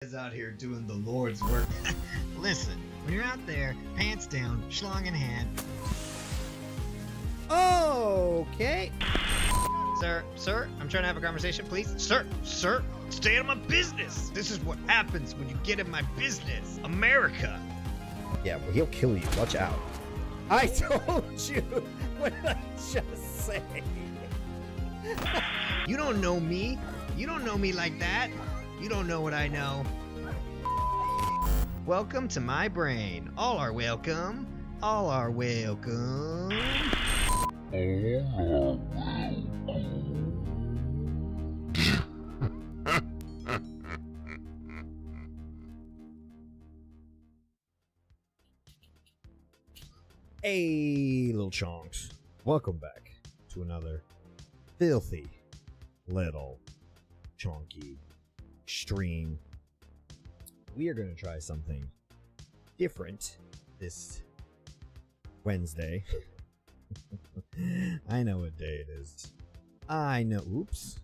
Is out here doing the Lord's work. Listen, when you're out there, pants down, schlong in hand. Okay. Sir, I'm trying to have a conversation, please. Sir, stay out of my business. This is what happens when you get in my business. America. Yeah, well, he'll kill you. Watch out. I told you. What did I just say? You don't know me. You don't know me like that. You don't know what I know. Welcome to my brain. All are welcome. All are welcome. Hey, little chonks. Welcome back to another filthy little chonky stream. We are going to try something different this Wednesday. I know what day it is. I know. Oops.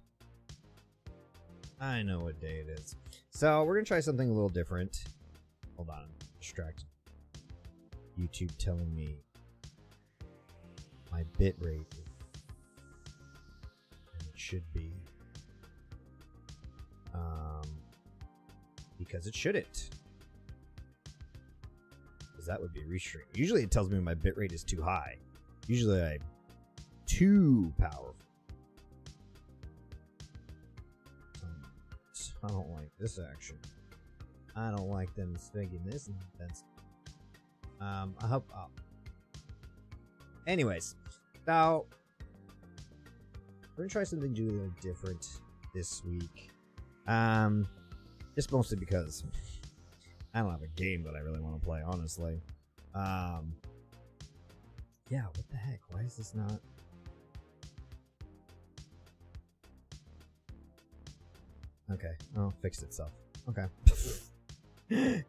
I know what day it is. So we're going to try something a little different. Hold on. I'm distracted. YouTube telling me my bit rate and it should be because it shouldn't, because that would be restream. Usually it tells me my bit rate is too high. Usually I'm too powerful. I don't like this action. I don't like them making this nonsense. I hope. Anyways, now we're gonna try something a little different this week. Just mostly because I don't have a game that I really want to play, honestly. Yeah, what the heck? Why is this not? Okay. Oh, fixed itself. Okay.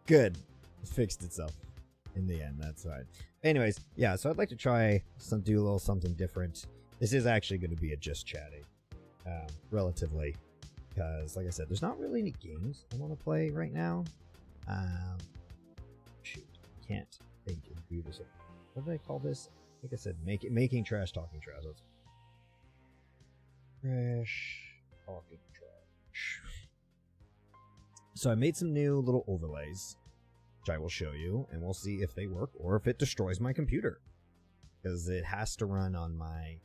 Good. It fixed itself. In the end, that's right. Anyways, yeah, so I'd like to try do a little something different. This is actually going to be a just chatting, relatively, because like I said, there's not really any games I want to play right now. Shoot, can't think and do this. What did I call this? Like I said, making trash, talking trash. Trash, talking trash. So I made some new little overlays, which I will show you, and we'll see if they work or if it destroys my computer, because it has to run on my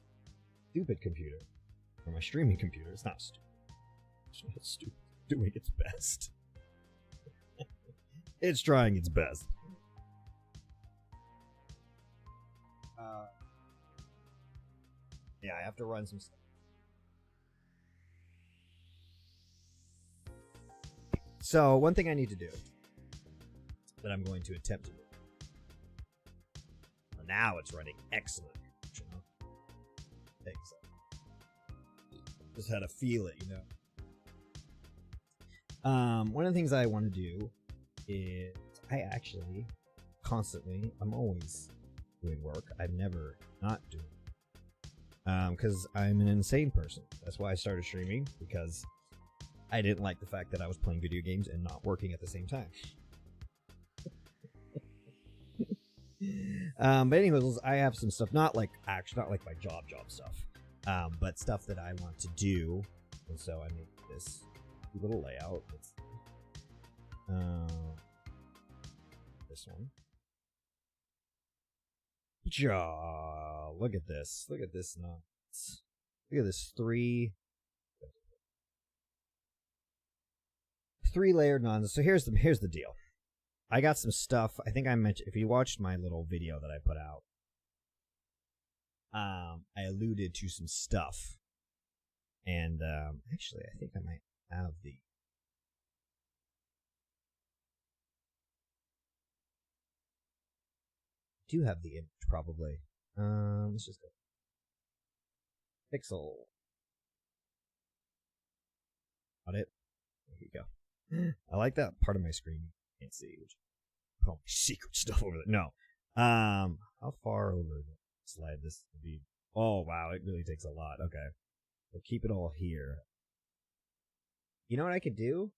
stupid computer, or my streaming computer. It's not stupid. It's stupid. Doing its best. It's trying its best. Yeah, I have to run some stuff. So one thing I need to do, that I'm going to attempt to do. Well, now it's running excellent. You know? Thanks. Just had to feel it, you know. One of the things I want to do is I actually I'm always doing work. I'm never not doing it. Because I'm an insane person. That's why I started streaming, because I didn't like the fact that I was playing video games and not working at the same time. But anyways, I have some stuff, not like my job stuff, but stuff that I want to do, and so I made this little layout. It's this one. Look at this. Look at this nuts. Look at this three layered nonsense. So here's the deal. I got some stuff. I think I mentioned, if you watched my little video that I put out, I alluded to some stuff. And actually, I think I might have I do have the image, probably. Let's just go. Pixel. Got it. There you go. I like that part of my screen you can't see, which my secret stuff over there. No. How far over the slide this to be? Oh wow, it really takes a lot. Okay. We'll keep it all here. You know what I could do?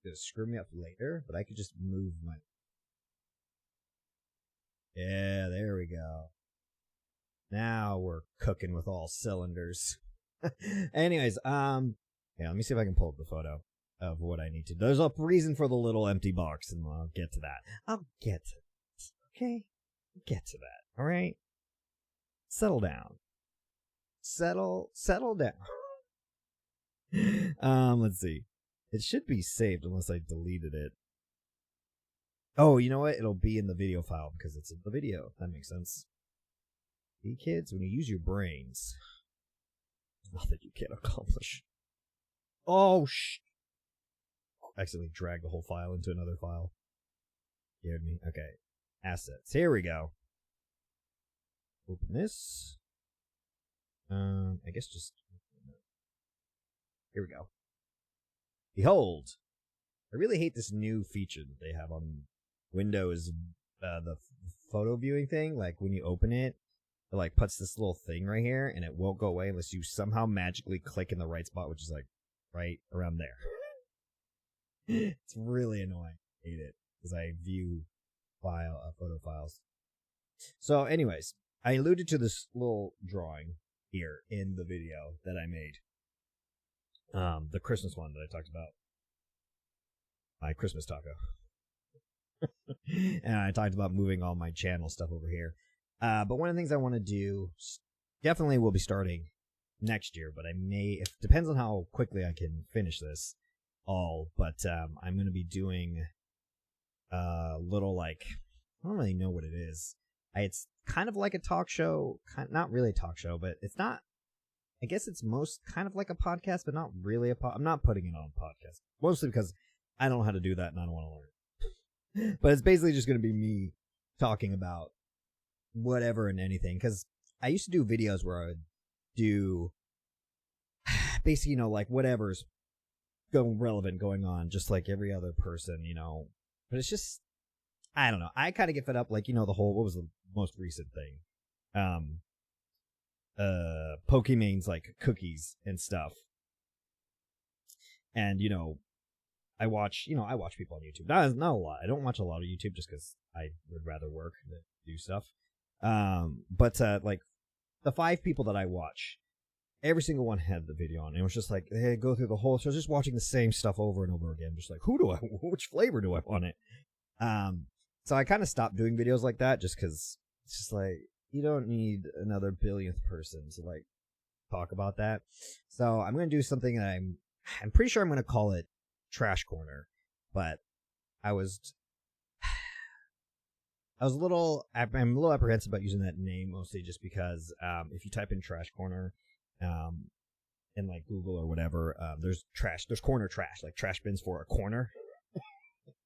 gonna screw me up later, but I could just move my... Yeah, there we go. Now we're cooking with all cylinders. Anyways, yeah, let me see if I can pull up the photo of what I need to. There's a reason for the little empty box, and I'll get to that. I'll get to it. Okay? I'll get to that. All right? Settle down. Settle down. Let's see. It should be saved unless I deleted it. Oh, you know what? It'll be in the video file because it's in the video. That makes sense. See, kids, when you use your brains, there's nothing you can't accomplish. Oh, accidentally dragged the whole file into another file. Scared me. Okay. Assets. Here we go. Open this. I guess just... Here we go. Behold! I really hate this new feature that they have on Windows, the photo viewing thing. Like, when you open it, it, like, puts this little thing right here, and it won't go away unless you somehow magically click in the right spot, which is, like, right around there. It's really annoying. I hate it, because I view photo files. So, anyways, I alluded to this little drawing here in the video that I made. The Christmas one that I talked about. My Christmas taco. And I talked about moving all my channel stuff over here. But one of the things I want to do, definitely will be starting next year, but I may, it depends on how quickly I can finish this all, but I'm going to be doing a little, like, I don't really know what it is. It's kind of like a talk show, not really a talk show, but it's not, I guess it's most kind of like a podcast, but not really I'm not putting it on a podcast, mostly because I don't know how to do that and I don't want to learn. But it's basically just going to be me talking about whatever and anything, because I used to do videos where I would do basically, you know, like whatever's relevant going on, just like every other person, you know. But it's just, I don't know. I kind of get fed up, like, you know, the whole, what was the most recent thing? Pokemon's like cookies and stuff. And, you know, I watch people on YouTube. Not a lot. I don't watch a lot of YouTube just because I would rather work than do stuff. But like the 5 people that I watch, every single one had the video on. And it was just like, they go through the whole, so I was just watching the same stuff over and over again. Just like, which flavor do I want it? So I kind of stopped doing videos like that just because it's just like, you don't need another billionth person to like talk about that. So I'm going to do something that I'm pretty sure I'm going to call it Trash Corner, but I'm a little apprehensive about using that name, mostly just because if you type in Trash Corner in like Google or whatever, there's corner trash, like trash bins for a corner.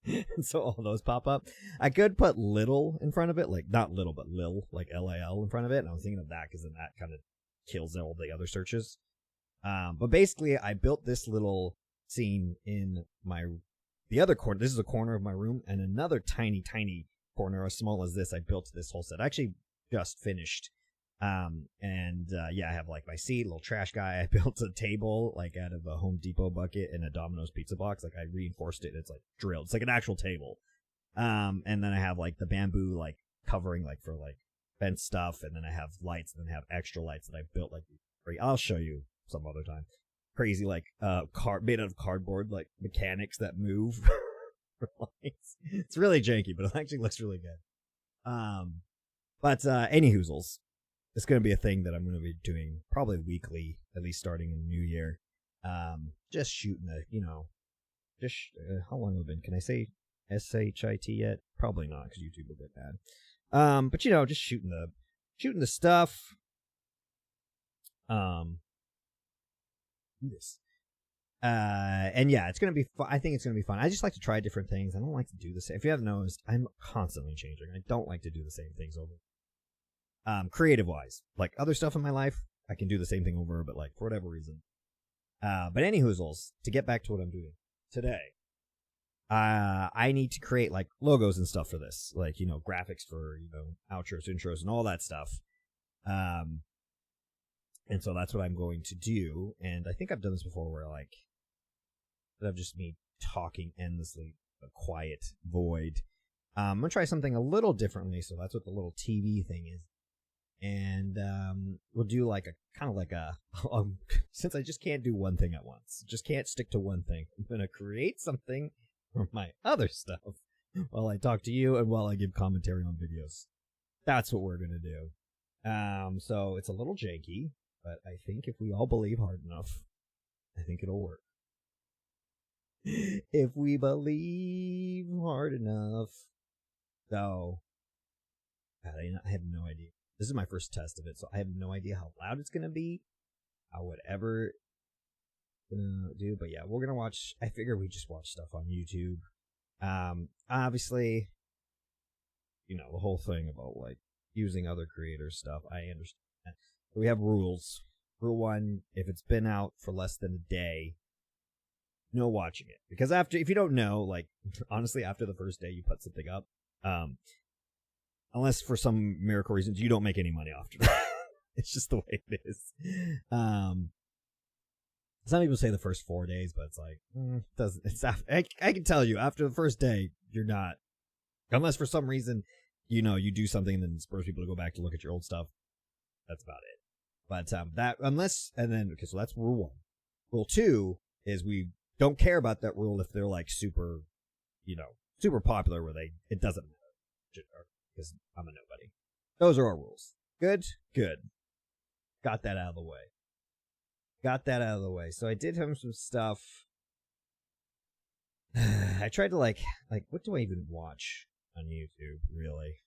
And so all those pop up. I could put little in front of it, like not little, but lil, like LAL in front of it. And I was thinking of that because then that kind of kills all the other searches. But basically, I built this little scene in the other corner. This is a corner of my room, and another tiny, tiny corner as small as this. I built this whole set. I actually just finished. Yeah, I have like my seat, little trash guy. I built a table like out of a Home Depot bucket and a Domino's pizza box. Like I reinforced it. It's like drilled. It's like an actual table. And then I have like the bamboo like covering like for like fence stuff, and then I have lights, and then I have extra lights that I built like. I'll show you some other time. Crazy like made out of cardboard like mechanics that move. It's really janky, but it actually looks really good. But any hoozles. It's going to be a thing that I'm going to be doing probably weekly, at least starting in the new year. Just shooting how long have I been? Can I say SHIT yet? Probably not, because YouTube will get bad. But just shooting the stuff. And yeah, it's going to be fun. I think it's going to be fun. I just like to try different things. I don't like to do the same. If you haven't noticed, I'm constantly changing. I don't like to do the same things over. Creative wise, like other stuff in my life, I can do the same thing over, but like for whatever reason. But any hoozles, to get back to what I'm doing today, I need to create like logos and stuff for this, like, graphics for, outros, intros, and all that stuff. And so that's what I'm going to do. And I think I've done this before where like, I've just me talking endlessly, a quiet void. I'm gonna try something a little differently, so that's what the little TV thing is. And we'll do like a kind of like a since I just can't do one thing at once, just can't stick to one thing. I'm gonna create something for my other stuff while I talk to you and while I give commentary on videos. That's what we're gonna do. So it's a little janky, but I think if we all believe hard enough, I think it'll work. If we believe hard enough. So, God, I have no idea. This is my first test of it, so I have no idea how loud it's gonna be, how whatever gonna do. But yeah, we're gonna watch. I figure we just watch stuff on YouTube. Obviously, you know, the whole thing about like using other creators' stuff. I understand. But we have rules. Rule 1: if it's been out for less than a day, no watching it. Because if you don't know, like honestly, after the first day you put something up, unless for some miracle reasons you don't make any money after that. It's just the way it is. Some people say the first 4 days, but it's like doesn't. It's I can tell you after the first day you're not, unless for some reason you know you do something and then spurs people to go back to look at your old stuff. That's about it. But that unless and then okay, so that's rule 1. Rule 2 is we don't care about that rule if they're like super, you know, super popular where it doesn't matter because I'm a nobody. Those are our rules. Good. Got that out of the way. So I did have some stuff. I tried to like what do I even watch on YouTube, really?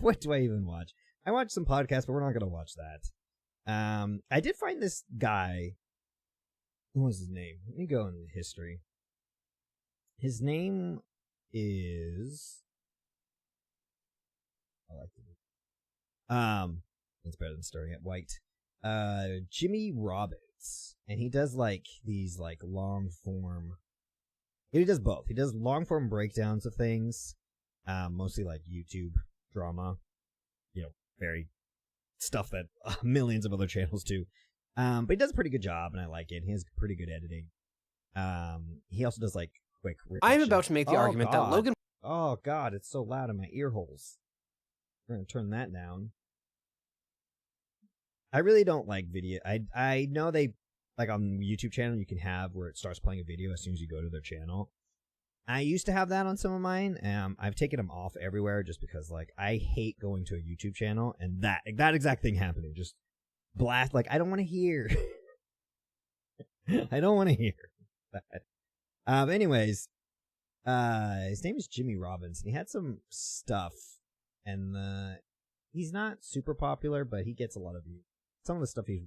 What do I even watch? I watched some podcasts, but we're not going to watch that. I did find this guy. What was his name? Let me go into history. His name is. I like it. It's better than staring at white. Jimmy Robbins, and he does like these like long form. He does both. He does long form breakdowns of things, mostly like YouTube drama. You know, very stuff that millions of other channels do. But he does a pretty good job, and I like it. He has pretty good editing. He also does like quick. I'm about to make the argument that Logan. Oh God, it's so loud in my ear holes. We're gonna turn that down. I really don't like video. I know they like on YouTube channel you can have where it starts playing a video as soon as you go to their channel. I used to have that on some of mine. I've taken them off everywhere just because like I hate going to a YouTube channel and that exact thing happening. Just blast like I don't want to hear. I don't want to hear that. Anyways, his name is Jimmy Robbins, and he had some stuff, and he's not super popular, but he gets a lot of views. Some of the stuff the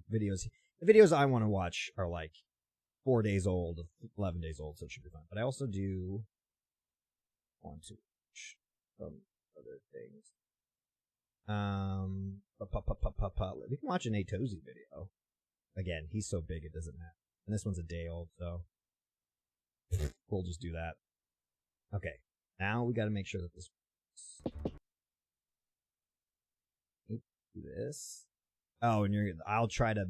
videos I want to watch are like 4 days old, 11 days old, so it should be fun. But I also do want to watch some other things. We can watch an Atozy video. Again, he's so big it doesn't matter. And this one's a day old, so we'll just do that. Okay, now we got to make sure that this works. Do this. Oh, and I'll try to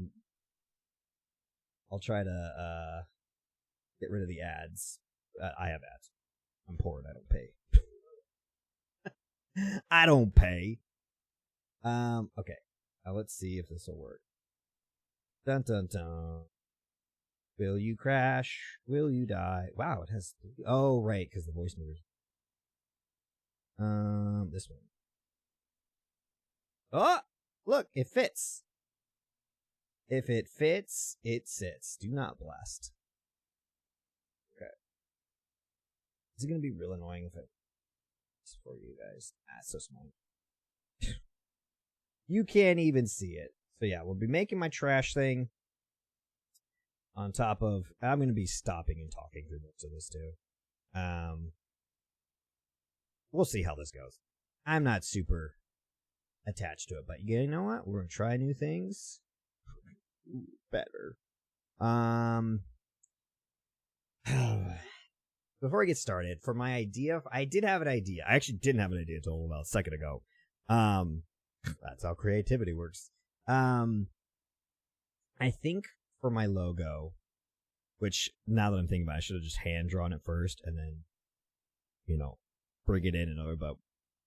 get rid of the ads. I have ads. I'm poor and I don't pay. I don't pay. Okay. Now let's see if this will work. Dun dun dun. Will you crash? Will you die? Wow, it has. Oh, right, because the voice meters. This one. Oh, look, it fits. If it fits, it sits. Do not blast. Okay. Is it gonna be real annoying if it's for you guys? Ah, it's so small. You can't even see it. So yeah, we'll be making my trash thing. On top of, I'm going to be stopping and talking through most of this too. We'll see how this goes. I'm not super attached to it, but you know what? We're going to try new things. Ooh, better. Before I get started, for my idea, I did have an idea. I actually didn't have an idea until about a second ago. That's how creativity works. I think for my logo, Which, now that I'm thinking about it, I should have just hand drawn it first and then, you know, bring it in and over, but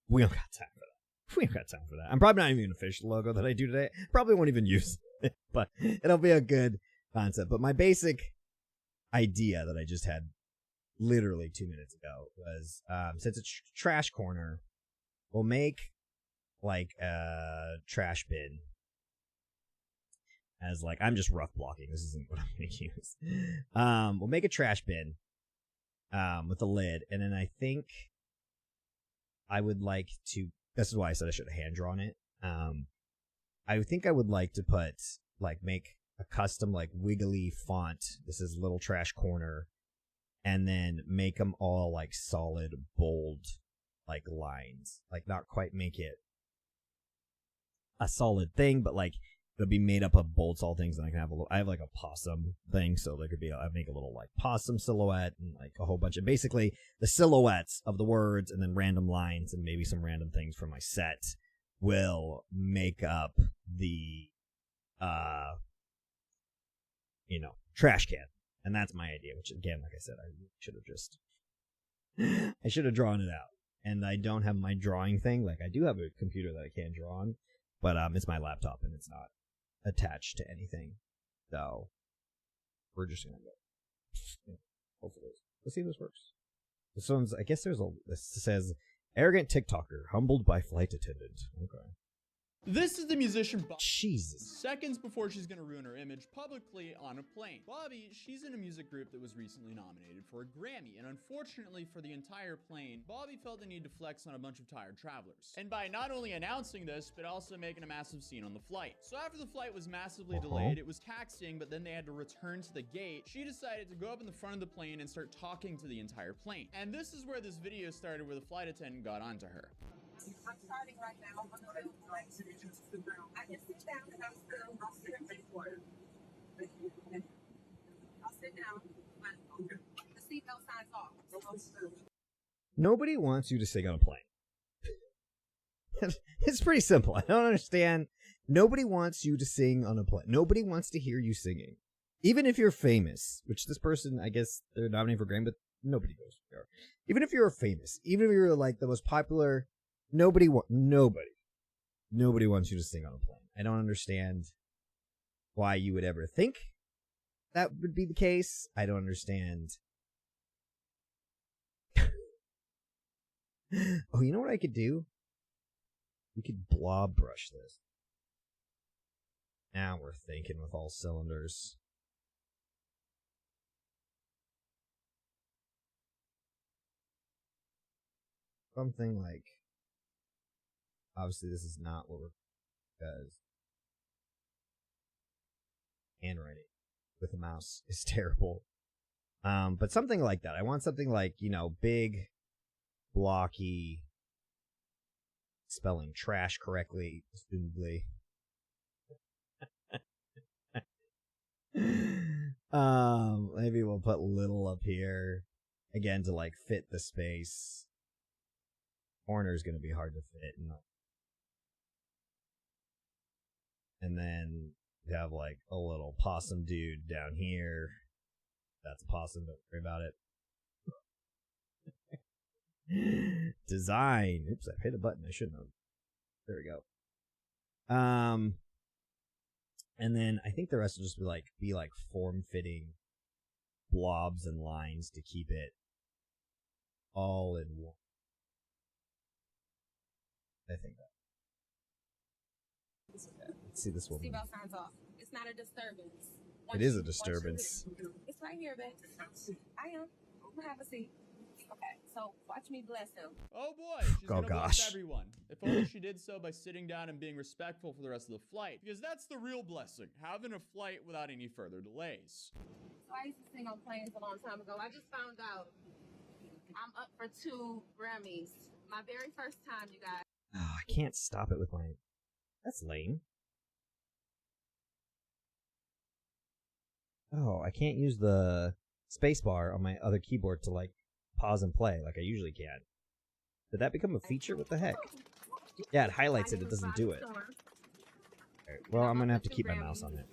we don't got time for that. We don't got time for that. I'm probably not even going to finish the logo that I do today. Probably won't even use it, but it'll be a good concept. But my basic idea that I just had literally 2 minutes ago was, since it's trash corner, we'll make like a trash bin as like, I'm just rough blocking. This isn't what I'm going to use. We'll make a trash bin with a lid, and then I think I would like to, this is why I said I should have hand drawn it. I think I would like to put, like, make a custom, like, wiggly font. This is Little Trash Corner. And then make them all, like, solid, bold, like, lines. Like, not quite make it a solid thing, but, like, it'll be made up of bold, solid things. And I can have I have, like, a possum thing. So there could be, I make a little, like, possum silhouette and, like, a whole bunch of, basically, the silhouettes of the words and then random lines and maybe some random things from my set will make up the, you know, trash can. And that's my idea, which again, like I said, I should have just, I should have drawn it out. And I don't have my drawing thing. Like, I do have a computer that I can draw on, but it's my laptop and it's not attached to anything. So we're just gonna go. Hopefully, let's see if this works. This one's, I guess this says arrogant TikToker humbled by flight attendant. Okay. This is the musician Bobby. Jesus. Seconds before she's gonna ruin her image publicly on a plane. Bobby, she's in a music group that was recently nominated for a Grammy, and unfortunately for the entire plane, Bobby felt the need to flex on a bunch of tired travelers. And by not only announcing this, but also making a massive scene on the flight. So after the flight was massively delayed, it was taxiing, but then they had to return to the gate, she decided to go up in the front of the plane and start talking to the entire plane. And this is where this video started, where the flight attendant got onto her. I'm starting right now. I can sit down and I'll sit and wait for it. I'll sit down. The seatbelt signs off. Nobody wants you to sing on a plane. It's pretty simple. I don't understand. Nobody wants you to sing on a plane. Nobody wants to hear you singing. Even if you're famous, which this person, I guess they're nominated for Grammy, but nobody goes there. Even if you're famous, even if you're like the most popular, nobody wants you to sing on a plane. I don't understand why you would ever think that would be the case. I don't understand. Oh, you know what I could do? We could blob brush this. Now we're thinking with all cylinders. Something like, obviously this is not what we're, because handwriting with a mouse is terrible. But something like that. I want something like, you know, big, blocky, spelling trash correctly, assumably. Maybe we'll put little up here again to like fit the space. Corner is going to be hard to fit, and then you have like a little possum dude down here. That's a possum. Don't worry about it. Design. Oops, I hit a button. I shouldn't have. There we go. And then I think the rest will just be like form-fitting blobs and lines to keep it all in one. I think that. Yeah, let's see this one. Seatbelt signs off. It's not a disturbance. It is a disturbance. It's right here, babe. I am. Have a seat. Okay, so watch me bless him. Oh boy, she's gonna gosh. bless everyone. If only she did so by sitting down and being respectful for the rest of the flight, because that's the real blessing, having a flight without any further delays. So I used to sing on planes a long time ago. I just found out I'm up for 2 Grammys. My very first time, you guys. Oh, I can't stop it with my... That's lame. Oh, I can't use the spacebar on my other keyboard to, like, pause and play like I usually can. Did that become a feature? What the heck? Yeah, it highlights it. It doesn't do it. Alright, well, I'm gonna have to keep my mouse on it.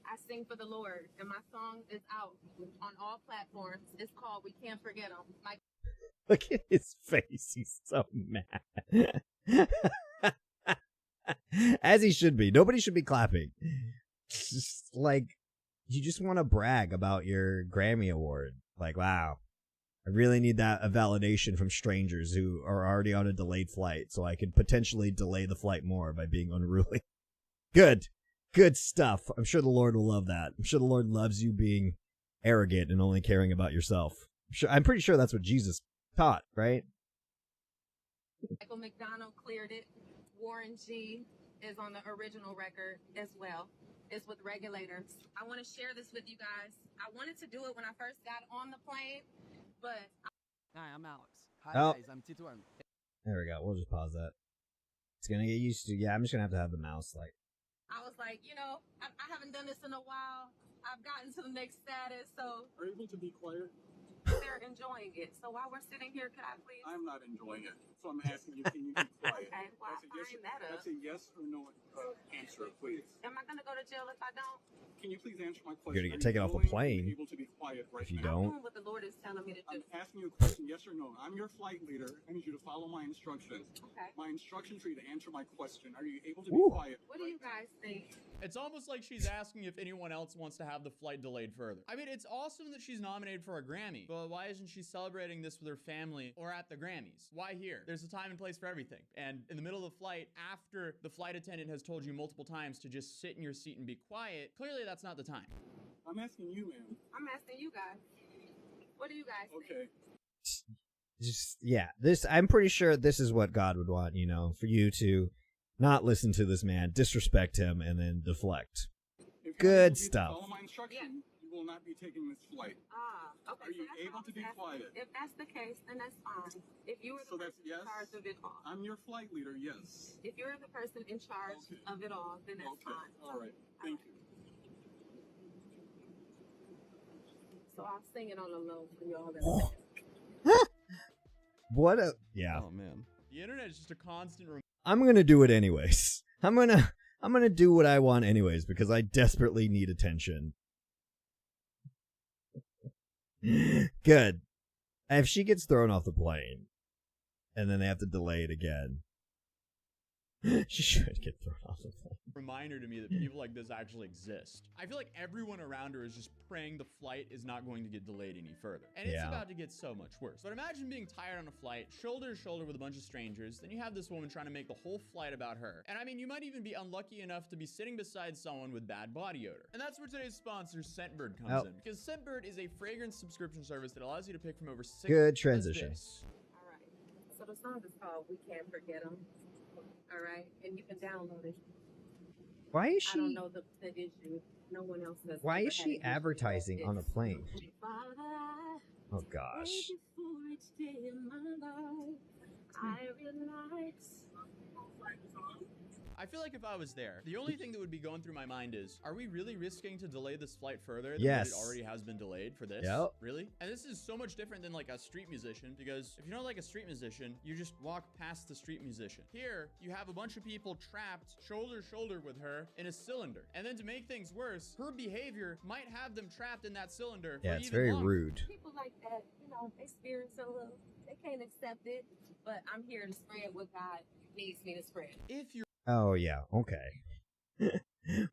I sing for the Lord, and my song is out on all platforms. It's called "We Can't Forget 'Em." My Look at his face. He's so mad. As he should be. Nobody should be clapping. It's just like, you just want to brag about your Grammy Award. Like, wow, I really need that a validation from strangers who are already on a delayed flight, so I could potentially delay the flight more by being unruly. Good. Good stuff. I'm sure the Lord will love that. I'm sure the Lord loves you being arrogant and only caring about yourself. I'm pretty sure that's what Jesus taught, right? Michael McDonald cleared it. Warren G is on the original record as well. It's with Regulators. I want to share this with you guys. I wanted to do it when I first got on the plane, but Hi, I'm Alex. Hi Oh. guys, I'm Tito. There we go. We'll just pause that. It's gonna get used to. Yeah, I'm just gonna have the mouse like. I was like, I haven't done this in a while. I've gotten to the next status, so Are you able to be quiet? they're enjoying it. So while we're sitting here, could I please? I'm not enjoying it. So I'm asking you, can you be quiet? Okay, well, I find that up. That's a yes or no answer, please. Am I going to go to jail if I don't? Can you please answer my question? You're gonna get Are taken you off a willing to plane be able to be quiet right if you now? I'm don't. doing what the Lord is telling me to do. I'm asking you a question, yes or no. I'm your flight leader. I need you to follow my instructions. Okay. My instructions for you to answer my question. Are you able to Ooh. be quiet? What do you guys think? It's almost like she's asking if anyone else wants to have the flight delayed further. I mean, it's awesome that she's nominated for a Grammy, but why isn't she celebrating this with her family or at the Grammys? Why here? There's a time and place for everything. And in the middle of the flight, after the flight attendant has told you multiple times to just sit in your seat and be quiet, clearly that's not the time. I'm asking you, ma'am. I'm asking you guys. What do you guys think? Okay. Just this. I'm pretty sure this is what God would want. For you to not listen to this man, disrespect him, and then deflect. If Good you're able to stuff. Follow my instruction. You will not be taking this flight. Okay. Are you so that's able what to I be was asking. quiet? If that's the case, then that's fine. If you were the So that's person in yes? charge of it all. I'm your flight leader, yes. If you're the person in charge Okay. of it all, then that's Okay. fine. All right. Thank you. So I'll sing it on the low for y'all. What a yeah. Oh man. The internet is just a constant I'm gonna do it anyways. I'm gonna do what I want anyways because I desperately need attention. Good. If she gets thrown off the plane, and then they have to delay it again, she should get thrown off the plane. reminder to me that people like this actually exist. I feel like everyone around her is just praying the flight is not going to get delayed any further. And it's Yeah. about to get so much worse. But imagine being tired on a flight, shoulder to shoulder with a bunch of strangers, then you have this woman trying to make the whole flight about her. And I mean, you might even be unlucky enough to be sitting beside someone with bad body odor. And that's where today's sponsor, Scentbird, comes in. Because Scentbird is a fragrance subscription service that allows you to pick from over 6 Good transition. All right. So the song is called "We Can't Forget 'Em." All right, and you can download it. Why is I don't she? know the issue. No one else has. Why ever is had she an issue, advertising but on a it's- plane? Father, I Oh gosh. thank you for each day in my life. I realize. I feel like if I was there, the only thing that would be going through my mind is, are we really risking to delay this flight further than Yes. what it already has been delayed for this? Yep. Really? And this is so much different than like a street musician, because if you don't like a street musician, you just walk past the street musician. Here, you have a bunch of people trapped shoulder to shoulder with her in a cylinder. And then to make things worse, her behavior might have them trapped in that cylinder Yeah, for it's even very longer. rude. People like that, they spirits a little. They can't accept it, but I'm here to spread what God needs me to spread. If you're Oh yeah. Okay.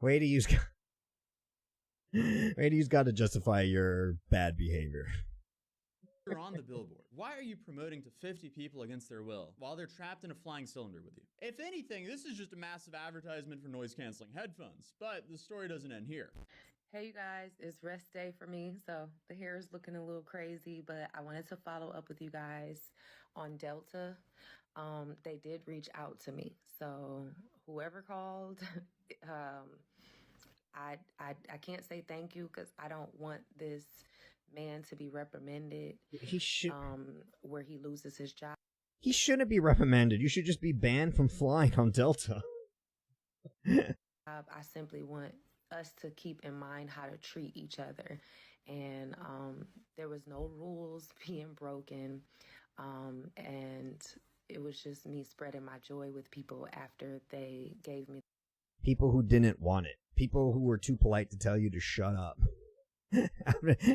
Way to use. Way to use God to justify your bad behavior. You're on the billboard. Why are you promoting to 50 people against their will while they're trapped in a flying cylinder with you? If anything, this is just a massive advertisement for noise canceling headphones. But the story doesn't end here. Hey you guys, it's rest day for me, so the hair is looking a little crazy, but I wanted to follow up with you guys on Delta. They did reach out to me, so whoever called, I can't say thank you because I don't want this man to be reprimanded. He should. Where he loses his job. He shouldn't be reprimanded. You should just be banned from flying on Delta. I simply want us to keep in mind how to treat each other, and there was no rules being broken, and it was just me spreading my joy with people after they gave me People who didn't want it. people who are too polite to tell you to shut up.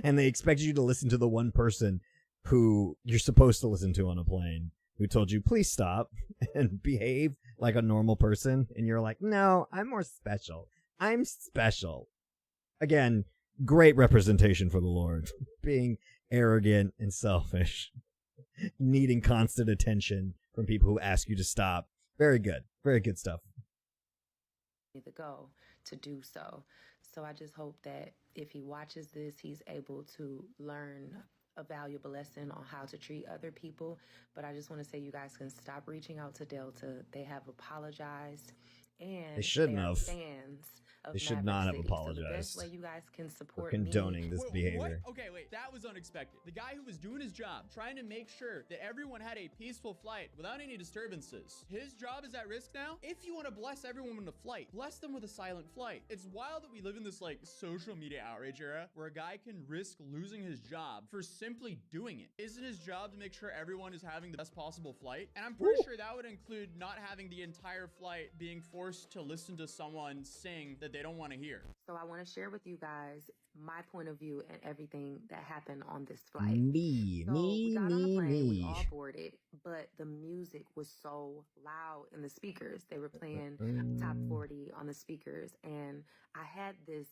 And they expect you to listen to the one person who you're supposed to listen to on a plane, who told you, please stop and behave like a normal person. And you're like, no, I'm more special. I'm special. Again, great representation for the Lord. Being arrogant and selfish. Needing constant attention from people who ask you to stop. Very good. Very good stuff. The go to do so. So I just hope that if he watches this, he's able to learn a valuable lesson on how to treat other people. But I just want to say you guys can stop reaching out to Delta. They have apologized, and they shouldn't are have. Fans of They should Maverick not have City. apologized. So the best way you guys can support for condoning me. this Wait, behavior. what? Okay, wait, that was unexpected. The guy who was doing his job, trying to make sure that everyone had a peaceful flight without any disturbances. His job is at risk now? If you want to bless everyone in a flight, bless them with a silent flight. It's wild that we live in this like social media outrage era where a guy can risk losing his job for simply doing it. Isn't his job to make sure everyone is having the best possible flight? And I'm pretty sure that would include not having the entire flight being forced to listen to someone sing that they don't want to hear. So I want to share with you guys my point of view and everything that happened on this flight. Me, So we got on the plane, we all me. boarded, but the music was so loud in the speakers. They were playing top 40 on the speakers, and I had this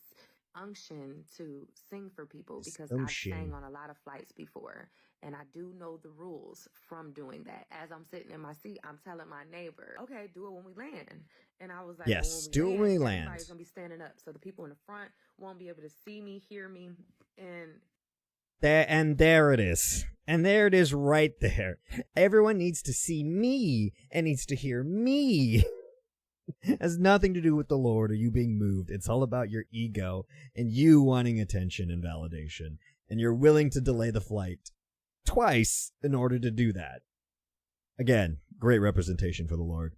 unction to sing for people because I've sang on a lot of flights before, and I do know the rules from doing that. As I'm sitting in my seat, I'm telling my neighbor, okay, do it when we land. And I was like, yes, well, do it when we land. Everybody's going to be standing up, so the people in the front won't be able to see me, hear me, and there it is. And there it is right there. Everyone needs to see me and needs to hear me. It has nothing to do with the Lord or you being moved. It's all about your ego and you wanting attention and validation. And you're willing to delay the flight twice in order to do that. Again, great representation for the Lord.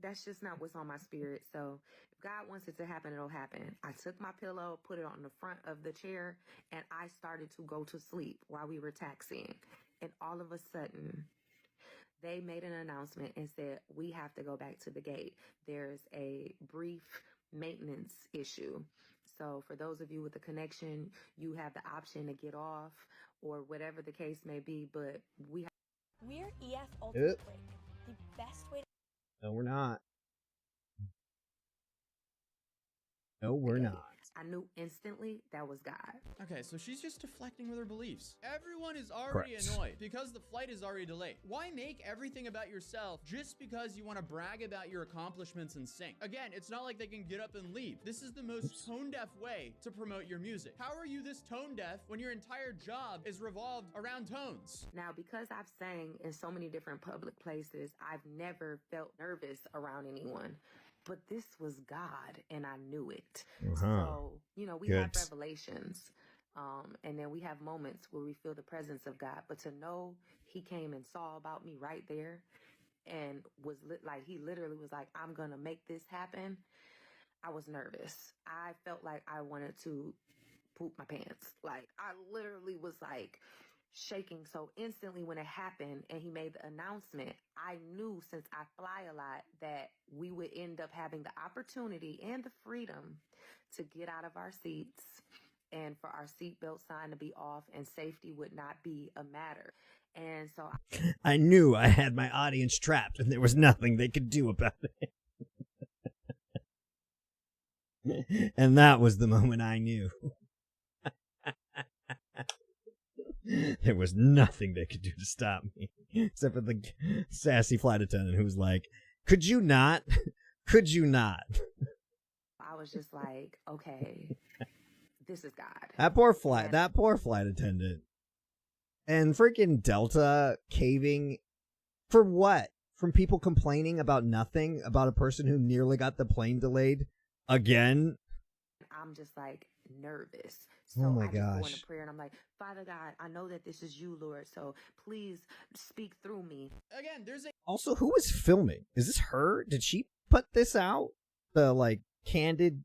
That's just not what's on my spirit. So if God wants it to happen, it'll happen. I took my pillow, put it on the front of the chair, and I started to go to sleep while we were taxiing. And all of a sudden, they made an announcement and said, we have to go back to the gate. There's a brief maintenance issue. So for those of you with a connection, you have the option to get off or whatever the case may be, but we're EF Ultimate Break. The best way to... No, we're not. No, we're not. I knew instantly that was God. Okay, so she's just deflecting with her beliefs. Everyone is already annoyed because the flight is already delayed. Why make everything about yourself just because you want to brag about your accomplishments and sing? Again, it's not like they can get up and leave. This is the most tone-deaf way to promote your music. How are you this tone-deaf when your entire job is revolved around tones? Now, because I've sang in so many different public places, I've never felt nervous around anyone. But this was God, and I knew it. So, you know, we have revelations, and then we have moments where we feel the presence of God. But to know he came and saw about me right there and was like, he literally was like, I'm going to make this happen. I was nervous. I felt like I wanted to poop my pants. Like, I literally was like shaking. So instantly when it happened and he made the announcement, I knew, since I fly a lot, that we would end up having the opportunity and the freedom to get out of our seats and for our seatbelt sign to be off, and safety would not be a matter. And so I knew I had my audience trapped and there was nothing they could do about it. And that was the moment I knew. There was nothing they could do to stop me, except for the sassy flight attendant who was like, could you not? Could you not? I was just like, okay, this is God. That poor flight attendant. And freaking Delta caving for what? From people complaining about nothing, about a person who nearly got the plane delayed again? I'm just like nervous. So oh my I just gosh. go into prayer and I'm like, Father God, I know that this is you, Lord, so please speak through me. Again, there's a... Also, who is filming? Is this her? Did she put this out? The, like, candid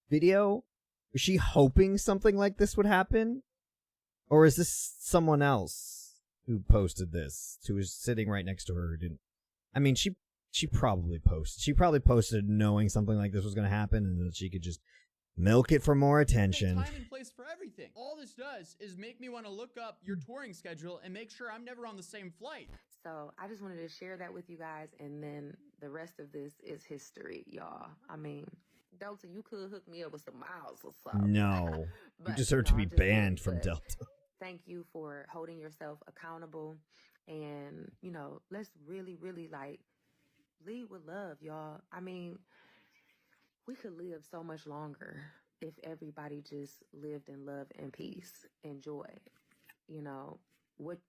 video? Was she hoping something like this would happen? Or is this someone else who posted this, who was sitting right next to her who didn't? I mean, she she probably posted. She probably posted knowing something like this was going to happen, and that she could just milk it for more attention. Time and place for everything. All this does is make me want to look up your touring schedule and make sure I'm never on the same flight. So I just wanted to share that with you guys, and then the rest of this is history, y'all. I mean, Delta, you could hook me up with some miles or something. No. But, You deserve to be I'm just banned kidding, from but Delta. Thank you for holding yourself accountable, and, you know, let's really, really, like, lead with love, y'all. I mean, we could live so much longer if everybody just lived in love and peace and joy. You know,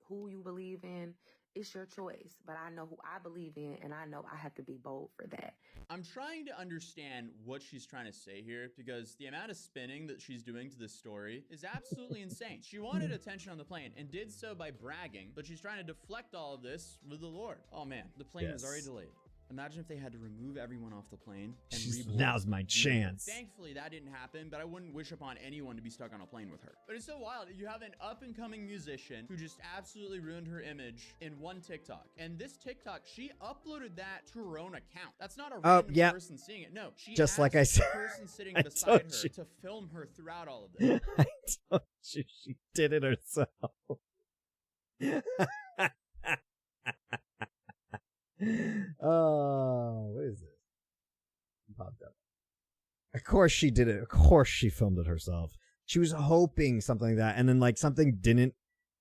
who you believe in, it's your choice. But I know who I believe in, and I know I have to be bold for that. I'm trying to understand what she's trying to say here, because the amount of spinning that she's doing to this story is absolutely insane. She wanted attention on the plane and did so by bragging, but she's trying to deflect all of this with the Lord. Oh man, the plane is already delayed. Imagine if they had to remove everyone off the plane and reboard. Now's my chance. Thankfully, that didn't happen, but I wouldn't wish upon anyone to be stuck on a plane with her. But it's so wild. You have an up-and-coming musician who just absolutely ruined her image in one TikTok. And this TikTok, she uploaded that to her own account. That's not a random person seeing it. No, she just like I said, the person sitting beside her to film her throughout all of this. I told you she did it herself. Oh, what is it? Popped up. Of course she did it. Of course she filmed it herself. She was hoping something like that, and then like something didn't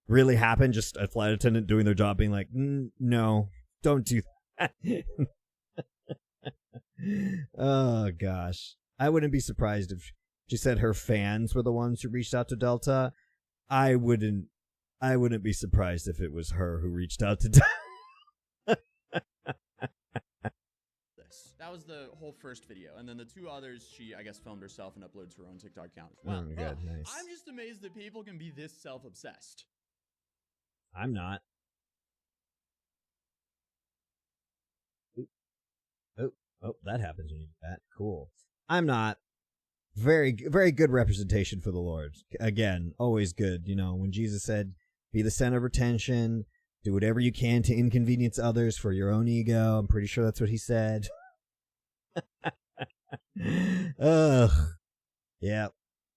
really happen. Just a flight attendant doing their job, being like, "No, don't do that." Oh gosh, I wouldn't be surprised if she said her fans were the ones who reached out to Delta. I wouldn't be surprised if it was her who reached out to Delta. That was the whole first video, and then the two others she, I guess, filmed herself and uploaded to her own TikTok account as well. Good, nice. I'm just amazed that people can be this self-obsessed. I'm not. Oh, that happens when you do that. Cool. I'm not. Very, very good representation for the Lord. Again, always good. You know, when Jesus said, "Be the center of attention, do whatever you can to inconvenience others for your own ego." I'm pretty sure that's what he said. Ugh. Yeah.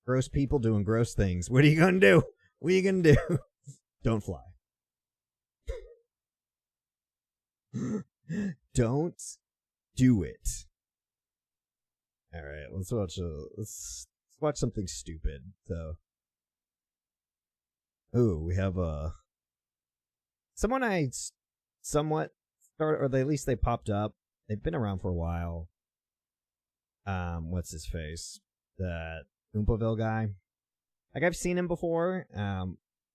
Gross people doing gross things. What are you gonna do? What are you gonna do? Don't fly. Don't do it. All right, let's watch something stupid. So, ooh, we have someone I somewhat started, or at least they popped up. They've been around for a while. What's his face? That Oompaville guy. Like, I've seen him before.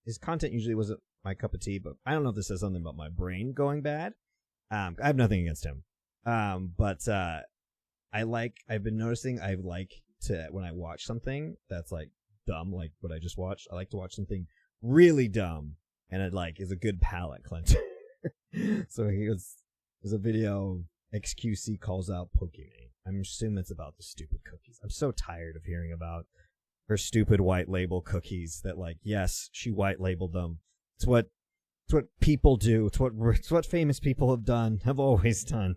His content usually wasn't my cup of tea, but I don't know if this says something about my brain going bad. I have nothing against him. But I've been noticing I like to, when I watch something that's like dumb, like what I just watched, I like to watch something really dumb, and it like is a good palate cleanser. So there's a video, XQC calls out Pokimane. I'm assuming it's about the stupid cookies. I'm so tired of hearing about her stupid white label cookies that, like, yes, she white labeled them. It's what people do. It's what famous people have always done.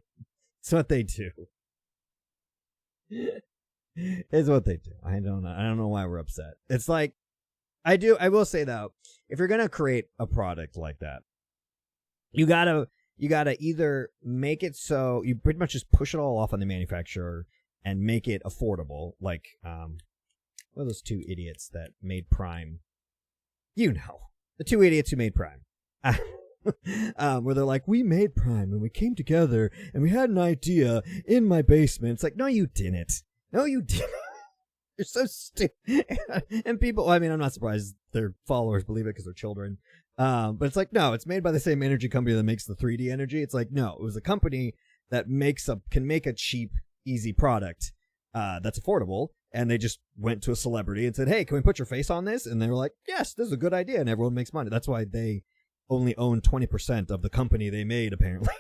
It's what they do. It's what they do. I don't know why we're upset. It's like, I will say though, if you're gonna create a product like that, you gotta either make it so you pretty much just push it all off on the manufacturer and make it affordable, like what are those two idiots that made Prime? You know, the two idiots who made Prime. Where they're like, we made Prime and we came together and we had an idea in my basement. It's like, no, you didn't. No, you didn't. You're so stupid. And people, I mean, I'm not surprised their followers believe it because they're children. But it's like, no, it's made by the same energy company that makes the 3D energy. It's like, no, it was a company that can make a cheap, easy product that's affordable. And they just went to a celebrity and said, hey, can we put your face on this? And they were like, yes, this is a good idea. And everyone makes money. That's why they only own 20% of the company they made, apparently.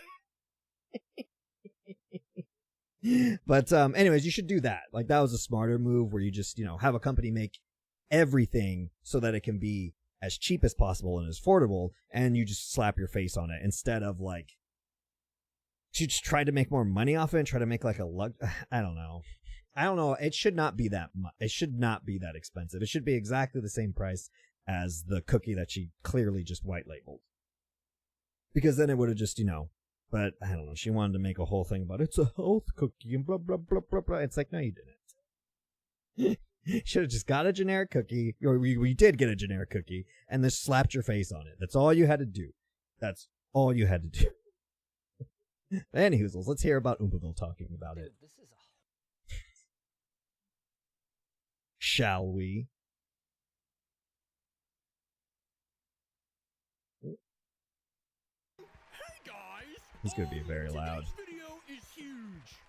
But anyways, you should do that. Like, that was a smarter move where you just, have a company make everything so that it can be as cheap as possible and as affordable, and you just slap your face on it instead of like she just tried to make more money off it and try to make like I don't know. It should not be that much. It should not be that expensive. It should be exactly the same price as the cookie that she clearly just white labeled. Because then it would have just, but I don't know. She wanted to make a whole thing about it's a health cookie and blah, blah, blah, blah, blah. It's like, no, you didn't. Should have just got a generic cookie, or we did get a generic cookie, and then slapped your face on it. That's all you had to do. That's all you had to do. Anywho, let's hear about Oompaville talking about it. This is Shall we? Hey guys! It's gonna be very loud. Today's video is huge.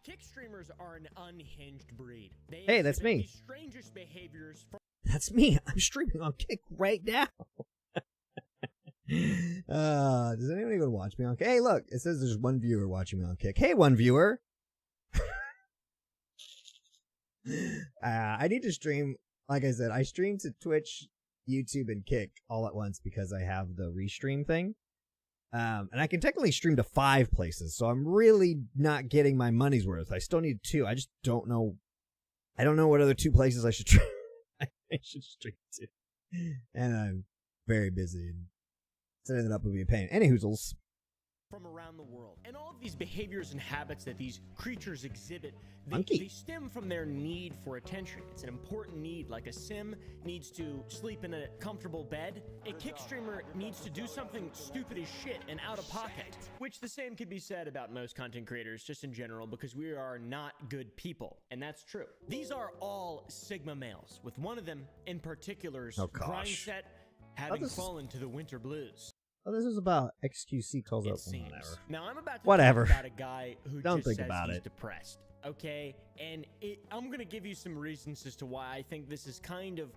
Kick streamers are an unhinged breed. They Hey, that's exhibit me. the strangest behaviors from That's me. I'm streaming on Kick right now. Does anyone even watch me on Kick? Hey, look, it says there's one viewer watching me on Kick. Hey, one viewer. I need to stream. Like I said, I stream to Twitch, YouTube, and Kick all at once because I have the restream thing. And I can technically stream to 5 places, so I'm really not getting my money's worth. I still need 2. I just don't know. I don't know what other 2 places I should stream. I should stream to. And I'm very busy. And setting it up would be a pain. Anyhoozles. from around the world. And all of these behaviors and habits that these creatures exhibit, they stem from their need for attention. It's an important need, like a sim needs to sleep in a comfortable bed. A kick streamer needs to do something stupid as shit and out of pocket, which the same could be said about most content creators just in general, because we are not good people, and that's true. These are all Sigma males, with one of them in particular's Grindset having fallen to the winter blues. Oh, this is about XQC calls up whatever. Now I'm about to whatever. talk about a guy who Don't just think says about he's it. depressed. Okay, and I'm gonna give you some reasons as to why I think this is kind of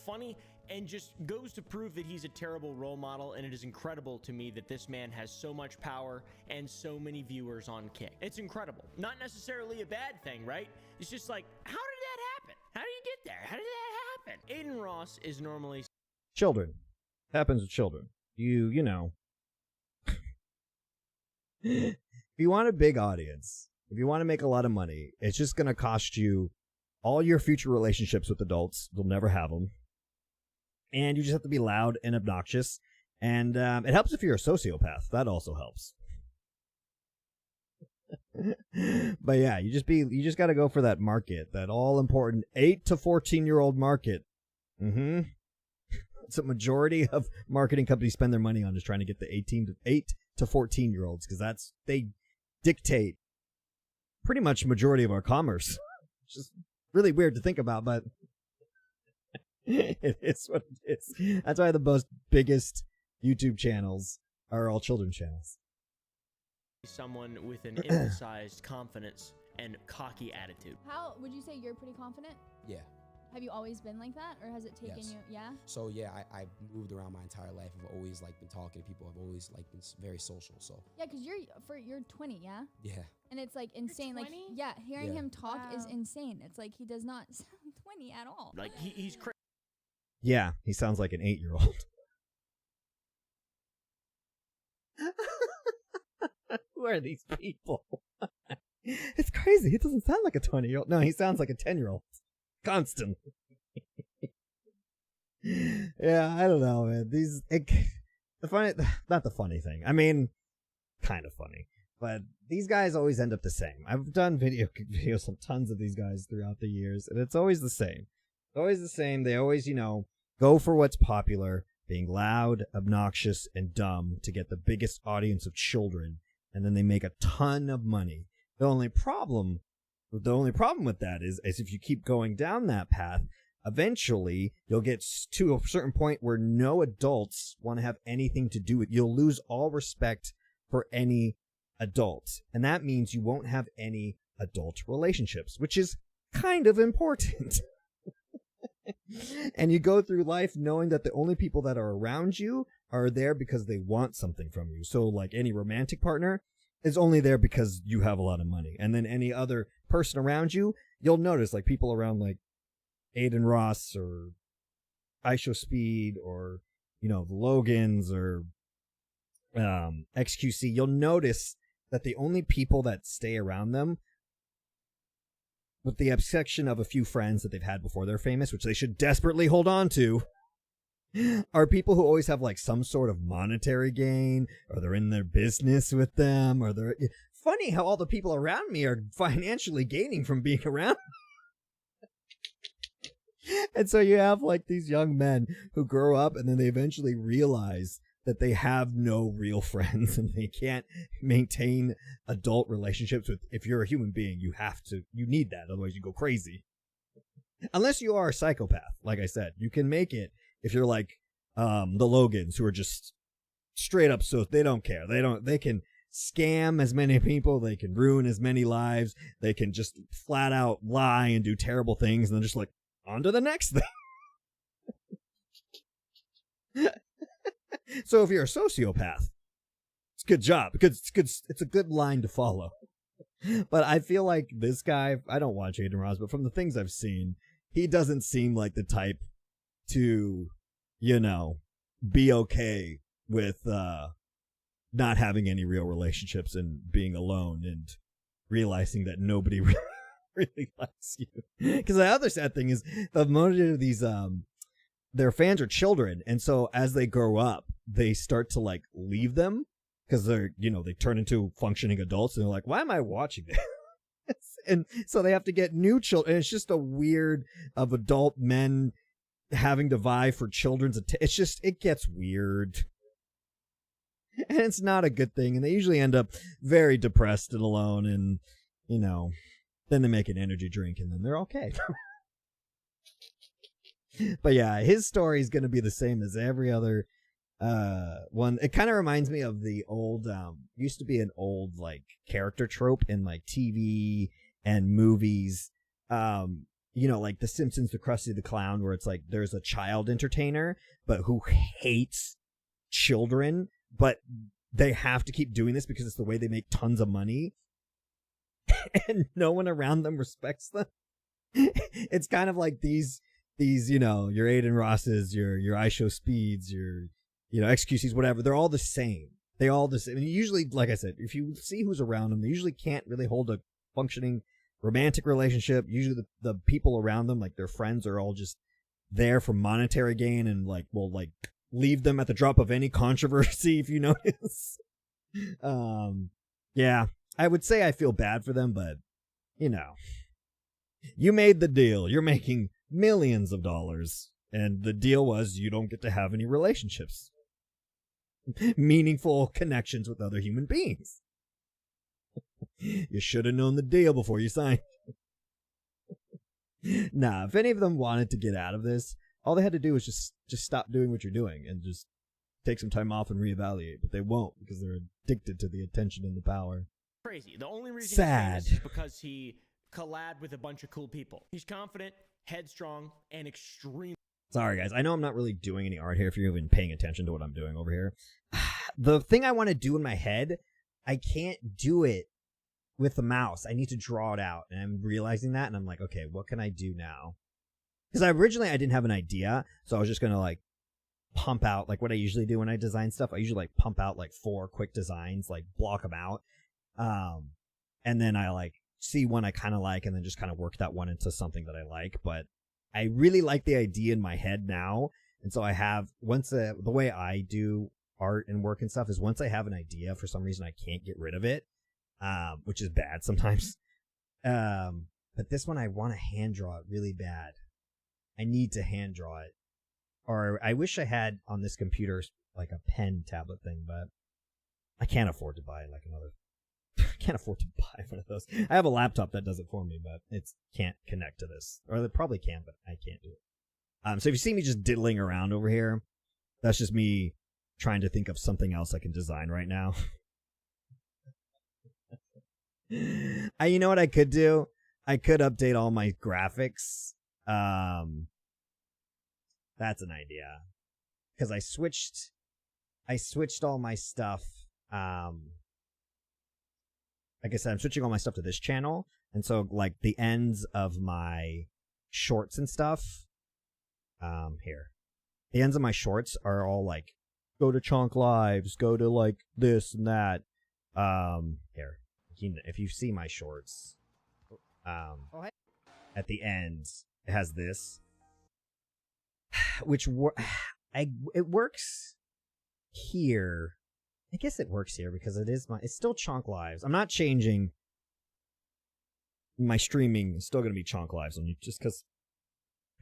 funny, and just goes to prove that he's a terrible role model. And it is incredible to me that this man has so much power and so many viewers on Kick. It's incredible. Not necessarily a bad thing, right? It's just like, how did that happen? How did you get there? How did that happen? Aiden Ross is normally Children. Happens with children. You know. If you want a big audience, if you want to make a lot of money, it's just going to cost you all your future relationships with adults. You'll never have them. And you just have to be loud and obnoxious. And it helps if you're a sociopath. That also helps. But yeah, you just got to go for that market, that all important 8 to 14-year-old market. It's a majority of marketing companies spend their money on, is trying to get the 8 to 14-year-olds, because they dictate pretty much majority of our commerce. It's just really weird to think about, but it is what it is. That's why the biggest YouTube channels are all children's channels. someone with an emphasized confidence and cocky attitude. How would you say you're pretty confident? Yeah. Have you always been like that, or has it taken you? Yeah. So yeah, I've moved around my entire life. I've always been talking to people. I've always been very social. So Yeah, because you're 20, yeah. yeah. And it's like insane. Like yeah, hearing him talk is insane. It's like he does not sound 20 at all. Like he's crazy. Yeah, he sounds like an 8-year-old. Who are these people? It's crazy. He doesn't sound like a 20-year-old. No, he sounds like a 10-year-old. Constant. Yeah, I don't know, man. Not the funny thing. I mean, kind of funny. But these guys always end up the same. I've done videos on tons of these guys throughout the years, and it's always the same. Always the same. They always, go for what's popular, being loud, obnoxious, and dumb to get the biggest audience of children, and then they make a ton of money. The only problem with that is if you keep going down that path, eventually you'll get to a certain point where no adults want to have anything to do with it. You'll lose all respect for any adult, and that means you won't have any adult relationships, which is kind of important. And you go through life knowing that the only people that are around you are there because they want something from you. So like any romantic partner is only there because you have a lot of money. And then any other person around you, you'll notice like people around like Aiden Ross or IShowSpeed or, the Logans or XQC, you'll notice that the only people that stay around them, with the exception of a few friends that they've had before they're famous, which they should desperately hold on to, are people who always have like some sort of monetary gain, or they're in their business with them, or they're... Funny how all the people around me are financially gaining from being around. And so you have like these young men who grow up and then they eventually realize that they have no real friends and they can't maintain adult relationships with... If you're a human being, you need that, otherwise you go crazy. Unless you are a psychopath, like I said. You can make it if you're like the Logans, who are just straight up, so they don't care. They can scam as many people, they can ruin as many lives, they can just flat out lie and do terrible things, and then just like, on to the next thing. So if you're a sociopath, it's a good job, because it's a good line to follow. But I feel like this guy, I don't watch Adin Ross, but from the things I've seen, he doesn't seem like the type to, be okay with not having any real relationships and being alone and realizing that nobody really likes you. Because the other sad thing is the majority of these their fans are children, and so as they grow up, they start to like leave them because they're they turn into functioning adults, and they're like, why am I watching this? And so they have to get new children, and it's just a weird of adult men having to vie for children's attention. It gets weird. And it's not a good thing, and they usually end up very depressed and alone, and, then they make an energy drink, and then they're okay. But yeah, his story is going to be the same as every other one. It kind of reminds me of the old, used to be an old, like, character trope in, like, TV and movies, like The Simpsons, the Krusty the Clown, where it's like there's a child entertainer, but who hates children, but they have to keep doing this because it's the way they make tons of money, and no one around them respects them. It's kind of like these your Adin Rosses, your iShow Speeds, your XQCs, whatever. They're all the same. They all the same. And usually, like I said, if you see who's around them, they usually can't really hold a functioning romantic relationship. Usually the people around them, like their friends, are all just there for monetary gain and will leave them at the drop of any controversy, if you notice. Yeah, I would say I feel bad for them, but you made the deal. You're making millions of dollars, and the deal was you don't get to have any relationships, meaningful connections with other human beings. You should have known the deal before you signed. Nah, if any of them wanted to get out of this, all they had to do was just stop doing what you're doing and just take some time off and reevaluate. But they won't, because they're addicted to the attention and the power. Crazy. The only reason Sad. he's famous is because he collabed with a bunch of cool people. He's confident, headstrong, and extremely... Sorry, guys. I know I'm not really doing any art here if you're even paying attention to what I'm doing over here. The thing I want to do in my head, I can't do it with the mouse. I need to draw it out, and I'm realizing that, and I'm like, okay, what can I do now? Because originally I didn't have an idea, so I was just going to pump out, what I usually do when I design stuff. I usually pump out 4 quick designs, block them out, and then I see one I kind of like, and then just kind of work that one into something that I like. But I really like the idea in my head now, and so I have, the way I do art and work and stuff is once I have an idea, for some reason I can't get rid of it, which is bad sometimes. But this one I want to hand draw it really bad. I need to hand draw it. Or I wish I had on this computer a pen tablet thing, but I can't afford to buy another. I can't afford to buy one of those. I have a laptop that does it for me, but it can't connect to this. Or it probably can, but I can't do it. So if you see me just diddling around over here, that's just me trying to think of something else I can design right now. You know what I could do? I could update all my graphics. That's an idea. Because I switched all my stuff. Like I said, I'm switching all my stuff to this channel. And so, the ends of my shorts and stuff, here. The ends of my shorts are all, go to Chonk Lives, go to like this and that. Here, if you see my shorts, at the end it has this, which it works here. I guess it works here because it's still Chonk Lives. I'm not changing my streaming. It's still going to be Chonk Lives on you just because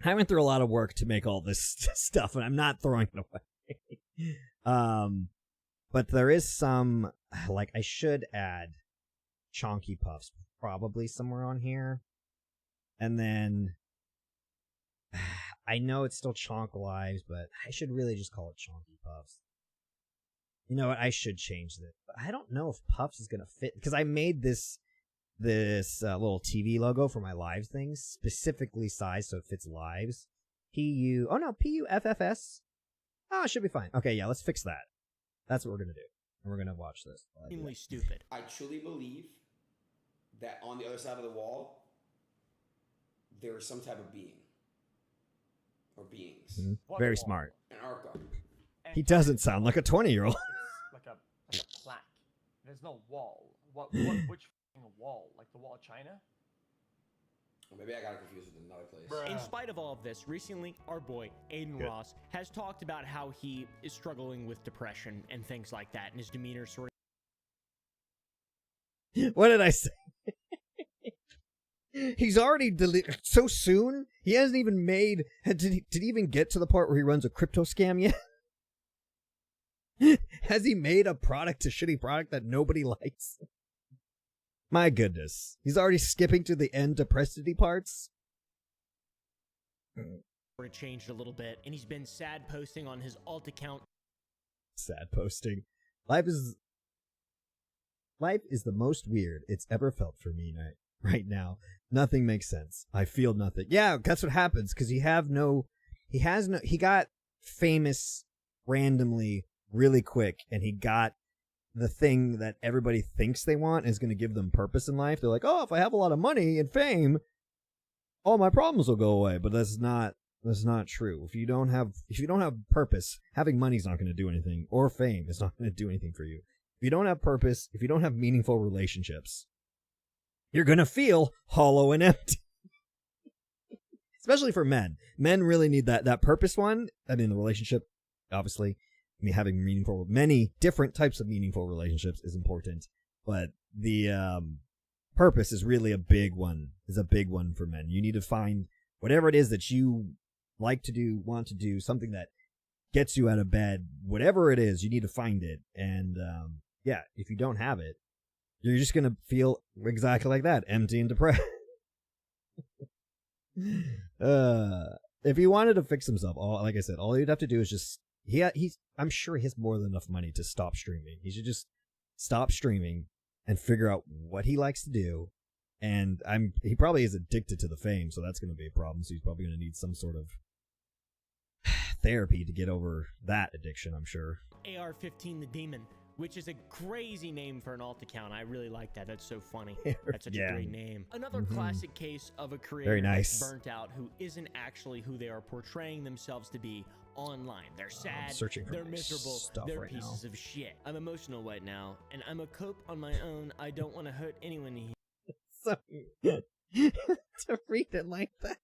I went through a lot of work to make all this stuff, and I'm not throwing it away. But there is some, like, I should add Chonky Puffs probably somewhere on here. And then I know it's still Chonk Lives, but I should really just call it Chonky Puffs. You know what? I should change it. But I don't know if Puffs is going to fit, because I made this little TV logo for my Lives things, specifically sized so it fits Lives. Puffs. Oh, it should be fine. Okay, yeah, let's fix that. That's what we're going to do. And we're going to watch this. Extremely stupid. I truly believe that on the other side of the wall, there is some type of being. Or beings. Mm-hmm. Very smart. An Arca. He doesn't sound like a 20-year-old. Like a plaque. There's no wall. Which wall? Like the wall of China? Or maybe I got it confused with another place. In spite of all of this, recently, our boy, Aiden Ross, has talked about how he is struggling with depression and things like that, and his demeanor sort of... What did I say? He's already deleted so soon? He hasn't even made... Did he even get to the part where he runs a crypto scam yet? Has he made a shitty product that nobody likes? My goodness. He's already skipping to the end depressity parts? of changed a little bit, and he's been sad posting on his alt account. Sad posting. Life is the most weird it's ever felt for me right now. Nothing makes sense. I feel nothing. Yeah, that's what happens, because he got famous randomly really quick, and he got the thing that everybody thinks they want and is going to give them purpose in life. They're like, oh, if I have a lot of money and fame, all my problems will go away. But that's not true. If you don't have purpose, having money is not going to do anything, or fame is not going to do anything for you. If you don't have purpose, if you don't have meaningful relationships, you're going to feel hollow and empty. Especially for men. Men really need that purpose one. I mean, the relationship, obviously, having many different types of meaningful relationships is important, but the purpose is really a big one for men. You need to find whatever it is that you like to do, want to do, something that gets you out of bed, whatever it is, you need to find it. And yeah, if you don't have it, you're just going to feel exactly like that, empty and depressed. If he wanted to fix himself, like I said, all he'd have to do is just I'm sure he has more than enough money to stop streaming. He should just stop streaming and figure out what he likes to do. And he probably is addicted to the fame, so that's going to be a problem. So he's probably going to need some sort of therapy to get over that addiction, I'm sure. AR-15 the Demon, which is a crazy name for an alt account. I really like that. That's so funny. That's such a great name. Another classic case of a creator that's burnt out who isn't actually who they are portraying themselves to be online. They're sad, they're miserable, they're pieces of shit. I'm emotional right now, and I'm a cope on my own. I don't want to hurt anyone here. So to read it like that.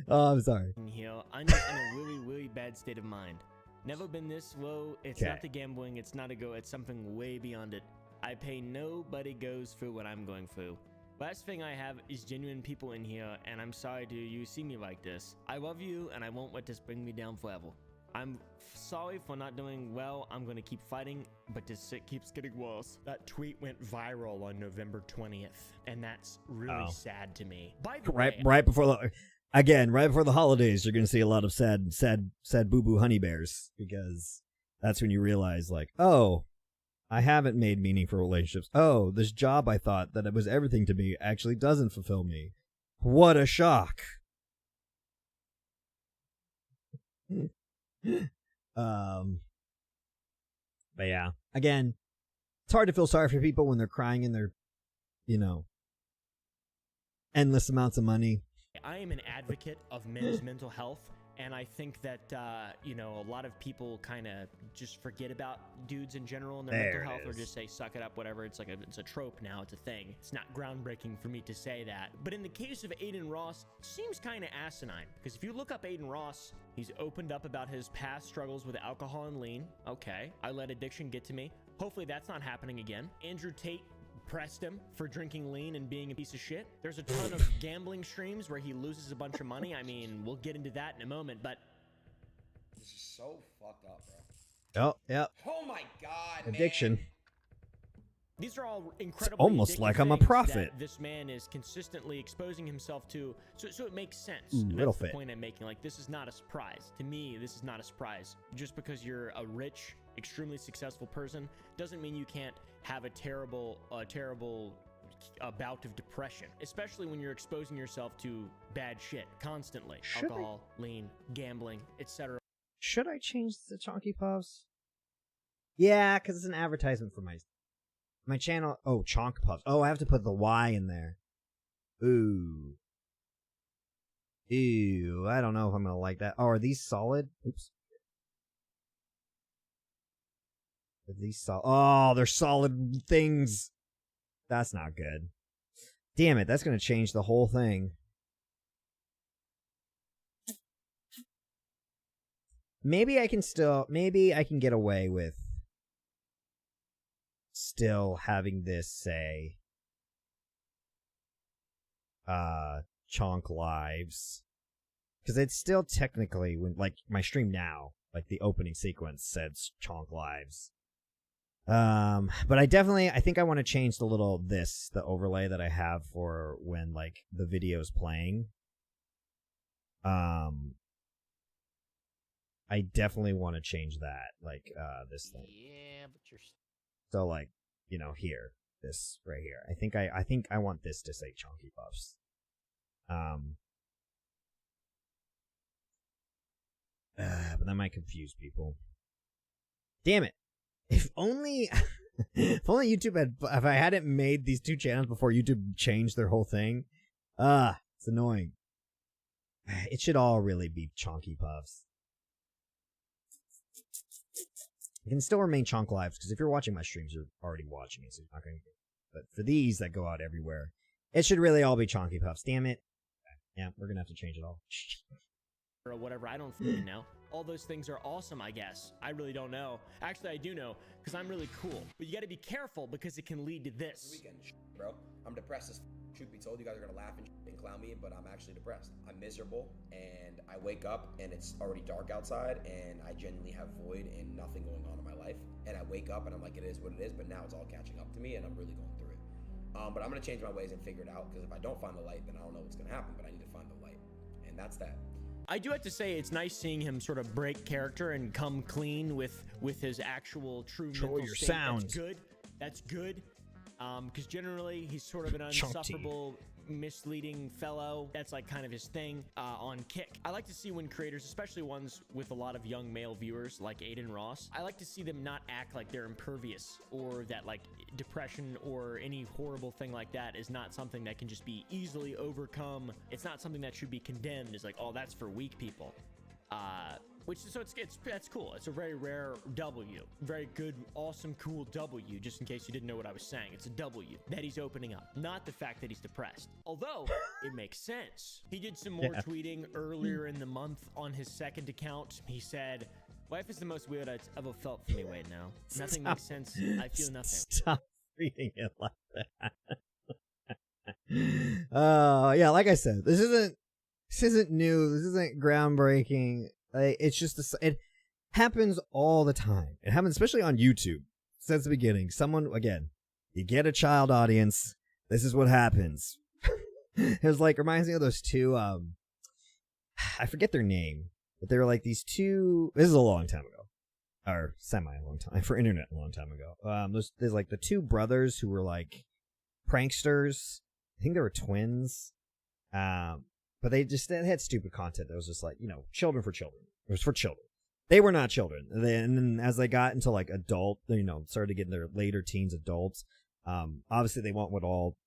Oh, I'm sorry. Here, I'm just in a really, really bad state of mind. Never been this low. It's not the gambling, it's not a go, it's something way beyond it. I pay nobody goes through what I'm going through. Last thing I have is genuine people in here, and I'm sorry to you see me like this. I love you, and I won't let this bring me down forever. I'm sorry for not doing well. I'm going to keep fighting, but this shit keeps getting worse. That tweet went viral on November 20th, and that's really sad to me. By the way, right before the holidays, you're going to see a lot of sad boo-boo honey bears, because that's when you realize, like, oh, I haven't made meaningful relationships. Oh, this job I thought that it was everything to me actually doesn't fulfill me. What a shock. But yeah, again, it's hard to feel sorry for people when they're crying in their, endless amounts of money. I am an advocate of men's mental health, And I think that, you know, a lot of people kind of just forget about dudes in general and their mental health, or just say, suck it up, whatever. It's like it's a trope now. It's a thing. It's not groundbreaking for me to say that. But in the case of Adin Ross, it seems kind of asinine. Because if you look up Adin Ross, he's opened up about his past struggles with alcohol and lean. Okay. I let addiction get to me. Hopefully that's not happening again. Andrew Tate pressed him for drinking lean and being a piece of shit. There's a ton of gambling streams where he loses a bunch of money. I mean, we'll get into that in a moment, but this is so fucked up, bro. Oh, yeah. Oh my god, Addiction. man. These are all incredible. It's almost like I'm a prophet. This man is consistently exposing himself to, so it makes sense. Ooh, And little that's the fit. point I'm making. Like, this is not a surprise to me. This is not a surprise. Just because you're a rich, extremely successful person doesn't mean you can't have a terrible bout of depression, especially when you're exposing yourself to bad shit constantly. Should Alcohol, lean, gambling, etc. Should I change the Chonky Puffs? Yeah, because it's an advertisement for my channel. Oh, Chonk Puffs. Oh, I have to put the Y in there. Ooh. Ew, I don't know if I'm going to like that. Oh, are these solid? Oops. Are these solid? Oh, they're solid things. That's not good. Damn it, that's going to change the whole thing. Maybe I can get away with still having this say Chonk Lives, because it's still technically, when like my stream now, like the opening sequence said Chonk Lives. But I think I want to change the overlay that I have for when like the video's playing. I definitely want to change that, like this thing. Yeah, but you're so like, you know, here, this right here. I think I want this to say Chonky Puffs. But that might confuse people. Damn it. If only YouTube if I hadn't made these two channels before YouTube changed their whole thing. It's annoying. It should all really be Chonky Puffs. It can still remain Chonk Lives, because if you're watching my streams, you're already watching it, so you're not going to. But for these that go out everywhere, it should really all be Chonky Puffs. Damn it. Yeah, we're going to have to change it all. or whatever. I don't fucking know. All those things are awesome, I guess. I really don't know. Actually, I do know, because I'm really cool. But you gotta be careful, because it can lead to this. Weekend, bro. I'm depressed as truth be told. You guys are gonna laugh and clown me, but I'm actually depressed. I'm miserable, and I wake up, and it's already dark outside, and I genuinely have void and nothing going on in my life. And I wake up, and I'm like, it is what it is, but now it's all catching up to me, and I'm really going through it. But I'm gonna change my ways and figure it out, because if I don't find the light, then I don't know what's gonna happen, but I need to find the light. And that's that. I do have to say it's nice seeing him sort of break character and come clean with his actual true mental your state. sound. That's good. That's good. Because generally he's sort of an insufferable, misleading fellow. That's like kind of his thing on Kick. I like to see when creators, especially ones with a lot of young male viewers like Adin Ross, I like to see them not act like they're impervious, or that like depression or any horrible thing like that is not something that can just be easily overcome. It's not something that should be condemned as like, oh, that's for weak people. That's cool. It's a very rare W. Very good, awesome, cool W, just in case you didn't know what I was saying. It's a W that he's opening up, not the fact that he's depressed. Although, it makes sense. He did some more tweeting earlier in the month on his second account. He said, "Life is the most weird I've ever felt for me right now. Nothing makes sense. I feel nothing." Stop reading it like that. Yeah, like I said, this isn't new. This isn't groundbreaking. It's just it happens all the time. It happens especially on YouTube. Since the beginning, you get a child audience. This is what happens. It was like, reminds me of those two. I forget their name, but they were like these two. This is a long time ago, or semi long time for internet. A long time ago. There's like the two brothers who were like pranksters. I think they were twins. But they had stupid content that was just like, children for children. It was for children. They were not children. And then as they got into like adult, started getting their later teens, adults, obviously they want what all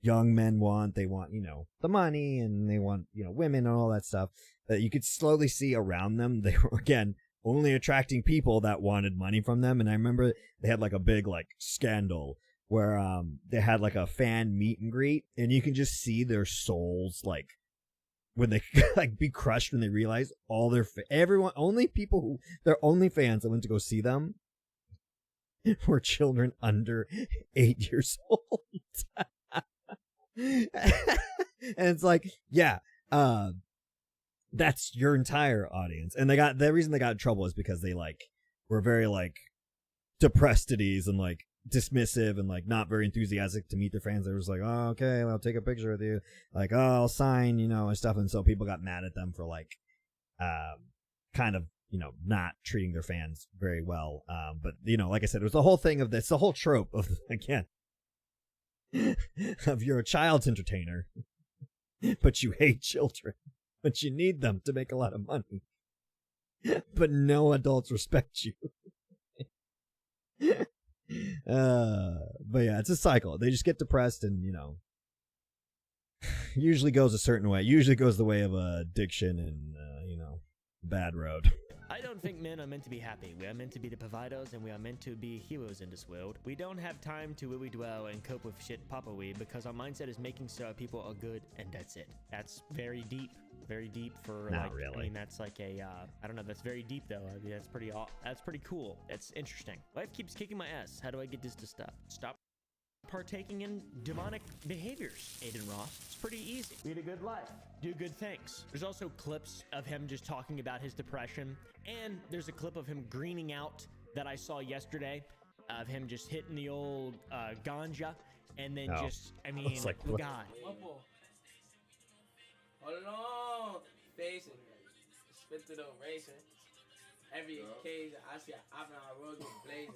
young men want. They want, the money, and they want, women and all that stuff. that you could slowly see around them. They were, again, only attracting people that wanted money from them. And I remember they had like a big like scandal where they had like a fan meet and greet, and you can just see their souls like when they like be crushed when they realize all their everyone, only people who their only fans that went to go see them were children under 8 years old. And it's like, yeah, that's your entire audience. And the reason they got in trouble is because they like were very like depressed at ease and like dismissive and like not very enthusiastic to meet their fans. They was like, oh, okay, I'll take a picture with you, like, oh, I'll sign, and stuff. And so people got mad at them for like kind of not treating their fans very well. But like I said, it was the whole thing of this, the whole trope of, again, of you're a child's entertainer but you hate children, but you need them to make a lot of money, but no adults respect you. But yeah, it's a cycle. They just get depressed and, usually goes a certain way. Usually goes the way of addiction and, bad road. I don't think men are meant to be happy. We are meant to be the providers, and we are meant to be heroes in this world. We don't have time to willy dwell and cope with shit papa-wee, because our mindset is making sure people are good, and that's it. That's very deep for Not like, really. I mean, that's like a, I don't know, that's very deep though. I mean, that's pretty cool. That's interesting. Life keeps kicking my ass. How do I get this to stop? Stop partaking in demonic behaviors, Aiden Ross. It's pretty easy. Lead a good life. Do good things. There's also clips of him just talking about his depression, and there's a clip of him greening out that I saw yesterday of him just hitting the old ganja, and then just, I mean, like, what? God. Hold on. Facing. Spit to the racing. Every occasion, I see an option on the road blazing.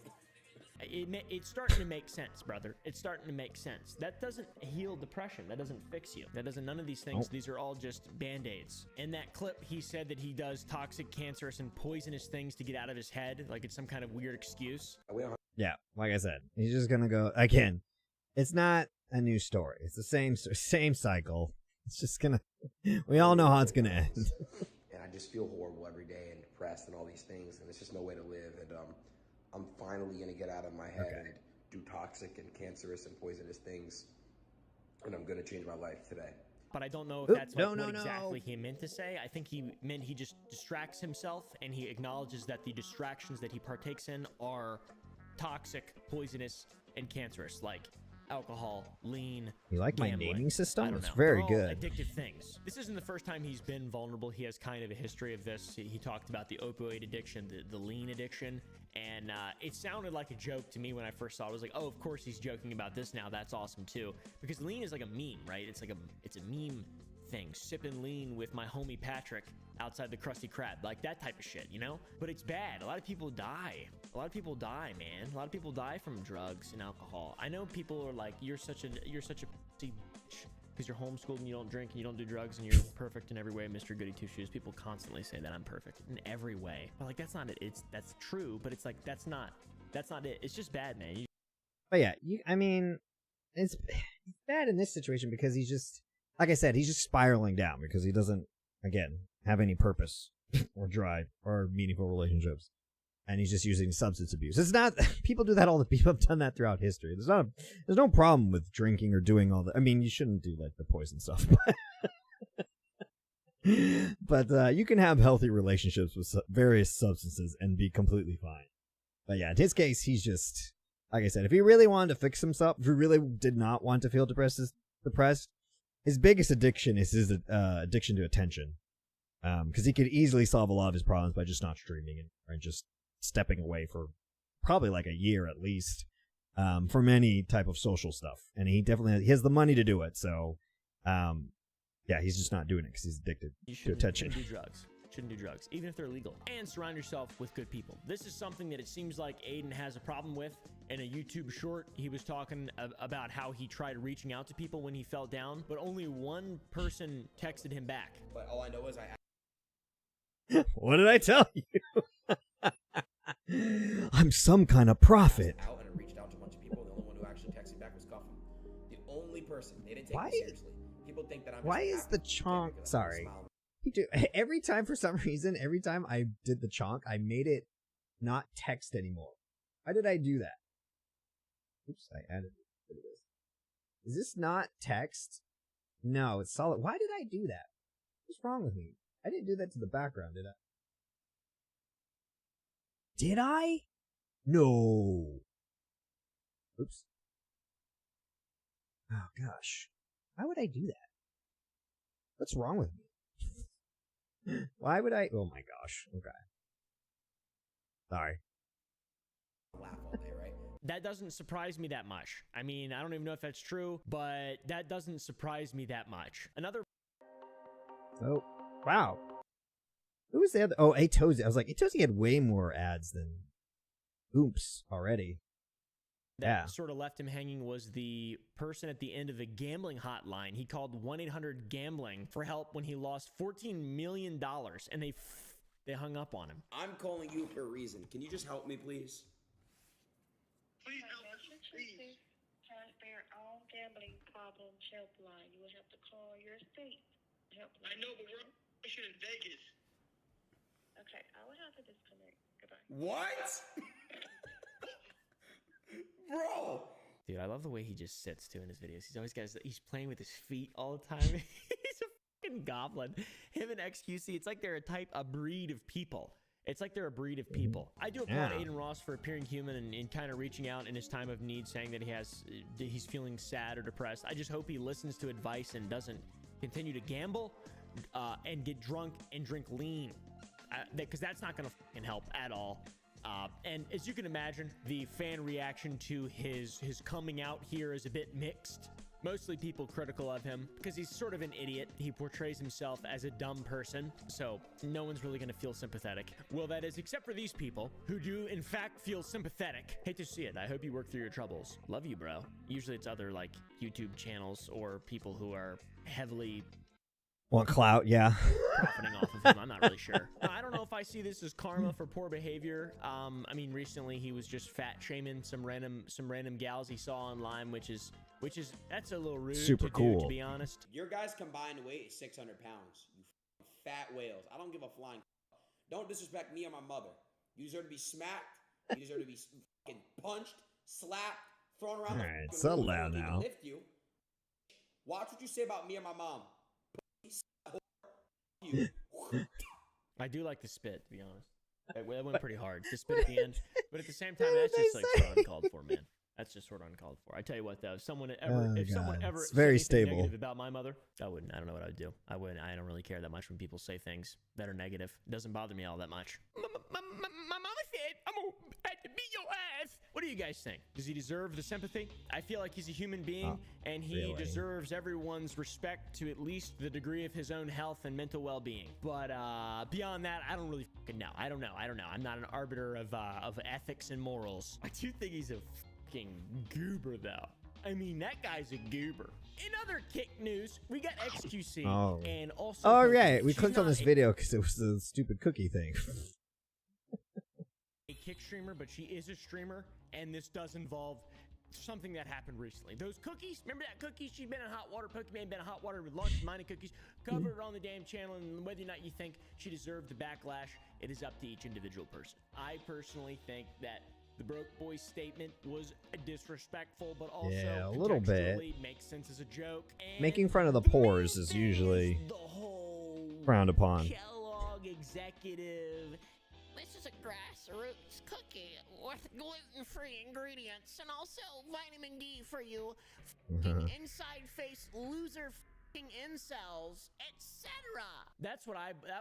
It's starting to make sense, brother. It's starting to make sense. That doesn't heal depression. That doesn't fix you. That doesn't, none of these things. Nope. These are all just band-aids. In that clip, he said that he does toxic, cancerous, and poisonous things to get out of his head. Like it's some kind of weird excuse. Yeah, like I said, he's just gonna go again. It's not a new story. It's the same cycle. It's just gonna. We all know how it's gonna end. And I just feel horrible every day and depressed and all these things, and it's just no way to live. And I'm finally gonna get out of my head and do toxic and cancerous and poisonous things, and I'm gonna change my life today. But I don't know if that's what exactly he meant to say. I think he meant he just distracts himself, and he acknowledges that the distractions that he partakes in are toxic, poisonous, and cancerous, like alcohol, lean, You like my gambling. naming system? I don't It's know. very They're all good. addictive things. This isn't the first time he's been vulnerable. He has kind of a history of this. He talked about the opioid addiction, the lean addiction, and it sounded like a joke to me when I first saw it. I was like, oh, of course he's joking about this now. That's awesome too, because lean is like a meme, right? It's a meme thing. Sipping lean with my homie Patrick outside the Krusty Krab, like that type of shit, But it's bad. A lot of people die. A lot of people die, man. A lot of people die from drugs and alcohol. I know people are like, you're such a pussy bitch because you're homeschooled and you don't drink and you don't do drugs and you're perfect in every way, Mr. Goody Two Shoes. People constantly say that I'm perfect in every way. But like, that's not it. That's true, but it's like, that's not it. It's just bad, man. But yeah, I mean, it's bad in this situation because he's just, like I said, he's just spiraling down because he doesn't, again, have any purpose or drive or meaningful relationships. And he's just using substance abuse. It's not, people do that all the people have done that throughout history. There's no problem with drinking or doing all that. I mean, you shouldn't do like the poison stuff. But you can have healthy relationships with various substances and be completely fine. But yeah, in his case, he's just, like I said, if he really wanted to fix himself, if he really did not want to feel depressed, his biggest addiction is his addiction to attention. Because he could easily solve a lot of his problems by just not streaming and just stepping away for probably like a year at least from any type of social stuff. And he definitely has the money to do it. So, yeah, he's just not doing it because he's addicted to attention. Shouldn't do drugs, even if they're illegal. And surround yourself with good people. This is something that it seems like Aiden has a problem with. In a YouTube short, he was talking about how he tried reaching out to people when he fell down, but only one person texted him back. But all I know is What did I tell you? I'm some kind of prophet. out and I reached out to a bunch of people, and the only one who actually texted back was Cuffin. The only person. They didn't take Why? me seriously. People think that I'm Why just is the chonk? Sorry. Every time, for some reason, every time I did the chonk, I made it not text anymore. Why did I do that? Oops, I added this. Is this not text? No, it's solid. Why did I do that? What's wrong with me? I didn't do that to the background, did I? Did I? No. Oops. Oh, gosh. Why would I do that? What's wrong with me? Why would I? Oh, my gosh. Okay. Sorry. Laugh all day, right? That doesn't surprise me that much. I mean, I don't even know if that's true, but that doesn't surprise me that much. Another... Oh, wow. Who was the other? Oh, Atozy. I was like, Atozy had way more ads than Oops already. That sort of left him hanging was the person at the end of a gambling hotline. He called 1-800-GAMBLING for help when he lost $14 million, and they hung up on him. I'm calling you for a reason. Can you just help me, please? Please help us, please. Transparent all gambling problems helpline. You will have to call your state helpline. I know, but we're on vacation in Vegas. Okay, I will have to disconnect. Goodbye. What? Bro! Dude, I love the way he just sits too in his videos. He's always he's playing with his feet all the time. He's a fucking goblin. Him and XQC, it's like they're a breed of people. It's like they're a breed of people. I do applaud Aiden Ross for appearing human and kind of reaching out in his time of need, saying that he's feeling sad or depressed. I just hope he listens to advice and doesn't continue to gamble and get drunk and drink lean, because that's not going to fucking help at all. And as you can imagine, the fan reaction to his coming out here is a bit mixed. Mostly people critical of him because he's sort of an idiot. He portrays himself as a dumb person, so no one's really going to feel sympathetic. Well, that is, except for these people who do, in fact, feel sympathetic. Hate to see it. I hope you work through your troubles. Love you, bro. Usually it's other, like, YouTube channels or people who are heavily... Want clout, yeah. profiting off of him. I'm not really sure. I don't know if I see this as karma for poor behavior. I mean, recently he was just fat shaming some random gals he saw online, which is that's a little rude. Super cool. To be honest. Your guys' combined weight is 600 pounds. You fat whales. I don't give a flying. Don't disrespect me or my mother. You deserve to be smacked. You deserve to be fucking punched, slapped, thrown around. All right, settle down now. Lift you. Watch what you say about me or my mom. I do like the spit, to be honest. That went pretty hard. The spit at the end, but at the same time, that's just like sort of uncalled for, man. That's just sort of uncalled for. I tell you what, though, if someone ever it's very said stable negative about my mother, I don't know what I would do. I don't really care that much when people say things that are negative. It doesn't bother me all that much. My mama said, I'm gonna have to beat your ass. What do you guys think? Does he deserve the sympathy? I feel like he's a human being, and he deserves everyone's respect to at least the degree of his own health and mental well-being. But beyond that, I don't really fucking know. I don't know. I'm not an arbiter of ethics and morals. I do think he's a fucking goober, though. I mean, that guy's a goober. In other kick news, we got XQC and also... Oh, right. We clicked on this video because it was the stupid cookie thing. A kick streamer, but she is a streamer, and this does involve something that happened recently. Those cookies, remember that cookie? She'd been in hot water. Pokemon been in hot water with lunch mining cookies. Covered it on the damn channel, and whether or not you think she deserved the backlash, it is up to each individual person. I personally think that the Broke Boy statement was disrespectful, but also a little bit makes sense as a joke. And making fun of the pores is usually frowned upon. Kellogg executive. This is a grassroots cookie with gluten-free ingredients and also vitamin D for you inside face loser incels, etc. That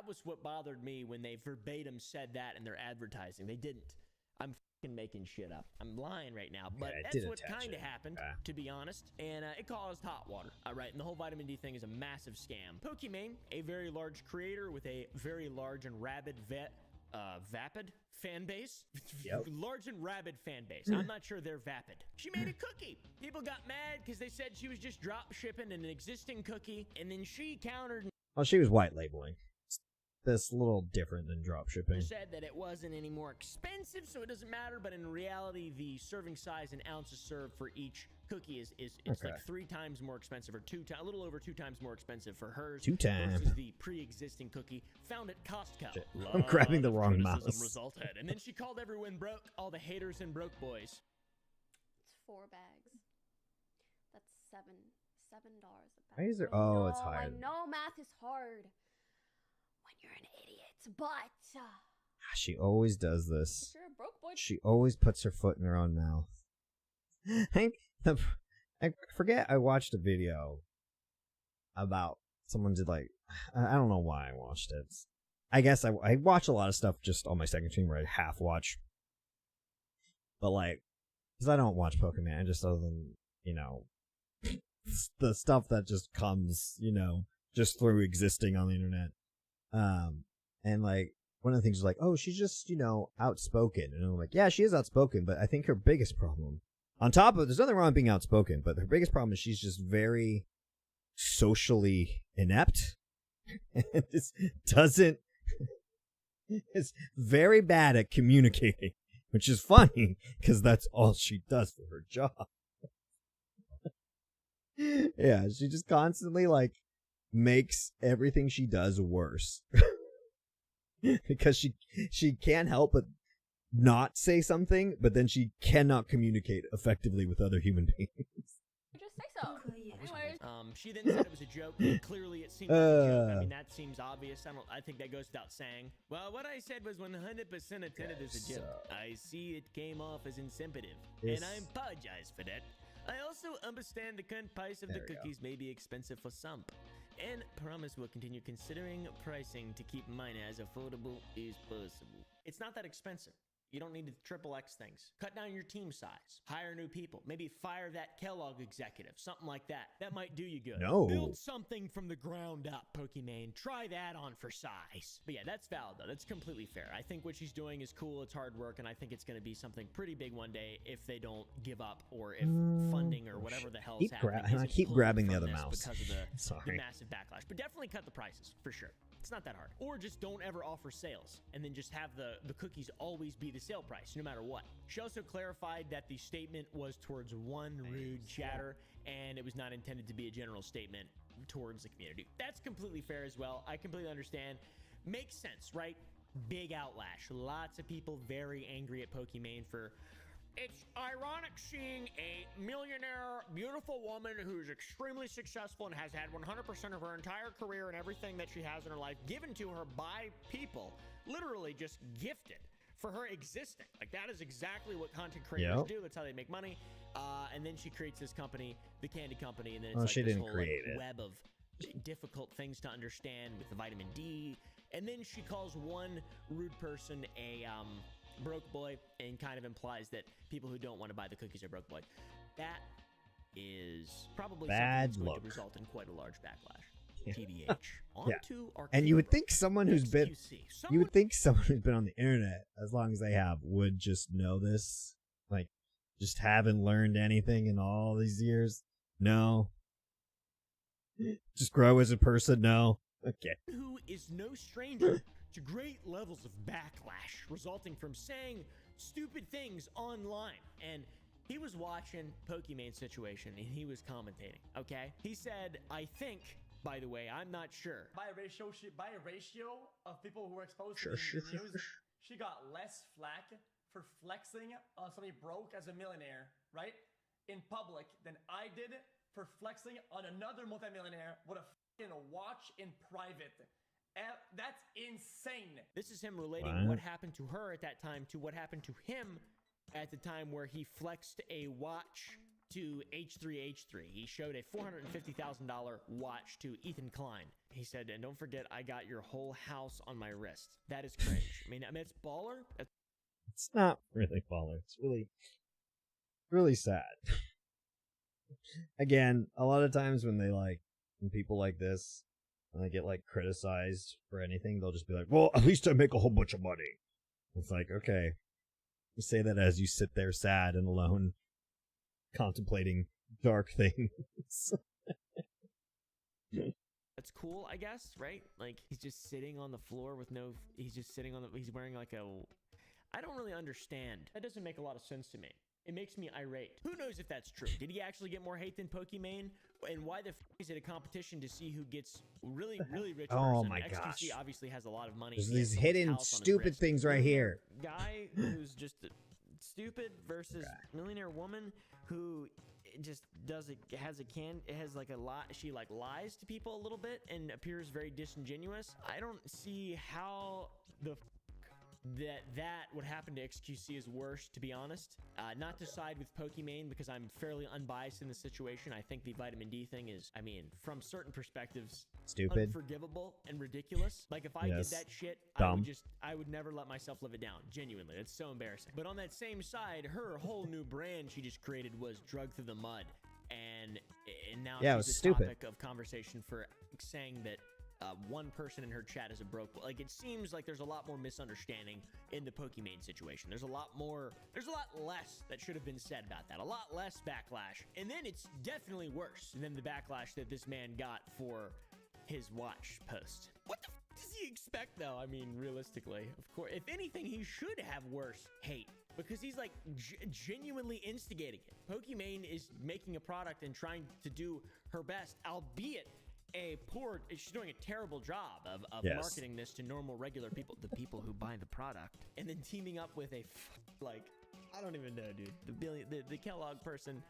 was what bothered me when they verbatim said that in their advertising. They didn't. I'm fucking making shit up. I'm lying right now, but that's what kind of happened, to be honest. And it caused hot water. All right, and the whole vitamin D thing is a massive scam. Pokimane, a very large creator with a very large and rabid vapid fan base. Yep. Large and rabid fan base. I'm not sure they're vapid. She made a cookie. People got mad because they said she was just drop shipping an existing cookie, and then she countered. Well, she was white labeling. this a little different than drop shipping. Said that it wasn't any more expensive, so it doesn't matter. But in reality, the serving size and ounces served for each cookie is it's Okay. like 3 times more expensive, or a little over 2 times more expensive for hers. 2 times. Versus the pre-existing cookie found at Costco. Shit. I'm grabbing the wrong Criticism mouse. resulted, and then she called everyone broke, all the haters and broke boys. It's 4 bags. That's $7 a bag. Why is there? I Oh, know, it's higher. I know math is hard when you're an idiot, but She always does this. you're a broke boy. She always puts her foot in her own mouth. I forget I watched a video about someone did like, I don't know why I watched it. I guess I watch a lot of stuff just on my second stream where I half watch. But like, because I don't watch Pokemon, I just other than, you know, the stuff that just comes, you know, just through existing on the internet. And like, one of the things is like, oh, she's just, you know, outspoken. And I'm like, yeah, she is outspoken, but I think her biggest problem, on top of, there's nothing wrong with being outspoken, but her biggest problem is she's just very socially inept. And just doesn't, is very bad at communicating, which is funny, because that's all she does for her job. Yeah, she just constantly, like, makes everything she does worse. Because she can't help but not say something, but then she cannot communicate effectively with other human beings. Just say so. Anyways. She then said it was a joke. Clearly, it seemed like a joke. I mean, that seems obvious. I think that goes without saying. Well, what I said was 100% intended as a joke. I see it came off as insipid, and I apologize for that. I also understand the current price of the cookies may be expensive for some, and promise we'll continue considering pricing to keep mine as affordable as possible. It's not that expensive. You don't need to triple X things. Cut down your team size. Hire new people. Maybe fire that Kellogg executive. Something like that. That might do you good. No. Build something from the ground up, Pokimane. Try that on for size. But yeah, that's valid though. That's completely fair. I think what she's doing is cool. It's hard work, and I think it's going to be something pretty big one day if they don't give up, or if funding or whatever the hell is happening. I keep grabbing the other mouse. Because of the Sorry. massive backlash. But definitely cut the prices for sure. It's not that hard. Or just don't ever offer sales, and then just have the cookies always be the sale price, no matter what. She also clarified that the statement was towards one rude chatter, and it was not intended to be a general statement towards the community. That's completely fair as well. I completely understand. Makes sense, right? Big outlash. Lots of people very angry at Pokimane for... It's ironic seeing a millionaire, beautiful woman who's extremely successful and has had 100% of her entire career and everything that she has in her life given to her by people, literally just gifted for her existing. Like, that is exactly what content creators do. That's how they make money. And then she creates this company, the Candy Company, and then it's like she this didn't whole create it. web of difficult things to understand with the vitamin D. And then she calls one rude person a broke boy, and kind of implies that people who don't want to buy the cookies are broke boy. That is probably Bad something that's going luck. to result in quite a large backlash. TBH. On Yeah. to Arcade And you would Bro. think someone who's been, XQC. you would think someone who's been on the internet as long as they have would just know this, like, just haven't learned anything in all these years. No. Just grow as a person. No. Okay. Who is no stranger to great levels of backlash resulting from saying stupid things online. And he was watching Pokimane's situation and he was commentating, okay? He said, I think, by the way, I'm not sure. By a ratio of people who were exposed to the news, she got less flack for flexing on somebody broke as a millionaire, right? In public than I did for flexing on another multimillionaire with a fucking watch in private. That's insane. This is him relating what happened to her at that time to what happened to him at the time where he flexed a watch to H3H3. He showed a $450,000 watch to Ethan Klein. He said, and don't forget, I got your whole house on my wrist. That is cringe. I mean, it's baller. It's not really baller. It's really sad. Again, a lot of times when people like this, when they get like criticized for anything, they'll just be like, well, at least I make a whole bunch of money. It's like, okay, you say that as you sit there sad and alone, contemplating dark things. That's cool, I guess, right? Like, he's just sitting on the floor with no, he's just sitting on the, he's wearing like a, I don't really understand. That doesn't make a lot of sense to me. It makes me irate. Who knows if that's true? Did he actually get more hate than Pokimane? And why the f is it a competition to see who gets really rich Oh person? my XQC gosh. obviously has a lot of money. There's He has these so much hidden house on his stupid wrist. things right here. Guy who's just stupid versus millionaire woman who just has like a lot. She like lies to people a little bit and appears very disingenuous. I don't see how the that would happen to XQC is worse, to be honest. Not to side with Pokimane because I'm fairly unbiased in the situation. I think the vitamin D thing is, I mean, from certain perspectives, stupid, unforgivable, and ridiculous. Like if I did that shit, I would never let myself live it down. Genuinely, it's so embarrassing. But on that same side, her whole new brand she just created was Drug Through the Mud, and now she's the topic of conversation for saying that. One person in her chat is a broke. Like, it seems like there's a lot more misunderstanding in the Pokimane situation. There's a lot less that should have been said about that. A lot less backlash. And then it's definitely worse than the backlash that this man got for his watch post. What the f does he expect, though? I mean, realistically, of course, if anything, he should have worse hate. Because he's like genuinely instigating it. Pokimane is making a product and trying to do her best, albeit she's doing a terrible job of marketing this to normal, regular people, the people who buy the product, and then teaming up with I don't even know, dude. The Kellogg person.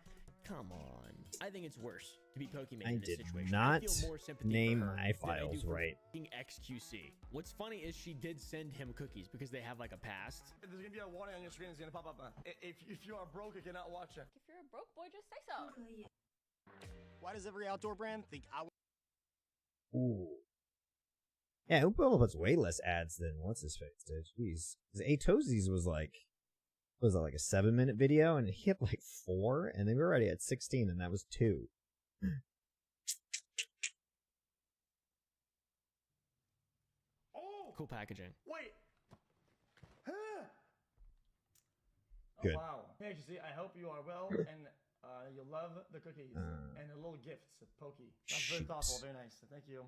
Come on. I think it's worse to be Pokimane in this situation. I I did feel more not sympathy name for her my than I do files for right. XQC. What's funny is she did send him cookies because they have like a past. There's gonna be a warning on your screen. It's gonna pop up. If you are broke, you cannot watch it. If you're a broke boy, just say so. Why does every outdoor brand think I? Ooh. Yeah, Oompa puts way less ads than what's his face did. Jeez. Atozi's was like, was that like a 7-minute video, and he had like 4, and they were already at 16, and that was 2. Oh, cool packaging. Wait. Huh. Good. Oh, wow. Hey, HC, I hope you are well and you love the cookies and the little gifts at Pokey. That's very thoughtful. Very nice. Thank you.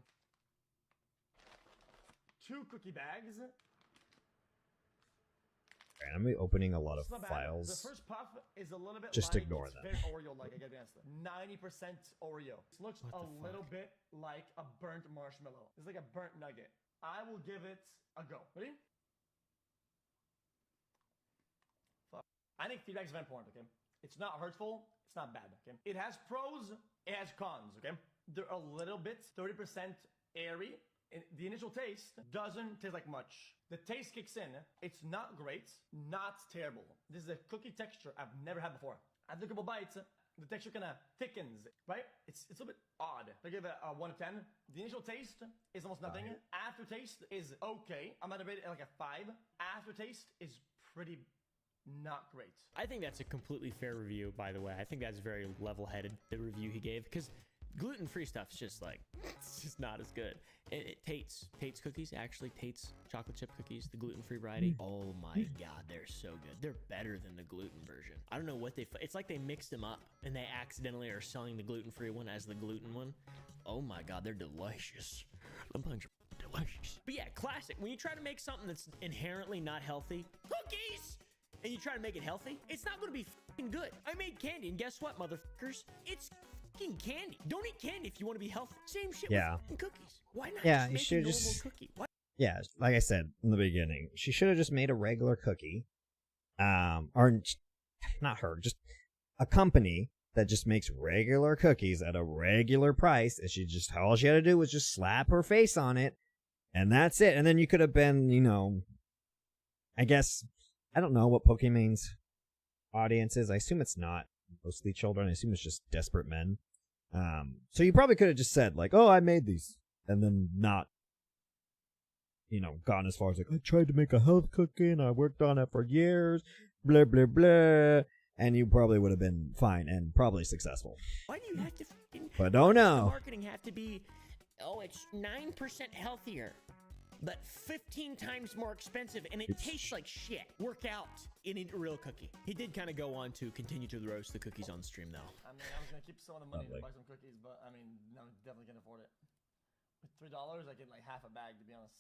2 cookie bags. Right, I'm gonna be opening a lot of It's not bad. files. The first puff is a little bit Just light. ignore It's them. very Oreo-like, I gotta be honest. 90% Oreo. This looks a little bit like a burnt marshmallow. It's like a burnt nugget. I will give it a go. Ready? Fuck. I think feedback is very important, okay? It's not hurtful. It's not bad, okay? It has pros. It has cons, okay? They're a little bit, 30% airy. The initial taste doesn't taste like much. The taste kicks in. It's not great, not terrible. This is a cookie texture I've never had before. After a couple bites, the texture kind of thickens, right? It's a little bit odd. I give it a 1 to 10. The initial taste is almost nothing. Aftertaste is okay. I'm gonna rate it like a 5. Aftertaste is pretty not great. I think that's a completely fair review, by the way. I think that's very level-headed, the review he gave, because gluten-free stuff's just like, it's just not as good. Tate's cookies, actually, Tate's chocolate chip cookies, the gluten-free variety. Oh my God, they're so good. They're better than the gluten version. I don't know what it's like they mixed them up and they accidentally are selling the gluten-free one as the gluten one. Oh my God, they're delicious. I'm delicious. But yeah, classic. When you try to make something that's inherently not healthy, cookies, and you try to make it healthy, it's not going to be f***ing good. I made candy, and guess what, motherfuckers? It's f***ing candy. Don't eat candy if you want to be healthy. Same shit with f***ing cookies. Why not Yeah, just you make a should normal just. cookie? Why? Yeah, like I said in the beginning, she should have just made a regular cookie. Or not her, just a company that just makes regular cookies at a regular price, and all she had to do was just slap her face on it, and that's it. And then you could have been, I guess, I don't know what Pokimane's audience is. I assume it's not mostly children. I assume it's just desperate men. So you probably could have just said like, "Oh, I made these," and then not, gone as far as like, "I tried to make a health cookie and I worked on it for years, blah blah blah," and you probably would have been fine and probably successful. Why do you have to f***ing... But don't know. Marketing have to be, it's 9% healthier, but 15 times more expensive, and it tastes like shit. Work out in a real cookie. He did kind of go on to continue to roast the cookies on stream, though. I mean, I was gonna keep some of the money to buy some cookies, but I mean, I definitely can't afford it. With $3, I get like half a bag, to be honest.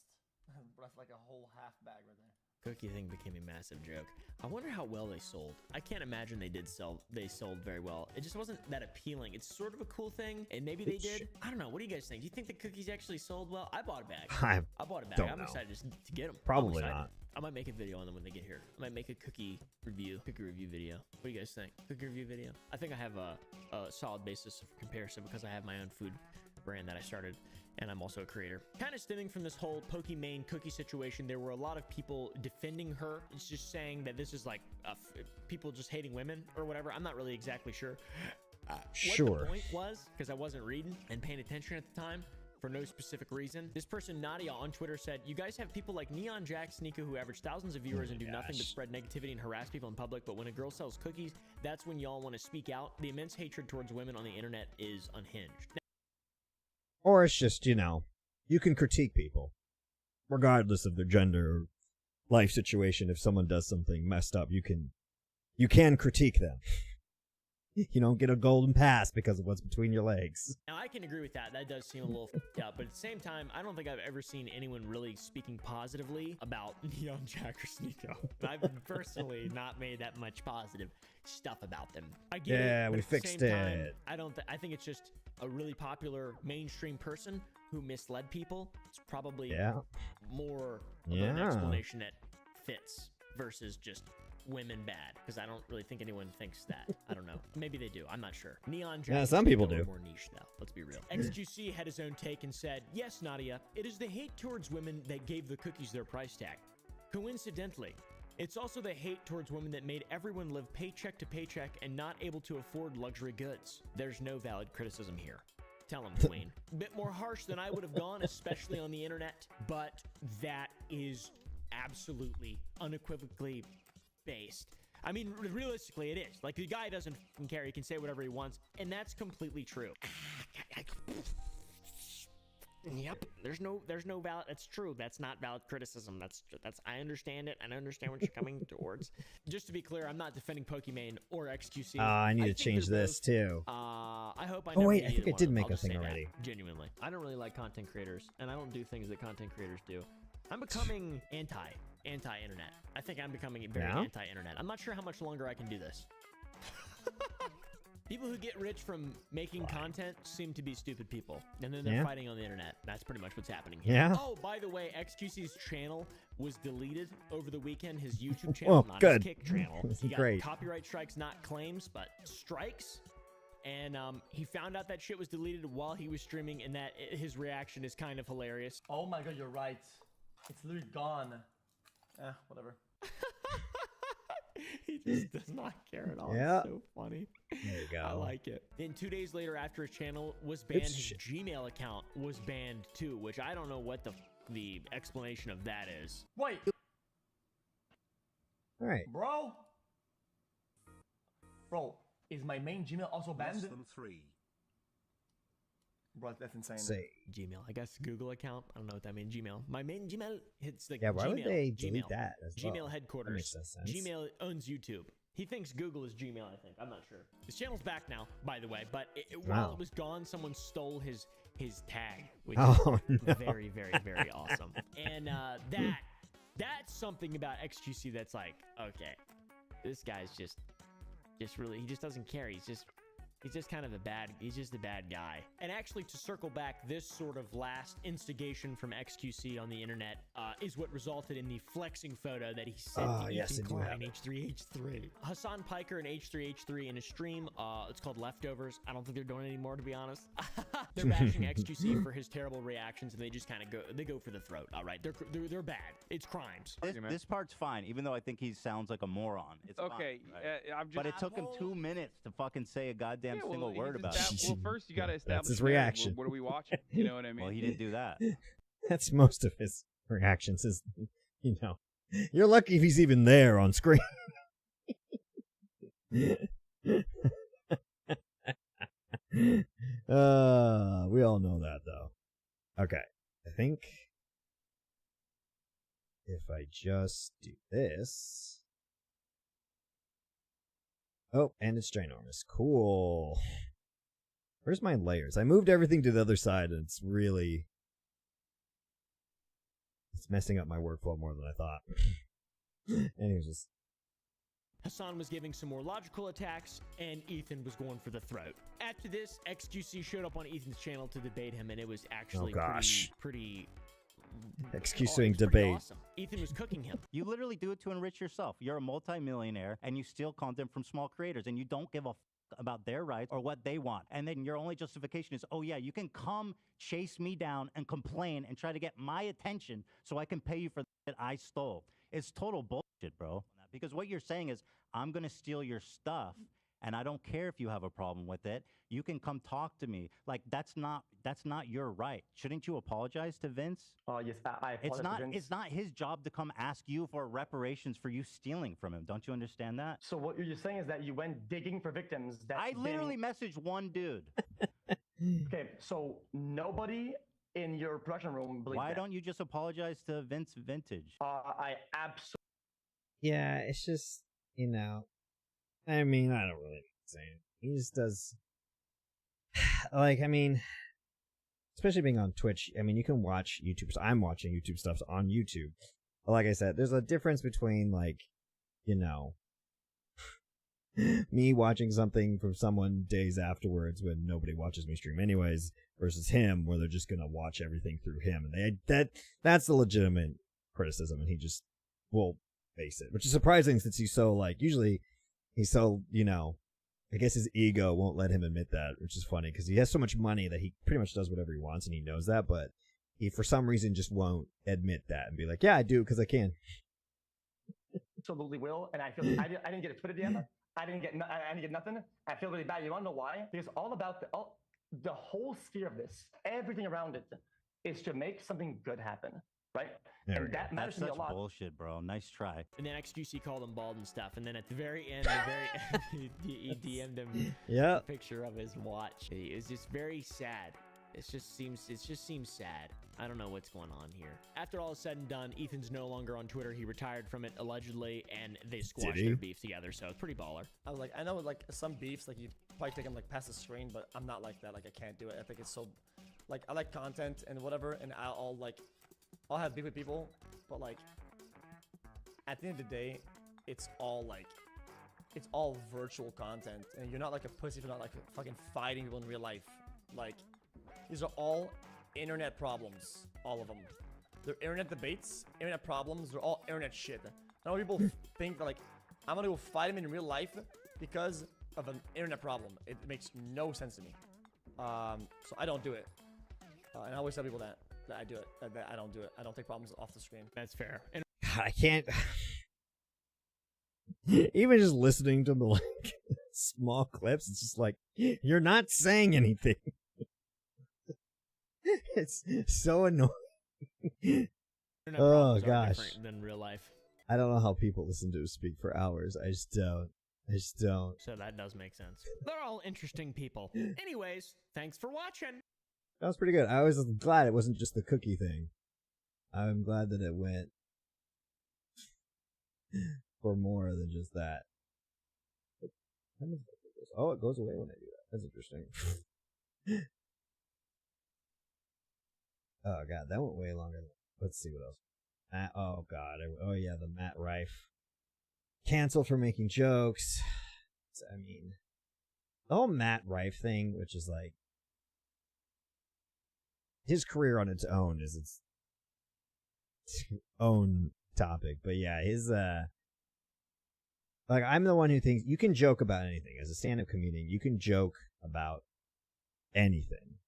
That's like a whole half bag right there. Cookie thing became a massive joke. I wonder how well they sold. I can't imagine they sold very well. It just wasn't that appealing. It's sort of a cool thing, and maybe they did. I don't know. What do you guys think? Do you think the cookies actually sold well? I bought a bag. I bought a bag. I'm excited just to get them. Probably not. I might make a video on them when they get here. I might make a cookie review video. What do you guys think? Cookie review video? I think I have a solid basis of comparison because I have my own food brand that I started, and I'm also a creator. Kind of stemming from this whole Pokimane cookie situation, there were a lot of people defending her. It's just saying that this is like people just hating women or whatever. I'm not really exactly sure. Sure. What the point was, because I wasn't reading and paying attention at the time, for no specific reason. This person, Nadia, on Twitter said, you guys have people like Neon Jack Sneeko who average thousands of viewers and do nothing but spread negativity and harass people in public, but when a girl sells cookies, that's when y'all want to speak out. The immense hatred towards women on the internet is unhinged. Or it's just, you can critique people, regardless of their gender or life situation. If someone does something messed up, you can critique them. You don't get a golden pass because of what's between your legs. Now, I can agree with that. That does seem a little f***ed up. But at the same time, I don't think I've ever seen anyone really speaking positively about Neon Jack or Sneeko. I've personally not made that much positive stuff about them. I get it, we fixed it. I think it's just a really popular mainstream person who misled people. It's probably more of an explanation that fits versus just women bad, because I don't really think anyone thinks that. I don't know. Maybe they do. I'm not sure. Neon Jack. Yeah, some people do. More niche though. Let's be real. XQC had his own take and said, "Yes, Nadia, it is the hate towards women that gave the cookies their price tag. Coincidentally, it's also the hate towards women that made everyone live paycheck to paycheck and not able to afford luxury goods. There's no valid criticism here." Tell him, Queen. Bit more harsh than I would have gone, especially on the internet, but that is absolutely, unequivocally based. I mean, realistically, it is. Like, the guy doesn't fucking care. He can say whatever he wants, and that's completely true. Yep. There's no valid. That's true. That's not valid criticism. That's. I understand it, and I understand what you're coming towards. Just to be clear, I'm not defending Pokimane or XQC. I need to change this too. I hope I. Oh wait, I think I did make a thing already. Genuinely, I don't really like content creators, and I don't do things that content creators do. I'm becoming anti-internet. I think I'm becoming very anti-internet. I'm not sure how much longer I can do this. People who get rich from making content seem to be stupid people, and then they're fighting on the internet. That's pretty much what's happening here. Yeah. Oh, by the way, XQC's channel was deleted over the weekend. His YouTube channel, not good. his Kick channel. He got Great. copyright strikes, not claims, but strikes. And he found out that shit was deleted while he was streaming, and that his reaction is kind of hilarious. Oh my god, you're right. It's literally gone. Whatever. He just does not care at all. Yeah. It's so funny. There you go. I like it. Then 2 days later, after his channel was banned, his Gmail account was banned too, which I don't know what the explanation of that is. Wait. All right. Bro, is my main Gmail also banned? Less than 3. Bro, that's insane. Say Gmail, I guess Google account. I don't know what that means. Gmail. My main Gmail. It's like why Gmail. would they delete that as well? Gmail headquarters. That makes sense. Gmail owns YouTube. He thinks Google is Gmail. I think. I'm not sure. His channel's back now, by the way. But while it was gone, someone stole his tag, which is very, very, very awesome. And that's something about XQC that's like, okay, this guy's just really, he just doesn't care. He's just kind of a bad guy. And actually, to circle back, this sort of last instigation from XQC on the internet is what resulted in the flexing photo that he sent to Ethan Klein, H3H3. Hassan Piker and H3H3 in a stream, it's called Leftovers. I don't think they're doing it anymore, to be honest. They're bashing XQC for his terrible reactions, and they just kind of go for the throat, all right? They're bad. It's crimes. This part's fine, even though I think he sounds like a moron. It's okay, fine, right? I'm just... But it took him 2 minutes to fucking say a goddamn single word about it. Well, first you got to establish That's his reaction. What are we watching? You know what I mean? Well, he didn't do that. That's most of his reactions. Is you're lucky if he's even there on screen. We all know that though. Okay, I think if I just do this. Oh, and it's ginormous. Cool. Where's my layers? I moved everything to the other side, and it's really It's messing up my workflow more than I thought. And he was just... Hassan was giving some more logical attacks, and Ethan was going for the throat. After this, XQC showed up on Ethan's channel to debate him, and it was actually pretty Excusing it's pretty debate. awesome. Ethan was cooking him. You literally do it to enrich yourself. You're a multimillionaire, and you steal content from small creators, and you don't give a about their rights or what they want. And then your only justification is, oh yeah, you can come chase me down and complain and try to get my attention so I can pay you for that I stole. It's total bullshit, bro. Because what you're saying is, I'm going to steal your stuff, and I don't care if you have a problem with it. You can come talk to me. Like, that's not your right. Shouldn't you apologize to Vince? Oh, yes, I apologize to Vince. It's not his job to come ask you for reparations for you stealing from him. Don't you understand that? So what you're saying is that you went digging for victims that I literally messaged one dude. Okay, so nobody in your production room believes Why that. don't you just apologize to Vince Vintage? I absolutely... Yeah, it's just, you know, I mean, I don't really say it. He just does, like, I mean, especially being on Twitch, I mean, you can watch YouTube, so I'm watching YouTube stuff on YouTube. But like I said, there's a difference between, like, you know, me watching something from someone days afterwards when nobody watches me stream anyways, versus him where they're just gonna watch everything through him, and that's the legitimate criticism, and he just will face it, which is surprising since he's so, like, usually he's so, you know, I guess his ego won't let him admit that, which is funny because he has so much money that he pretty much does whatever he wants, and he knows that, but he for some reason just won't admit that and be like, yeah, I do because I can. Absolutely will, and I feel I didn't get a Twitter DM. I didn't get nothing. I feel really bad. You want to know why? Because all about the whole sphere of this, everything around it, is to make something good happen, right? There And that matters That's to me a such lot. bullshit, bro. Nice try. And then XQC called him bald and stuff. And then at the very end, he DM'd him Yeah. a picture of his watch. It was just very sad. It just seems sad. I don't know what's going on here. After all is said and done, Ethan's no longer on Twitter. He retired from it allegedly, and they squashed their beef together. So it's pretty baller. I was like, I know like some beefs, like you probably take them like past the screen, but I'm not like that. Like I can't do it. I think it's so, like I like content and whatever, and I'll have beef with people, but like at the end of the day, it's all virtual content, and you're not like a pussy if you're not like fucking fighting people in real life. Like these are all internet problems, all of them. They're internet debates, internet problems. They're all internet shit. I know people think that like I'm gonna go fight him in real life because of an internet problem. It makes no sense to me. So I don't do it, and I always tell people that I do it. That I don't do it. I don't take problems off the screen. That's fair. And God, I can't. Even just listening to the like small clips, it's just like you're not saying anything. It's so annoying. internet Oh problems are gosh, different than real life. I don't know how people listen to us speak for hours. I just don't. So that does make sense. They're all interesting people. Anyways, thanks for watching. That was pretty good. I was glad it wasn't just the cookie thing. I'm glad that it went for more than just that. Oh, it goes away when I do that. That's interesting. Oh god, that went way longer. Let's see what else. Oh god. Oh yeah, the Matt Rife. Canceled for making jokes. I mean, the whole Matt Rife thing, which is like, his career on its own is its own topic. But yeah, his, like, I'm the one who thinks you can joke about anything. As a stand-up comedian, you can joke about anything.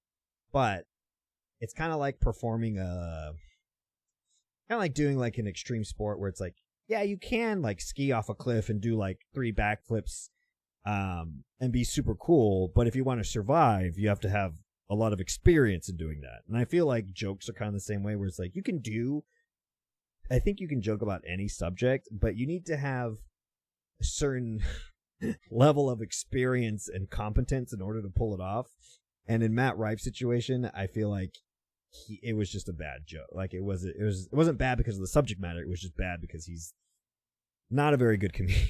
But it's kind of like performing kind of like doing like an extreme sport where it's like, yeah, you can like ski off a cliff and do like 3 backflips, and be super cool. But if you want to survive, you have to have a lot of experience in doing that. And I feel like jokes are kind of the same way, where it's like I think you can joke about any subject, but you need to have a certain level of experience and competence in order to pull it off. And in Matt Rife's situation, I feel like it was just a bad joke. Like it wasn't bad because of the subject matter. It was just bad because he's not a very good comedian.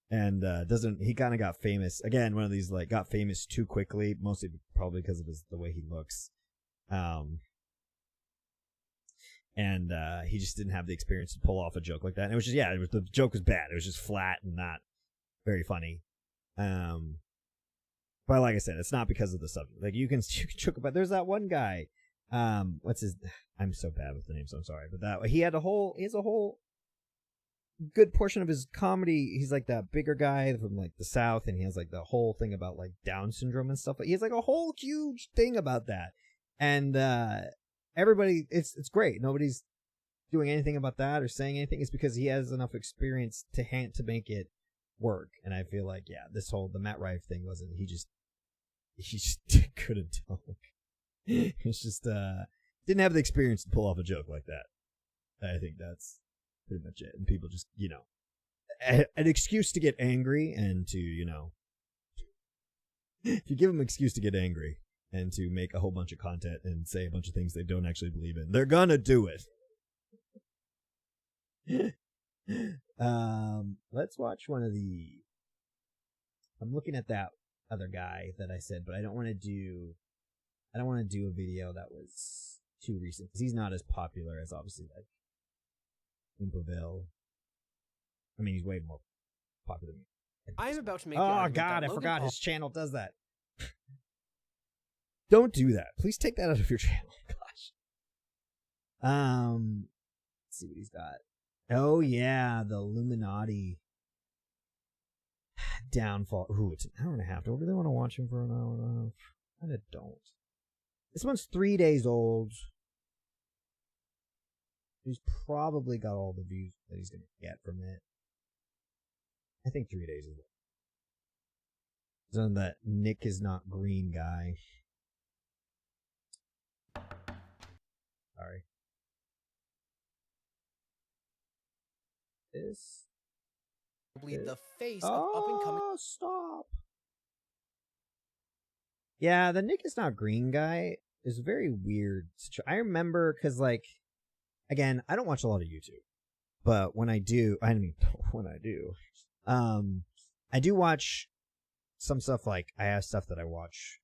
He kind of got famous again. One of these like got famous too quickly, mostly probably because of the way he looks. and he just didn't have the experience to pull off a joke like that. And it was just the joke was bad. It was just flat and not very funny. But like I said, it's not because of the subject. Like you can joke about. There's that one guy. What's his? I'm so bad with the names. So I'm sorry, but he has a whole good portion of his comedy. He's like that bigger guy from like the South, and he has like the whole thing about like Down syndrome and stuff. He has like a whole huge thing about that, and everybody, it's great. Nobody's doing anything about that or saying anything. It's because he has enough experience to make it work. And I feel like the Matt Rife thing wasn't. He just couldn't talk. It's just didn't have the experience to pull off a joke like that. I think that's pretty much it. And people just, an excuse to get angry and to, if you give them an excuse to get angry and to make a whole bunch of content and say a bunch of things they don't actually believe in, they're gonna do it. Let's watch one of the. I'm looking at that other guy that I said, but I don't want to do a video that was too recent because he's not as popular as obviously like Oompoville. I mean, he's way more popular than me. I am about to make. Oh God, I forgot his channel does that. Don't do that. Please take that out of your channel. Gosh. Let's see what he's got. Oh yeah, the Illuminati downfall. Ooh, it's an hour and a half. Do I really want to watch him for an hour and a half? I don't. This one's 3 days old. He's probably got all the views that he's gonna get from it. I think 3 days is it. It's on that Nick is not green guy. Sorry. The face of up and coming. Oh, stop. Yeah, the Nick is not green guy is very weird. I remember because, like, again, I don't watch a lot of YouTube, but when I do, I do watch some stuff. Like, I have stuff that I watch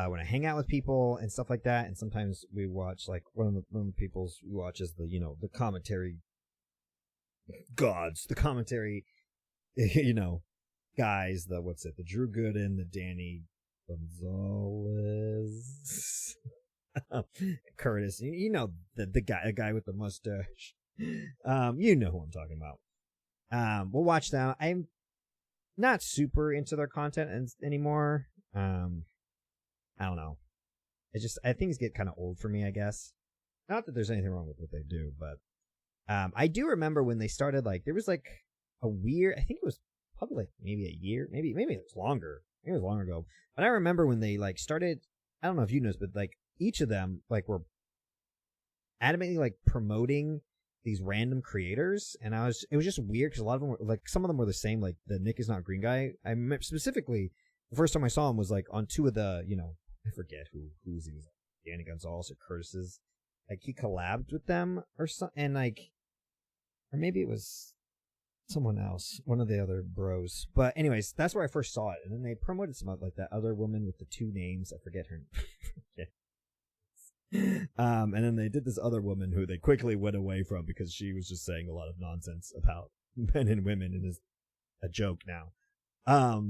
when I hang out with people and stuff like that, and sometimes we watch like one of the people's we watch is the the commentary gods, the commentary guys, the Drew Gooden, the Danny Gonzalez, Curtis, the guy with the mustache, you know who I'm talking about. We'll watch them. I'm not super into their content anymore. I don't know. I think things get kind of old for me, I guess. Not that there's anything wrong with what they do, but I do remember when they started, like, there was like a weird, I think it was probably like maybe a year, maybe it was longer. Maybe it was long ago. But I remember when they like started, I don't know if you noticed, but like each of them like were adamantly like promoting these random creators, and it was just weird because a lot of them were like, some of them were the same, like the Nick is not green guy. I remember specifically the first time I saw him was like on two of the, I forget who's he was, Danny Gonzalez or Curtis's, like he collabed with them or something, and like, or maybe it was someone else, one of the other bros. But anyways, that's where I first saw it, and then they promoted some like that other woman with the two names. I forget her name. And then they did this other woman who they quickly went away from because she was just saying a lot of nonsense about men and women and is a joke now. But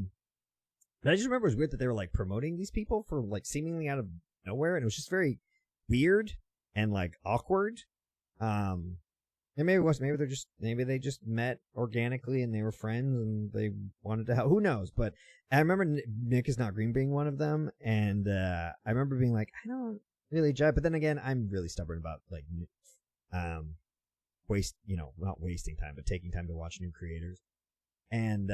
I just remember it was weird that they were like promoting these people for like seemingly out of nowhere, and it was just very weird and like awkward. And maybe they just met organically and they were friends and they wanted to help. Who knows? But I remember Nick is not green being one of them, and I remember being like, I don't really judge. But then again, I'm really stubborn about like not wasting time, but taking time to watch new creators. And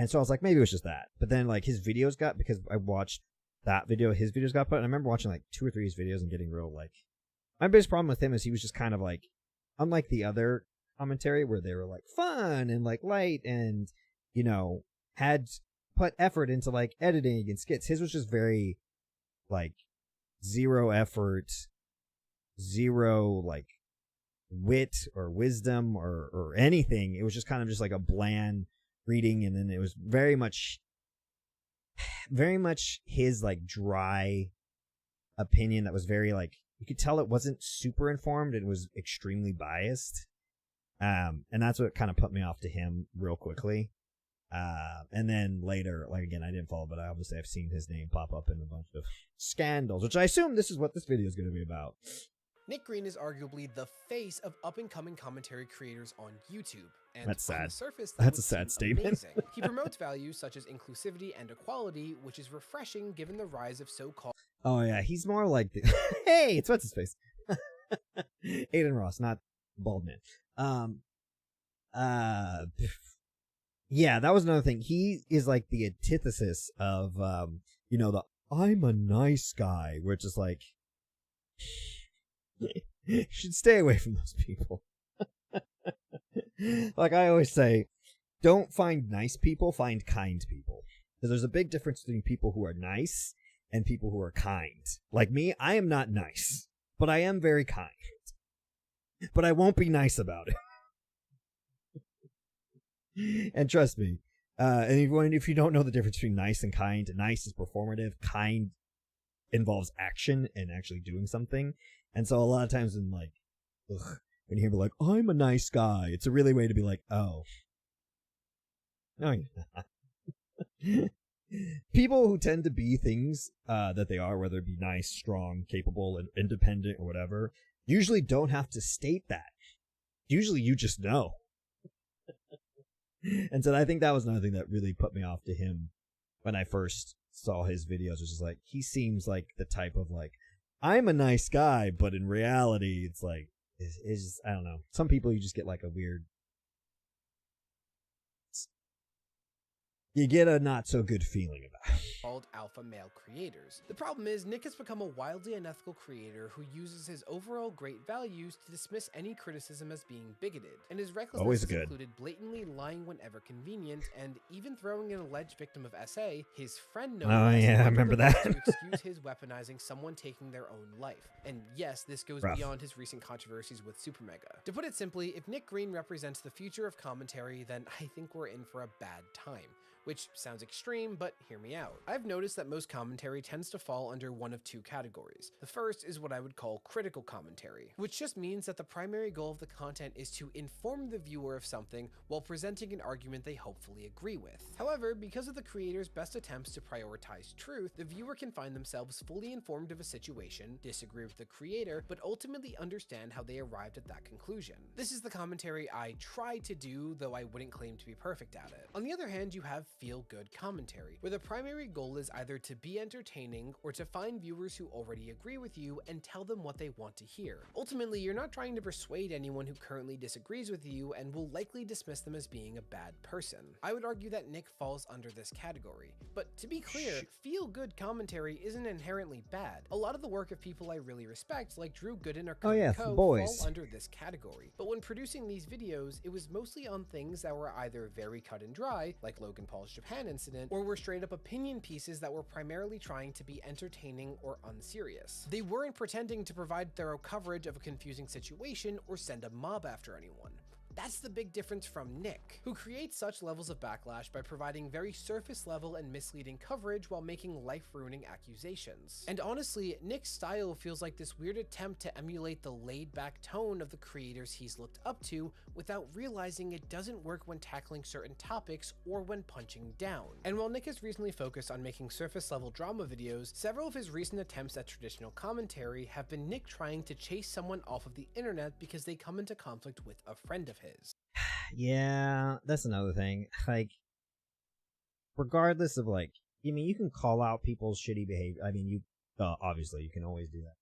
so I was like, maybe it was just that. But then like his videos because I watched that video, his videos got put, and I remember watching like 2 or 3 of his videos and getting real like, my biggest problem with him is he was just kind of like, unlike the other commentary where they were like fun and like light and, had put effort into like editing and skits. His was just very like zero effort, zero like wit or wisdom or anything. It was just kind of just like a bland reading, and then it was very much his like dry opinion that was very like, you could tell it wasn't super informed. It was extremely biased. And that's what kind of put me off to him real quickly. And then later, like again, I didn't follow, but obviously I've seen his name pop up in a bunch of scandals, which I assume this is what this video is going to be about. Nick Green is arguably the face of up-and-coming commentary creators on YouTube. And That's on sad. the surface, That's a would sad seem statement. amazing. He promotes values such as inclusivity and equality, which is refreshing given the rise of so-called... Oh yeah, he's more like the hey, it's what's his face, Aiden Ross, not bald man. Yeah, that was another thing. He is like the antithesis of you know, the I'm a nice guy, which is like you should stay away from those people. Like I always say, don't find nice people, find kind people. Because there's a big difference between people who are nice and people who are kind. Like me, I am not nice, but I am very kind. But I won't be nice about it. And trust me, and if you don't know the difference between nice and kind, nice is performative, kind involves action and actually doing something. And so a lot of times when like, when you hear like, I'm a nice guy, it's a really way to be like, oh. No, you're not. People who tend to be things that they are, whether it be nice, strong, capable, and independent or whatever, usually don't have to state that. Usually you just know. And so I think that was another thing that really put me off to him when I first saw his videos. It was just like, he seems like the type of like, I'm a nice guy, but in reality, it's like, it's just, I don't know. Some people you just get like a weird, you get a not so good feeling about it. Called alpha male creators. The problem is Nick has become a wildly unethical creator who uses his overall great values to dismiss any criticism as being bigoted, and his recklessness Always has good. included blatantly lying whenever convenient, and even throwing an alleged victim of SA, his friend no Oh, less, yeah, I under remember the bus that. to excuse his weaponizing someone taking their own life. And yes, this goes Rough. beyond his recent controversies with Super Mega. To put it simply, if Nick Green represents the future of commentary, then I think we're in for a bad time. Which sounds extreme, but hear me out. I've noticed that most commentary tends to fall under one of two categories. The first is what I would call critical commentary, which just means that the primary goal of the content is to inform the viewer of something while presenting an argument they hopefully agree with. However, because of the creator's best attempts to prioritize truth, the viewer can find themselves fully informed of a situation, disagree with the creator, but ultimately understand how they arrived at that conclusion. This is the commentary I try to do, though I wouldn't claim to be perfect at it. On the other hand, you have feel-good commentary, where the primary goal is either to be entertaining or to find viewers who already agree with you and tell them what they want to hear. Ultimately, you're not trying to persuade anyone who currently disagrees with you and will likely dismiss them as being a bad person. I would argue that Nick falls under this category. But to be clear, feel-good commentary isn't inherently bad. A lot of the work of people I really respect, like Drew Gooden or Cody yeah, Co, boys. fall under this category. But when producing these videos, it was mostly on things that were either very cut and dry, like Logan Paul's Japan incident, or were straight up opinion pieces that were primarily trying to be entertaining or unserious. They weren't pretending to provide thorough coverage of a confusing situation or send a mob after anyone. That's the big difference from Nick, who creates such levels of backlash by providing very surface level and misleading coverage while making life-ruining accusations. And honestly, Nick's style feels like this weird attempt to emulate the laid-back tone of the creators he's looked up to without realizing it doesn't work when tackling certain topics or when punching down. And while Nick has recently focused on making surface-level drama videos, several of his recent attempts at traditional commentary have been Nick trying to chase someone off of the internet because they come into conflict with a friend of his. Yeah, that's another thing. Like, regardless of like, I mean, you can call out people's shitty behavior. I mean, you obviously you can always do that.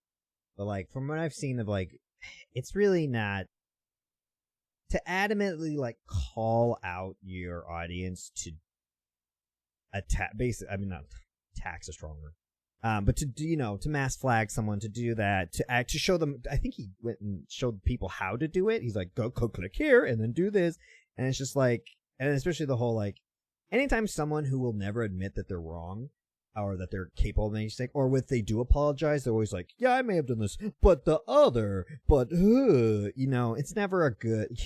But like, from what I've seen of like, it's really not to adamantly like call out your audience to attack. Basically, I mean, not attack's a strong word. But to do, to mass flag someone, to do that, to show them, I think he went and showed people how to do it. He's like, go click here and then do this. And it's just like, and especially the whole, like, anytime someone who will never admit that they're wrong or that they're capable of making a mistake, or if they do apologize, they're always like, yeah, I may have done this, but it's never a good,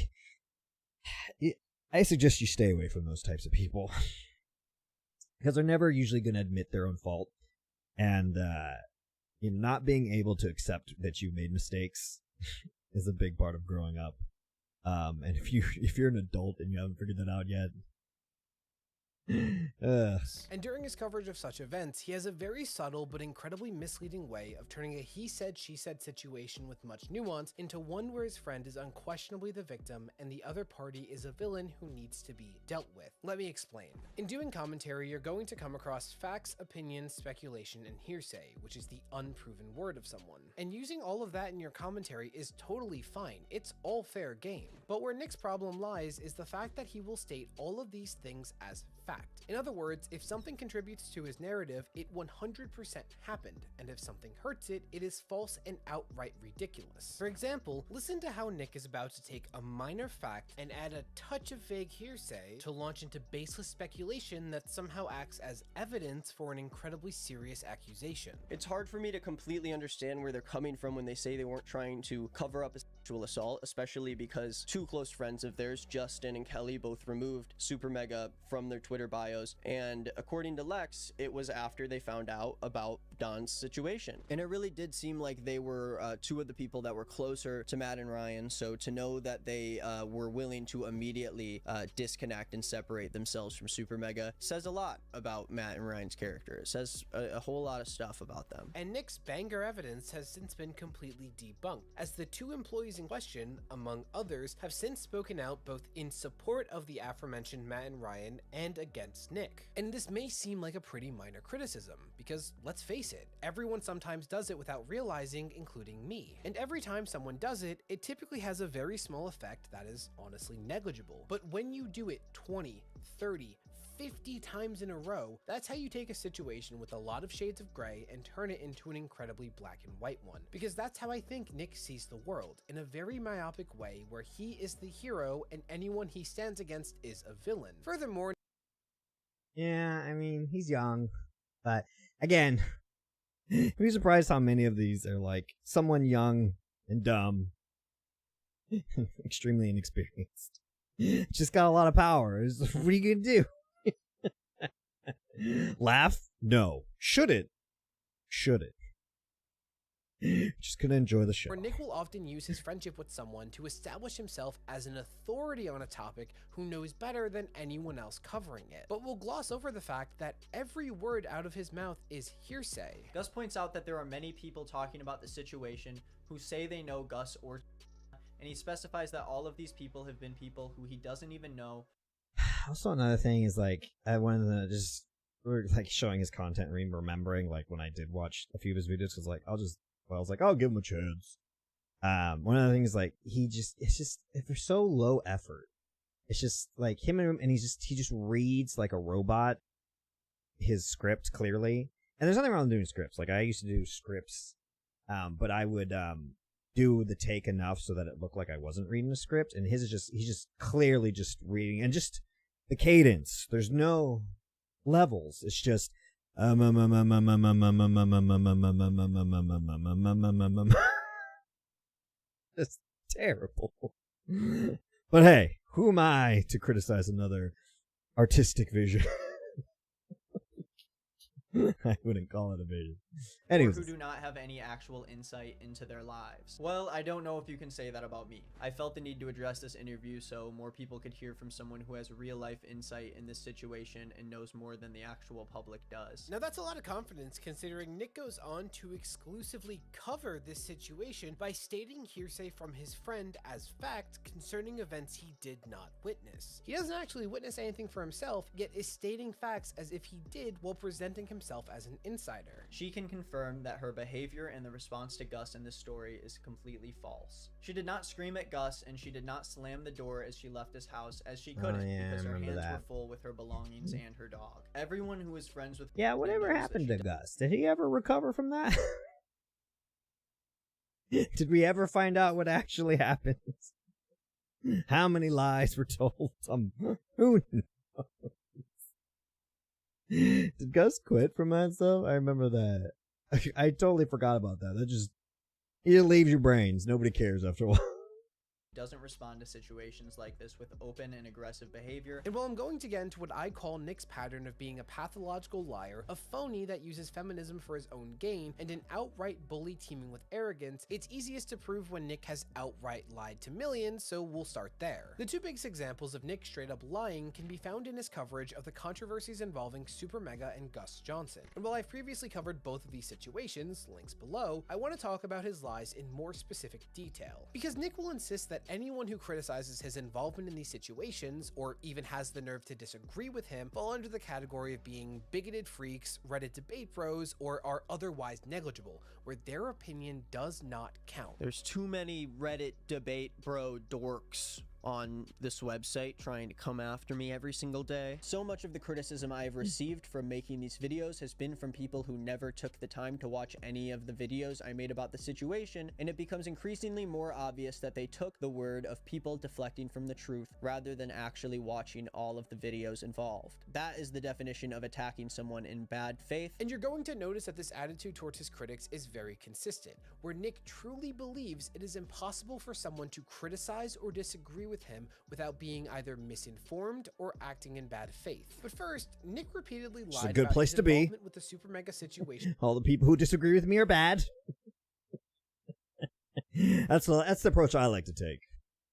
I suggest you stay away from those types of people because they're never usually going to admit their own fault. And, not being able to accept that you've made mistakes is a big part of growing up. And if you're an adult and you haven't figured that out yet. And during his coverage of such events, he has a very subtle but incredibly misleading way of turning a he said she said situation with much nuance into one where his friend is unquestionably the victim and the other party is a villain who needs to be dealt with. Let me explain. In doing commentary, you're going to come across facts, opinions, speculation, and hearsay, which is the unproven word of someone. And using all of that in your commentary is totally fine. It's all fair game. But where Nick's problem lies is the fact that he will state all of these things as fact. In other words, if something contributes to his narrative, it 100% happened, and if something hurts it, it is false and outright ridiculous. For example, listen to how Nick is about to take a minor fact and add a touch of vague hearsay to launch into baseless speculation that somehow acts as evidence for an incredibly serious accusation. It's hard for me to completely understand where they're coming from when they say they weren't trying to cover up a sexual assault, especially because two close friends of theirs, Justin and Kelly, both removed Super Mega from their Twitter bios, and according to Lex, it was after they found out about Don's situation. And it really did seem like they were two of the people that were closer to Matt and Ryan, so to know that they were willing to immediately disconnect and separate themselves from Super Mega says a lot about Matt and Ryan's character. It says a whole lot of stuff about them. And Nick's banger evidence has since been completely debunked, as the two employees in question, among others, have since spoken out both in support of the aforementioned Matt and Ryan and against Nick. And this may seem like a pretty minor criticism, because let's face it, everyone sometimes does it without realizing, including me. And every time someone does it, it typically has a very small effect that is honestly negligible. But when you do it 20, 30, 50 times in a row, that's how you take a situation with a lot of shades of gray and turn it into an incredibly black and white one. Because that's how I think Nick sees the world, in a very myopic way where he is the hero and anyone he stands against is a villain. Furthermore, yeah, I mean, he's young, but again, you'd be surprised how many of these are like someone young and dumb, extremely inexperienced, just got a lot of power. What are you gonna do? Laugh? No. Should it? Should it? Just gonna enjoy the show. Where Nick will often use his friendship with someone to establish himself as an authority on a topic who knows better than anyone else covering it, but will gloss over the fact that every word out of his mouth is hearsay. Gus points out that there are many people talking about the situation who say they know Gus or and he specifies that all of these people have been people who he doesn't even know. Also, another thing is like one of the just we're like showing his content and remembering like when I did watch a few of his videos because like I was like I'll give him a chance. One of the things like it's just if they're so low effort, it's just like him and he just reads like a robot his script clearly, and there's nothing wrong with doing scripts. Like I used to do scripts, but I would do the take enough so that it looked like I wasn't reading a script, and his is just he's just clearly just reading and just the cadence. There's no levels. It's just just terrible. But hey, who am I to criticize another artistic vision? I wouldn't call it a vision. Anyways. Or who do not have any actual insight into their lives. Well, I don't know if you can say that about me. I felt the need to address this interview so more people could hear from someone who has real life insight in this situation and knows more than the actual public does. Now that's a lot of confidence considering Nick goes on to exclusively cover this situation by stating hearsay from his friend as fact concerning events he did not witness. He doesn't actually witness anything for himself, yet is stating facts as if he did while presenting himself as an insider. She can confirm that her behavior and the response to Gus in this story is completely false. She did not scream at Gus and she did not slam the door as she left his house as she couldn't because her hands were full with her belongings and her dog. Everyone who is friends with whatever happened to Gus? Did he ever recover from that? Did we ever find out what actually happened? How many lies were told? Who knows? Did Gus quit from that stuff? I remember that. I totally forgot about that. That just it leaves your brains. Nobody cares after a while. doesn't respond to situations like this with open and aggressive behavior. And while I'm going to get into what I call Nick's pattern of being a pathological liar, a phony that uses feminism for his own gain, and an outright bully teeming with arrogance, it's easiest to prove when Nick has outright lied to millions, so we'll start there. The two biggest examples of Nick straight up lying can be found in his coverage of the controversies involving Super Mega and Gus Johnson. And while I've previously covered both of these situations, links below, I want to talk about his lies in more specific detail. Because Nick will insist that anyone who criticizes his involvement in these situations, or even has the nerve to disagree with him, fall under the category of being bigoted freaks, Reddit debate bros, or are otherwise negligible, where their opinion does not count. There's too many Reddit debate bro dorks on this website trying to come after me every single day. So much of the criticism I've received from making these videos has been from people who never took the time to watch any of the videos I made about the situation, and it becomes increasingly more obvious that they took the word of people deflecting from the truth rather than actually watching all of the videos involved. That is the definition of attacking someone in bad faith. And you're going to notice that this attitude towards his critics is very consistent, where Nick truly believes it is impossible for someone to criticize or disagree with him without being either misinformed or acting in bad faith. But first, Nick repeatedly lied a good about place his to be. involvement with the Super Mega situation. All the people who disagree with me are bad. That's the approach I like to take.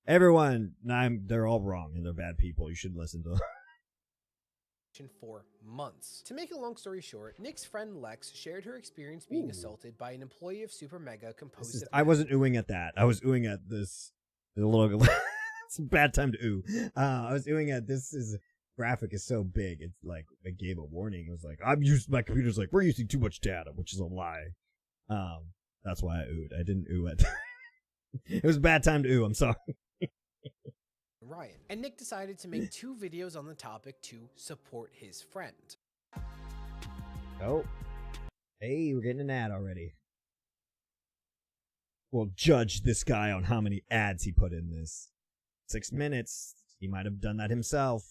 Everyone, they're all wrong and they're bad people. You should listen to them. For months. To make a long story short, Nick's friend Lex shared her experience being assaulted by an employee of Super Mega composed of... I wasn't oohing at that. I was oohing at this. The little... It's a bad time to ooh. I was oohing at this. Graphic is so big. It's like it gave a warning. It was like, my computer's like, we're using too much data, which is a lie. That's why I oohed. I didn't ooh at. It was a bad time to ooh. I'm sorry. Ryan. And Nick decided to make 2 videos on the topic to support his friend. Oh. Hey, we're getting an ad already. We'll judge this guy on how many ads he put in this. 6 minutes. He might have done that himself.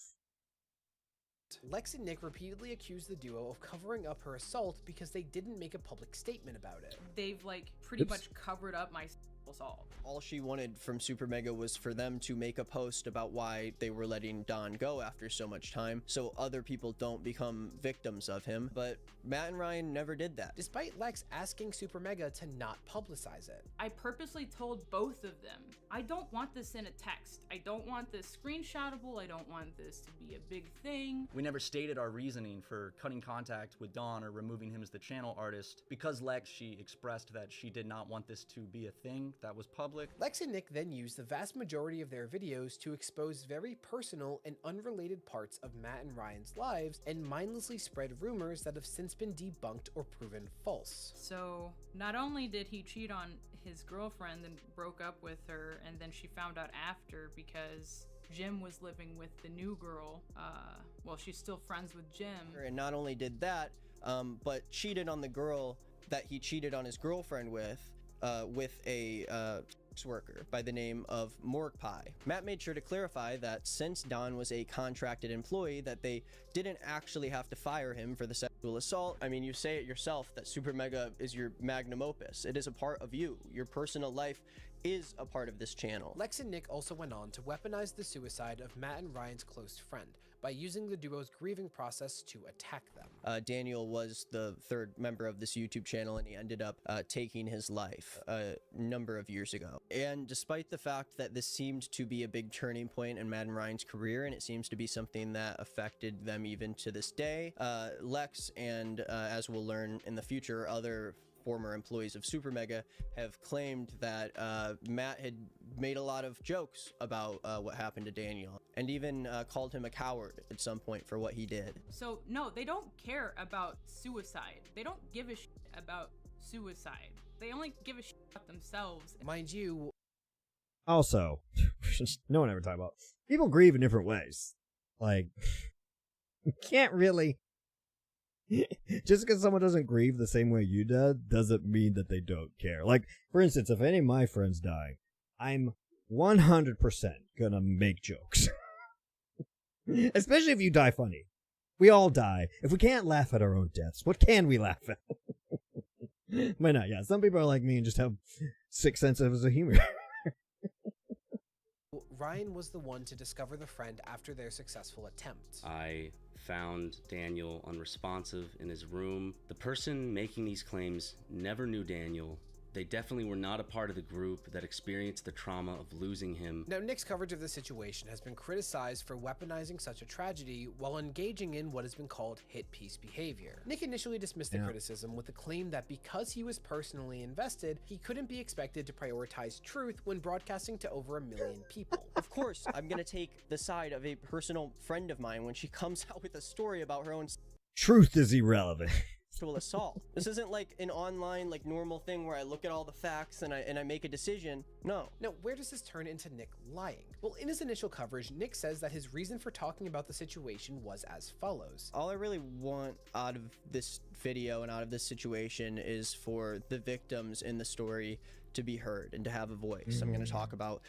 Lex and Nick repeatedly accused the duo of covering up her assault because they didn't make a public statement about it. They've pretty much covered up my assault. All she wanted from Super Mega was for them to make a post about why they were letting Don go after so much time, so other people don't become victims of him, but Matt and Ryan never did that. Despite Lex asking Super Mega to not publicize it. I purposely told both of them, I don't want this in a text. I don't want this screenshotable. I don't want this to be a big thing. We never stated our reasoning for cutting contact with Don or removing him as the channel artist. Because Lex, she expressed that she did not want this to be a thing that was public. Lex and Nick then used the vast majority of their videos to expose very personal and unrelated parts of Matt and Ryan's lives and mindlessly spread rumors that have since been debunked or proven false. So not only did he cheat on his girlfriend and broke up with her, and then she found out after because Jim was living with the new girl. Well, she's still friends with Jim. And not only did that, but cheated on the girl that he cheated on his girlfriend with a worker by the name of Morg Pie. Matt made sure to clarify that since Don was a contracted employee, that they didn't actually have to fire him for the sexual assault. I mean, you say it yourself that Super Mega is your magnum opus. It is a part of you. Your personal life is a part of this channel. Lex and Nick also went on to weaponize the suicide of Matt and Ryan's close friend by using the duo's grieving process to attack them. Daniel was the 3rd member of this YouTube channel, and he ended up taking his life a number of years ago. And despite the fact that this seemed to be a big turning point in Matt and Ryan's career, and it seems to be something that affected them even to this day, Lex and, as we'll learn in the future, other former employees of Super Mega have claimed that Matt had made a lot of jokes about what happened to Daniel, and even called him a coward at some point for what he did. So no, they don't care about suicide. They don't give a shit about suicide. They only give a shit about themselves. Mind you. Also, no one ever talks about people grieve in different ways. Like, you can't really. Just because someone doesn't grieve the same way you do doesn't mean that they don't care. Like, for instance, if any of my friends die, I'm 100% gonna make jokes. Especially if you die funny. We all die. If we can't laugh at our own deaths, what can we laugh at? Why not? Yeah, some people are like me and just have sick senses of humor. Ryan was the one to discover the friend after their successful attempt. I found Daniel unresponsive in his room. The person making these claims never knew Daniel. They definitely were not a part of the group that experienced the trauma of losing him. Now, Nick's coverage of the situation has been criticized for weaponizing such a tragedy while engaging in what has been called hit piece behavior. Nick initially dismissed the criticism with the claim that because he was personally invested, he couldn't be expected to prioritize truth when broadcasting to over 1 million people. Of course, I'm gonna take the side of a personal friend of mine when she comes out with a story about her own Truth is irrelevant. sexual assault. This isn't like an online, like, normal thing where I look at all the facts and I make a decision. No. Now, where does this turn into Nick lying? Well, in his initial coverage, Nick says that his reason for talking about the situation was as follows. All I really want out of this video and out of this situation is for the victims in the story to be heard and to have a voice. I'm going to talk about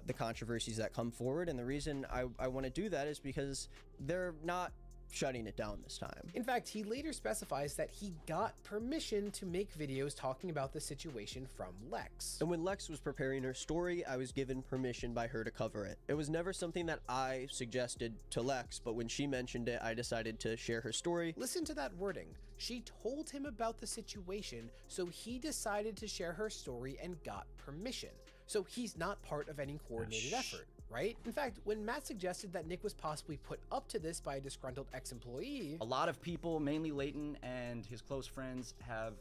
the controversies that come forward, and the reason I want to do that is because they're not shutting it down this time. In fact, he later specifies that he got permission to make videos talking about the situation from Lex. And when Lex was preparing her story, I was given permission by her to cover it. It was never something that I suggested to Lex, but when she mentioned it, I decided to share her story. Listen to that wording. She told him about the situation, so he decided to share her story and got permission. So he's not part of any coordinated effort, right? In fact, when Matt suggested that Nick was possibly put up to this by a disgruntled ex-employee, a lot of people, mainly Leighton and his close friends, have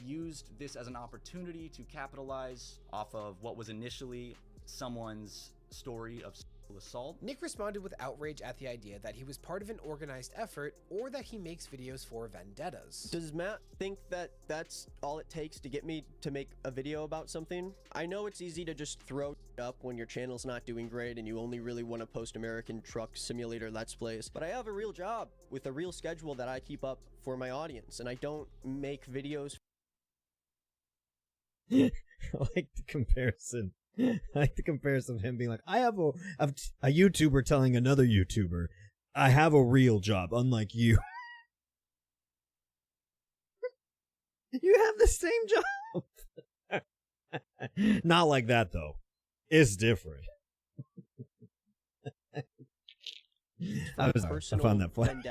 used this as an opportunity to capitalize off of what was initially someone's story of sexual assault. Nick responded with outrage at the idea that he was part of an organized effort or that he makes videos for vendettas. Does Matt think that that's all it takes to get me to make a video about something? I know it's easy to just throw up when your channel's not doing great and you only really want to post American Truck Simulator Let's Plays, but I have a real job with a real schedule that I keep up for my audience, and I don't make videos. I like the comparison. I like the comparison of him being like, I have a YouTuber telling another YouTuber, I have a real job, unlike you. You have the same job. Not like that, though. It's different. I found that funny.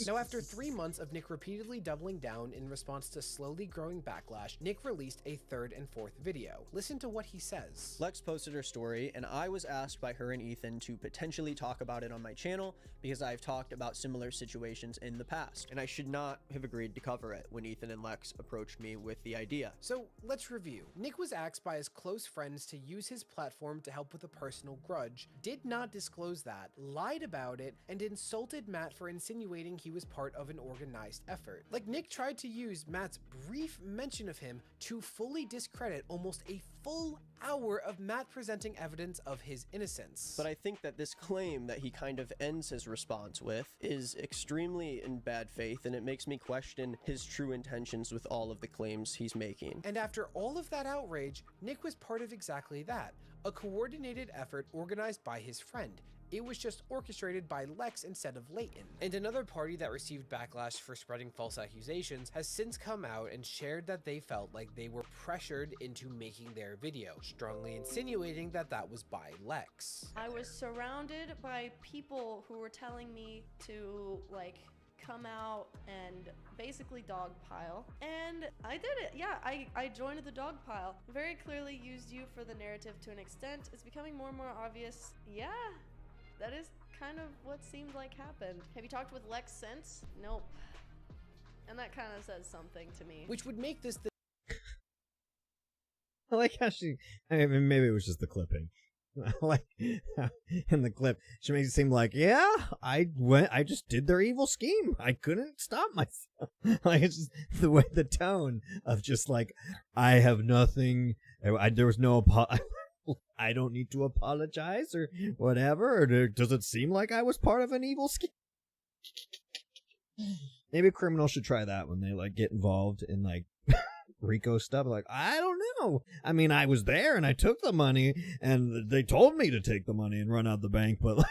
Now, after 3 months of Nick repeatedly doubling down in response to slowly growing backlash, Nick released a third and fourth video. Listen to what he says. Lex posted her story, and I was asked by her and Ethan to potentially talk about it on my channel because I've talked about similar situations in the past, and I should not have agreed to cover it when Ethan and Lex approached me with the idea. So let's review. Nick was asked by his close friends to use his platform to help with a personal grudge, did not disclose that, lied about it, and insulted Matt for insinuating he was part of an organized effort. Like, Nick tried to use Matt's brief mention of him to fully discredit almost a full hour of Matt presenting evidence of his innocence. But I think that this claim that he kind of ends his response with is extremely in bad faith, and it makes me question his true intentions with all of the claims he's making. And after all of that outrage, Nick was part of exactly that, a coordinated effort organized by his friend. It was just orchestrated by Lex instead of Leighton. And another party that received backlash for spreading false accusations has since come out and shared that they felt like they were pressured into making their video, strongly insinuating that that was by Lex. I was surrounded by people who were telling me to, like, come out and basically dogpile, and I did it. Yeah, I joined the dogpile. Very clearly used you for the narrative to an extent. It's becoming more and more obvious. Yeah, that is kind of what seemed like happened. Have you talked with Lex since? Nope. And that kind of says something to me. Which would make this the I like how I mean, maybe it was just the clipping. Like, in the clip, she makes it seem like, yeah, I just did their evil scheme. I couldn't stop myself. Like, it's just the way, the tone of just like, I have nothing, there was no I don't need to apologize or whatever, or does it seem like I was part of an evil scheme? Maybe criminals should try that when they, like, get involved in, like, RICO stuff. Like, I don't know. I mean, I was there and I took the money and they told me to take the money and run out the bank, but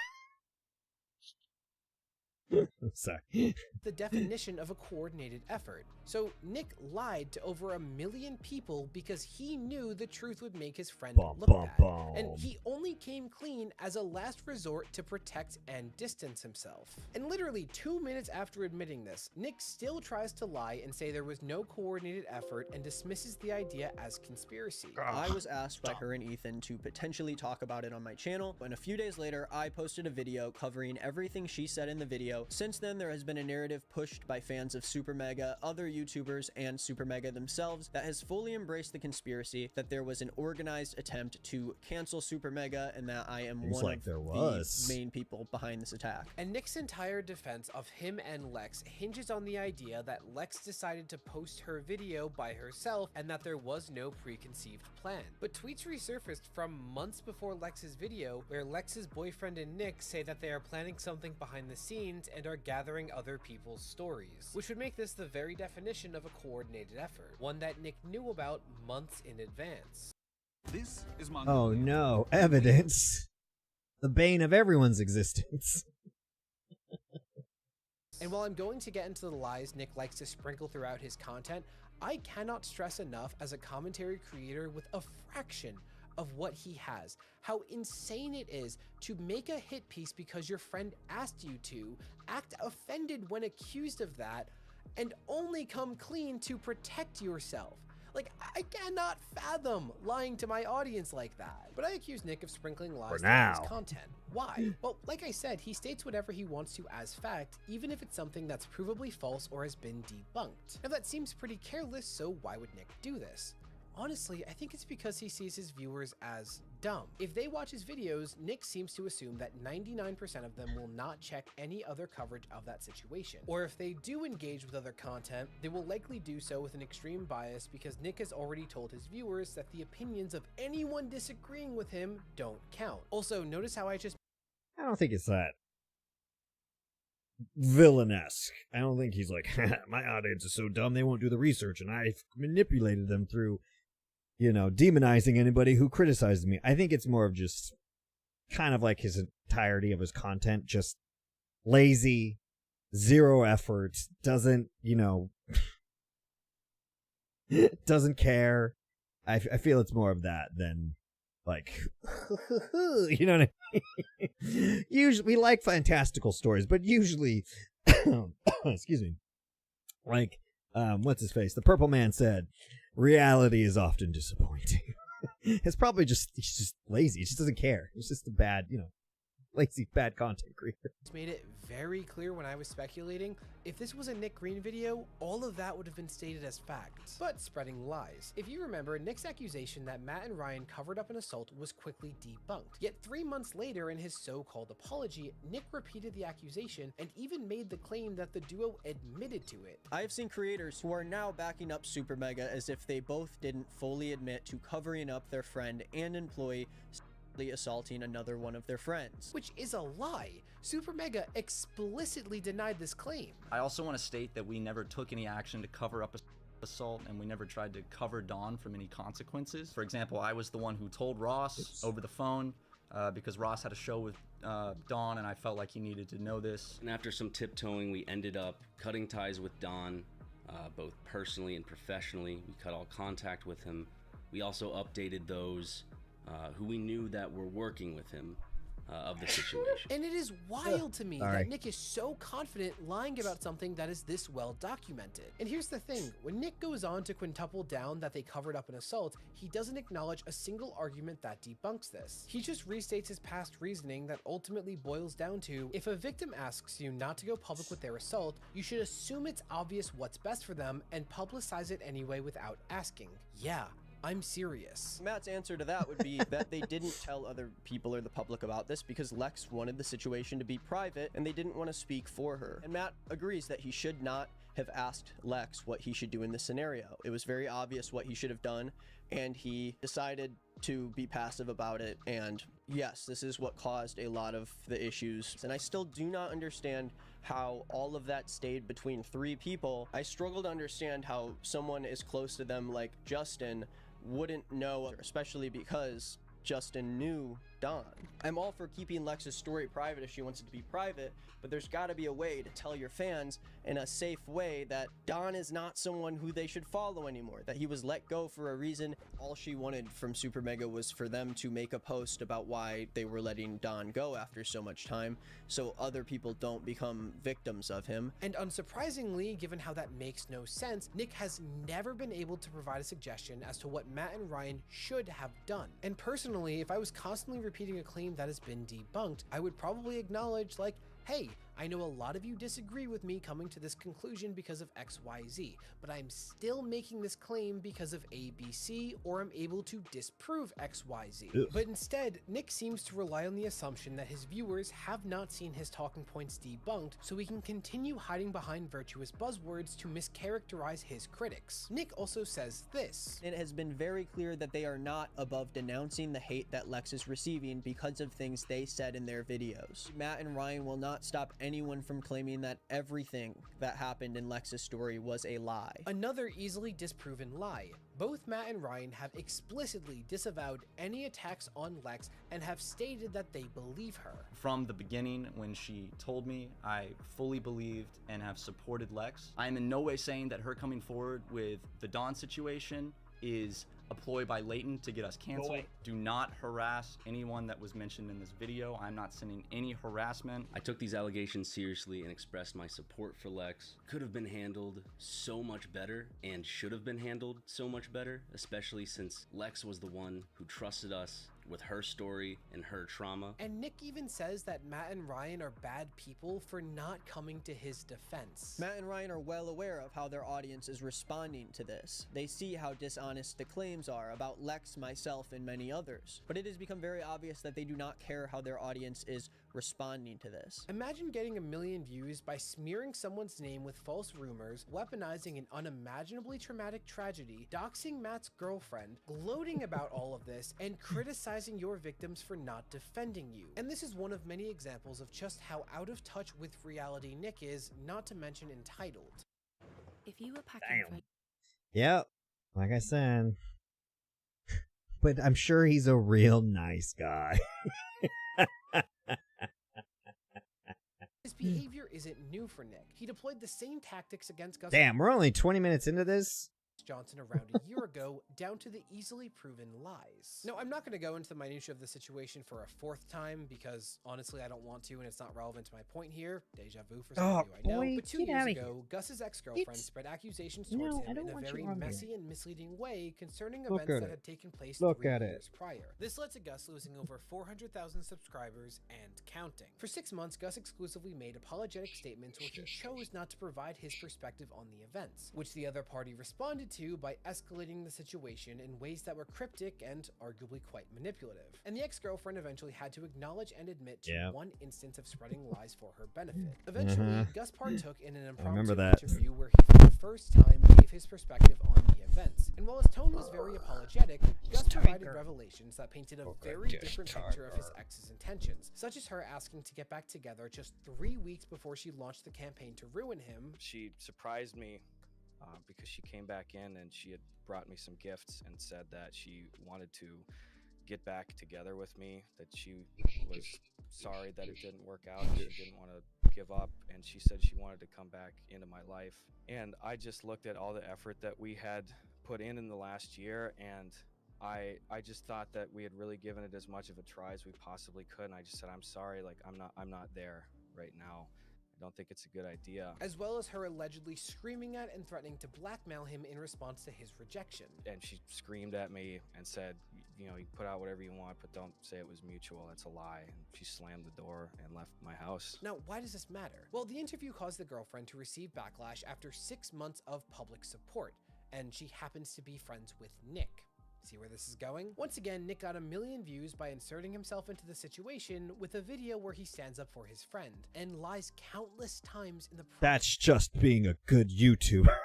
Sorry. The definition of a coordinated effort. So Nick lied to over 1 million people because he knew the truth would make his friend look bad. And he only came clean as a last resort to protect and distance himself. And literally 2 minutes after admitting this, Nick still tries to lie and say there was no coordinated effort and dismisses the idea as conspiracy. I was asked by her and Ethan to potentially talk about it on my channel, and a few days later, I posted a video covering everything she said in the video. Since then, there has been a narrative pushed by fans of Super Mega, other YouTubers, and Super Mega themselves that has fully embraced the conspiracy that there was an organized attempt to cancel Super Mega and that I am one of the main people behind this attack. And Nick's entire defense of him and Lex hinges on the idea that Lex decided to post her video by herself and that there was no preconceived plan. But tweets resurfaced from months before Lex's video where Lex's boyfriend and Nick say that they are planning something behind the scenes and are gathering other people's stories, which would make this the very definition of a coordinated effort, one that Nick knew about months in advance. This is oh no, evidence. The bane of everyone's existence. And while I'm going to get into the lies Nick likes to sprinkle throughout his content, I cannot stress enough as a commentary creator with a fraction of what he has, how insane it is to make a hit piece because your friend asked you to, act offended when accused of that, and only come clean to protect yourself. Like, I cannot fathom lying to my audience like that. But I accuse Nick of sprinkling lies throughout his content. Why? Well, like I said, he states whatever he wants to as fact, even if it's something that's provably false or has been debunked. Now that seems pretty careless, so why would Nick do this? Honestly, I think it's because he sees his viewers as dumb. If they watch his videos, Nick seems to assume that 99% of them will not check any other coverage of that situation. Or if they do engage with other content, they will likely do so with an extreme bias because Nick has already told his viewers that the opinions of anyone disagreeing with him don't count. Also, notice how I don't think it's that villanesque. I don't think he's like, my audience is so dumb they won't do the research and I've manipulated them through, you know, demonizing anybody who criticizes me. I think it's more of just kind of like his entirety of his content, just lazy, zero effort, doesn't, you know, doesn't care. I feel it's more of that than like, you know what I mean? Usually, we like fantastical stories, but usually, excuse me, like, what's his face? The Purple Man said, reality is often disappointing. It's probably just, he's just lazy. He just doesn't care. He's just a bad, you know, lazy, bad content creator. It's made it very clear when I was speculating, if this was a Nick Green video, all of that would have been stated as facts, but spreading lies. If you remember, Nick's accusation that Matt and Ryan covered up an assault was quickly debunked. Yet 3 months later, in his so-called apology, Nick repeated the accusation and even made the claim that the duo admitted to it. I have seen creators who are now backing up Super Mega as if they both didn't fully admit to covering up their friend and employee assaulting another one of their friends. Which is a lie. Super Mega explicitly denied this claim. I also want to state that we never took any action to cover up assault and we never tried to cover Dawn from any consequences. For example, I was the one who told Ross over the phone because Ross had a show with Dawn and I felt like he needed to know this. And after some tiptoeing, we ended up cutting ties with Dawn, both personally and professionally. We cut all contact with him. We also updated those who we knew that were working with him of the situation. And it is wild to me that Nick is so confident lying about something that is this well documented. And here's the thing, when Nick goes on to quintuple down that they covered up an assault, he doesn't acknowledge a single argument that debunks this. He just restates his past reasoning that ultimately boils down to, if a victim asks you not to go public with their assault, you should assume it's obvious what's best for them and publicize it anyway without asking. Yeah, I'm serious. Matt's answer to that would be that they didn't tell other people or the public about this because Lex wanted the situation to be private and they didn't want to speak for her. And Matt agrees that he should not have asked Lex what he should do in this scenario. It was very obvious what he should have done and he decided to be passive about it. And yes, this is what caused a lot of the issues. And I still do not understand how all of that stayed between 3 people. I struggle to understand how someone as close to them like Justin wouldn't know, especially because Justin knew Dawn. I'm all for keeping Lex's story private if she wants it to be private, but there's gotta be a way to tell your fans in a safe way that Dawn is not someone who they should follow anymore, that he was let go for a reason. All she wanted from Super Mega was for them to make a post about why they were letting Dawn go after so much time, so other people don't become victims of him. And unsurprisingly, given how that makes no sense, Nick has never been able to provide a suggestion as to what Matt and Ryan should have done. And personally, if I was constantly repeating a claim that has been debunked, I would probably acknowledge, like, hey, I know a lot of you disagree with me coming to this conclusion because of XYZ, but I'm still making this claim because of ABC, or I'm able to disprove XYZ. Ugh. But instead, Nick seems to rely on the assumption that his viewers have not seen his talking points debunked, so he can continue hiding behind virtuous buzzwords to mischaracterize his critics. Nick also says this: It has been very clear that they are not above denouncing the hate that Lex is receiving because of things they said in their videos. Matt and Ryan will not stop anyone from claiming that everything that happened in Lex's story was a lie. Another easily disproven lie. Both Matt and Ryan have explicitly disavowed any attacks on Lex and have stated that they believe her. From the beginning, when she told me, I fully believed and have supported Lex. I am in no way saying that her coming forward with the Dawn situation is a ploy by Layton to get us canceled. Do not harass anyone that was mentioned in this video. I'm not sending any harassment. I took these allegations seriously and expressed my support for Lex. Could have been handled so much better and should have been handled so much better, especially since Lex was the one who trusted us with her story and her trauma. And Nick even says that Matt and Ryan are bad people for not coming to his defense. Matt and Ryan are well aware of how their audience is responding to this. They see how dishonest the claims are about Lex, myself, and many others. But it has become very obvious that they do not care how their audience is responding to this. Imagine getting 1 million views by smearing someone's name with false rumors, weaponizing an unimaginably traumatic tragedy, doxing Matt's girlfriend, gloating about all of this, and criticizing your victims for not defending you. And this is one of many examples of just how out of touch with reality Nick is, not to mention entitled. If you were packing for... Yep, like I said. But I'm sure he's a real nice guy. His behavior isn't new for Nick. He deployed the same tactics against Gus. Damn, we're only 20 minutes into this. Johnson around a year ago, down to the easily proven lies. Now, I'm not going to go into the minutiae of the situation for a 4th time because honestly I don't want to, and it's not relevant to my point here. Deja vu for some of you, I know. But 2 years ago, Gus's ex-girlfriend spread accusations towards him in a very messy and misleading way concerning events that had taken place 3 years prior. This led to Gus losing over 400,000 subscribers and counting. For 6 months, Gus exclusively made apologetic statements where he chose not to provide his perspective on the events, which the other party responded to by escalating the situation in ways that were cryptic and arguably quite manipulative. And the ex-girlfriend eventually had to acknowledge and admit to one instance of spreading lies for her benefit. Eventually, Gus partook in an impromptu interview where he for the first time gave his perspective on the events. And while his tone was very apologetic, Gus provided revelations that painted a very different picture of his ex's intentions, such as her asking to get back together just 3 weeks before she launched the campaign to ruin him. She surprised me because she came back in and she had brought me some gifts and said that she wanted to get back together with me, that she was sorry that it didn't work out, she didn't want to give up, and she said she wanted to come back into my life. And I just looked at all the effort that we had put in the last year, and I just thought that we had really given it as much of a try as we possibly could, and I just said, I'm sorry, like I'm not there right now. I don't think it's a good idea. As well as her allegedly screaming at and threatening to blackmail him in response to his rejection. And she screamed at me and said, you know, you put out whatever you want, but don't say it was mutual. That's a lie. And she slammed the door and left my house. Now, why does this matter? Well, the interview caused the girlfriend to receive backlash after 6 months of public support, and she happens to be friends with Nick. See where this is going? Once again, Nick got 1 million views by inserting himself into the situation with a video where he stands up for his friend and lies countless times in the process. That's just being a good YouTuber.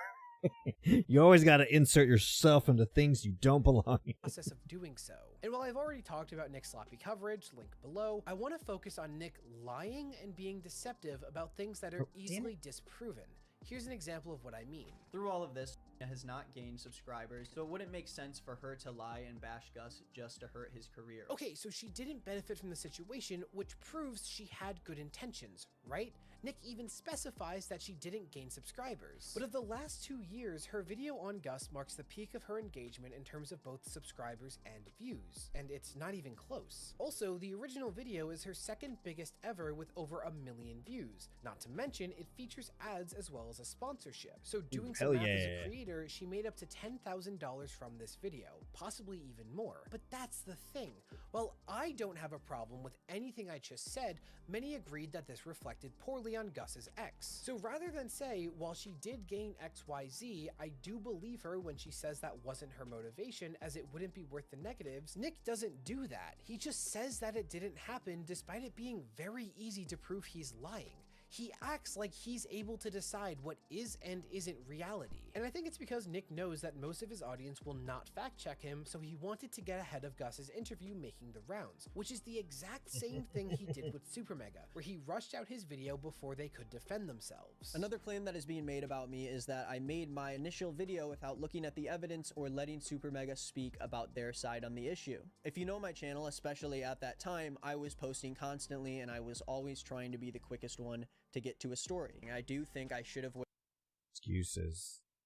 You always got to insert yourself into things you don't belong in. Process of doing so. And while I've already talked about Nick's sloppy coverage, link below, I want to focus on Nick lying and being deceptive about things that are easily disproven. Here's an example of what I mean. Through all of this, has not gained subscribers, so it wouldn't make sense for her to lie and bash Gus just to hurt his career. Okay, so she didn't benefit from the situation, which proves she had good intentions, right? Nick even specifies that she didn't gain subscribers. But of the last 2 years, her video on Gus marks the peak of her engagement in terms of both subscribers and views, and it's not even close. Also, the original video is her second biggest ever with over 1 million views. Not to mention, it features ads as well as a sponsorship. So doing some math as a creator, she made up to $10,000 from this video, possibly even more. But that's the thing. While I don't have a problem with anything I just said, many agreed that this reflected poorly on Gus's ex. So rather than say, while she did gain XYZ, I do believe her when she says that wasn't her motivation as it wouldn't be worth the negatives, Nick doesn't do that. He just says that it didn't happen despite it being very easy to prove he's lying. He acts like he's able to decide what is and isn't reality. And I think it's because Nick knows that most of his audience will not fact check him, so he wanted to get ahead of Gus's interview making the rounds, which is the exact same thing he did with Super Mega, where he rushed out his video before they could defend themselves. Another claim that is being made about me is that I made my initial video without looking at the evidence or letting Super Mega speak about their side on the issue. If you know my channel, especially at that time, I was posting constantly and I was always trying to be the quickest one to get to a story. I do think I should have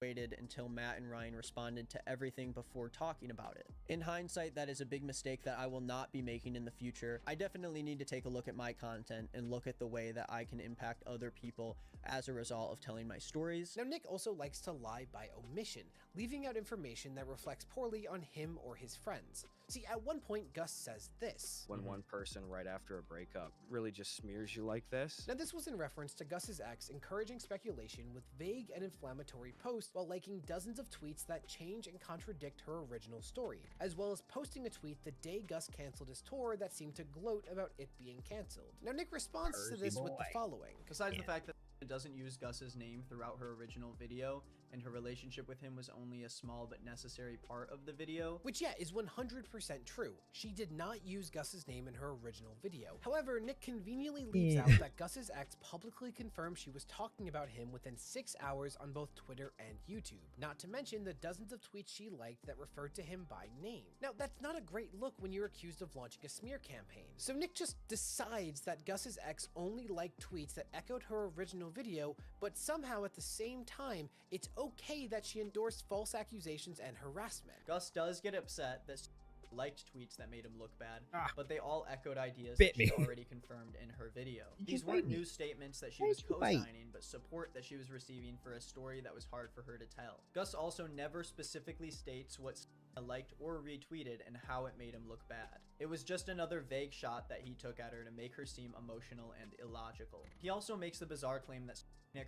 waited until Matt and Ryan responded to everything before talking about it. In hindsight, that is a big mistake that I will not be making in the future. I definitely need to take a look at my content and look at the way that I can impact other people as a result of telling my stories. Now, Nick also likes to lie by omission, leaving out information that reflects poorly on him or his friends. See, at one point, Gus says this. When one person right after a breakup really just smears you like this. Now, this was in reference to Gus's ex encouraging speculation with vague and inflammatory posts while liking dozens of tweets that change and contradict her original story, as well as posting a tweet the day Gus canceled his tour that seemed to gloat about it being canceled. Now, Nick responds to this with the following. Besides the fact that it doesn't use Gus's name throughout her original video, and her relationship with him was only a small but necessary part of the video. Which, yeah, is 100% true. She did not use Gus's name in her original video. However, Nick conveniently leaves out that Gus's ex publicly confirmed she was talking about him within 6 hours on both Twitter and YouTube, not to mention the dozens of tweets she liked that referred to him by name. Now, that's not a great look when you're accused of launching a smear campaign. So Nick just decides that Gus's ex only liked tweets that echoed her original video, but somehow at the same time, it's okay that she endorsed false accusations and harassment. Gus does get upset that she liked tweets that made him look bad, but they all echoed ideas Bit that she me. already confirmed in her video. Did These you weren't bite me? news statements that she Why was did you bite? co-signing, but support that she was receiving for a story that was hard for her to tell. Gus also never specifically states what liked or retweeted and how it made him look bad. It was just another vague shot that he took at her to make her seem emotional and illogical. He also makes the bizarre claim that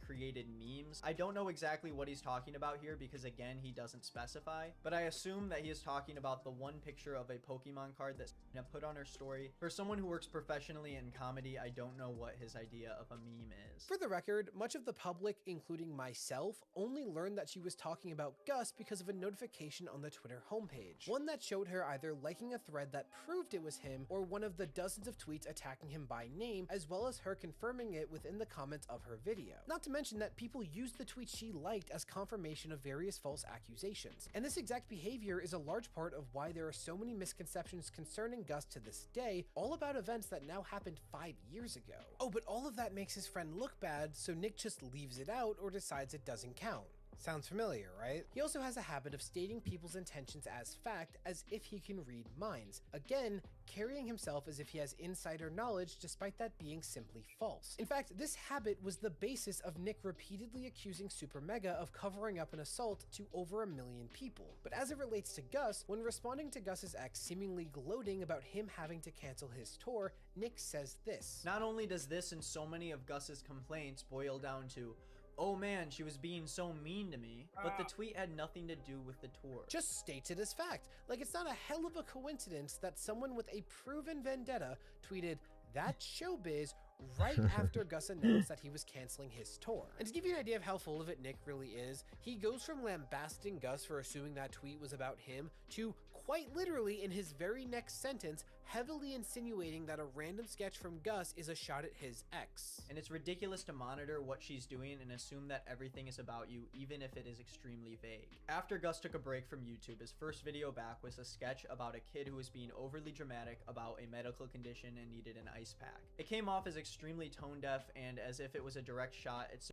created memes. I don't know exactly what he's talking about here because again, he doesn't specify, but I assume that he is talking about the one picture of a Pokemon card that Selena put on her story. For someone who works professionally in comedy, I don't know what his idea of a meme is. For the record, much of the public, including myself, only learned that she was talking about Gus because of a notification on the Twitter homepage. One that showed her either liking a thread that proved it was him or one of the dozens of tweets attacking him by name, as well as her confirming it within the comments of her video. Not to mention that people used the tweets she liked as confirmation of various false accusations. And this exact behavior is a large part of why there are so many misconceptions concerning Gus to this day, all about events that now happened 5 years ago. Oh, but all of that makes his friend look bad, so Nick just leaves it out or decides it doesn't count. Sounds familiar, right? He also has a habit of stating people's intentions as fact, as if he can read minds. Again, carrying himself as if he has insider knowledge despite that being simply false. In fact, this habit was the basis of Nick repeatedly accusing Super Mega of covering up an assault to over 1 million people. But as it relates to Gus, when responding to Gus's ex seemingly gloating about him having to cancel his tour, Nick says this. Not only does this and so many of Gus's complaints boil down to, oh man, she was being so mean to me, but the tweet had nothing to do with the tour. Just states it as fact. Like, it's not a hell of a coincidence that someone with a proven vendetta tweeted, "That's showbiz," right after Gus announced that he was canceling his tour. And to give you an idea of how full of it Nick really is, he goes from lambasting Gus for assuming that tweet was about him to quite literally in his very next sentence, heavily insinuating that a random sketch from Gus is a shot at his ex. And it's ridiculous to monitor what she's doing and assume that everything is about you, even if it is extremely vague. After Gus took a break from YouTube, his first video back was a sketch about a kid who was being overly dramatic about a medical condition and needed an ice pack. It came off as extremely tone deaf and as if it was a direct shot at...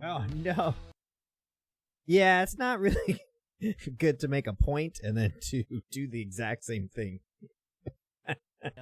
Oh no. Yeah, it's not really good to make a point and then to do the exact same thing.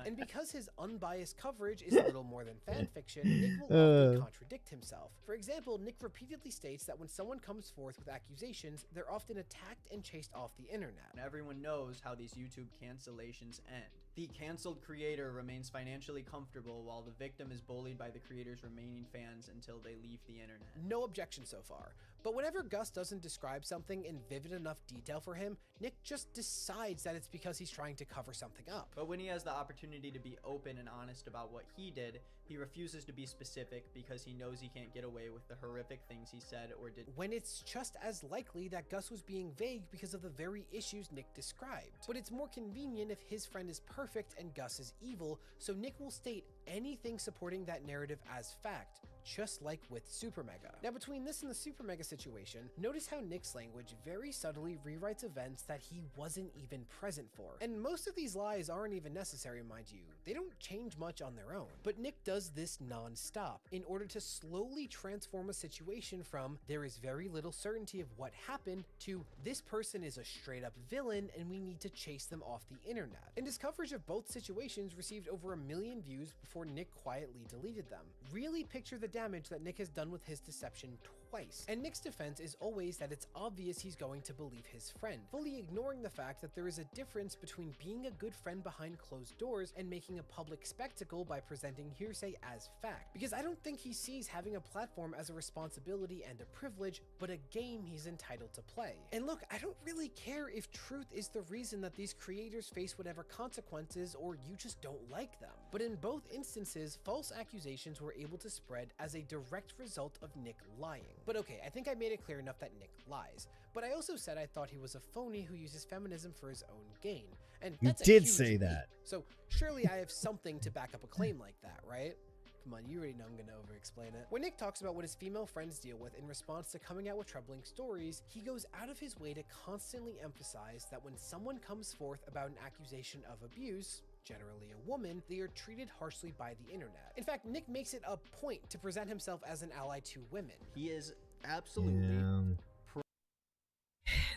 And because his unbiased coverage is little more than fanfiction, Nick will often contradict himself. For example, Nick repeatedly states that when someone comes forth with accusations, they're often attacked and chased off the internet. Everyone knows how these YouTube cancellations end. The canceled creator remains financially comfortable while the victim is bullied by the creator's remaining fans until they leave the internet. No objection so far. But whenever Gus doesn't describe something in vivid enough detail for him, Nick just decides that it's because he's trying to cover something up. But when he has the opportunity to be open and honest about what he did, he refuses to be specific because he knows he can't get away with the horrific things he said or did. When it's just as likely that Gus was being vague because of the very issues Nick described. But it's more convenient if his friend is perfect and Gus is evil, so Nick will state anything supporting that narrative as fact, just like with Super Mega. Now between this and the Super Mega situation, notice how Nick's language very subtly rewrites events that he wasn't even present for. And most of these lies aren't even necessary, mind you. They don't change much on their own. But Nick does this non-stop in order to slowly transform a situation from there is very little certainty of what happened to this person is a straight up villain and we need to chase them off the internet. And his coverage of both situations received over 1 million views before Nick quietly deleted them. Really picture the damage that Nick has done with his deception twice. And Nick's defense is always that it's obvious he's going to believe his friend, fully ignoring the fact that there is a difference between being a good friend behind closed doors and making a public spectacle by presenting hearsay as fact. Because I don't think he sees having a platform as a responsibility and a privilege, but a game he's entitled to play. And look, I don't really care if truth is the reason that these creators face whatever consequences or you just don't like them. But in both instances, false accusations were able to spread as a direct result of Nick lying. But okay, I think I made it clear enough that Nick lies. But I also said I thought he was a phony who uses feminism for his own gain. And You that's a did huge say leap. that. So surely I have something to back up a claim like that, right? Come on, you already know I'm gonna over-explain it. When Nick talks about what his female friends deal with in response to coming out with troubling stories, he goes out of his way to constantly emphasize that when someone comes forth about an accusation of abuse, generally a woman, they are treated harshly by the internet. In fact, Nick makes it a point to present himself as an ally to women. He is absolutely...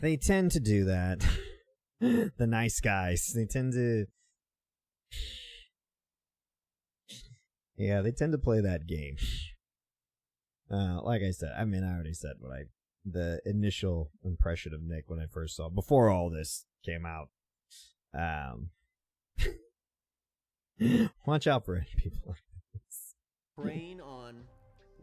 They tend to do that. The nice guys. They tend to... Yeah, they tend to play that game. Like I said, I mean, I already said the initial impression of Nick when I first saw, before all this came out. Watch out for it, people. Preying on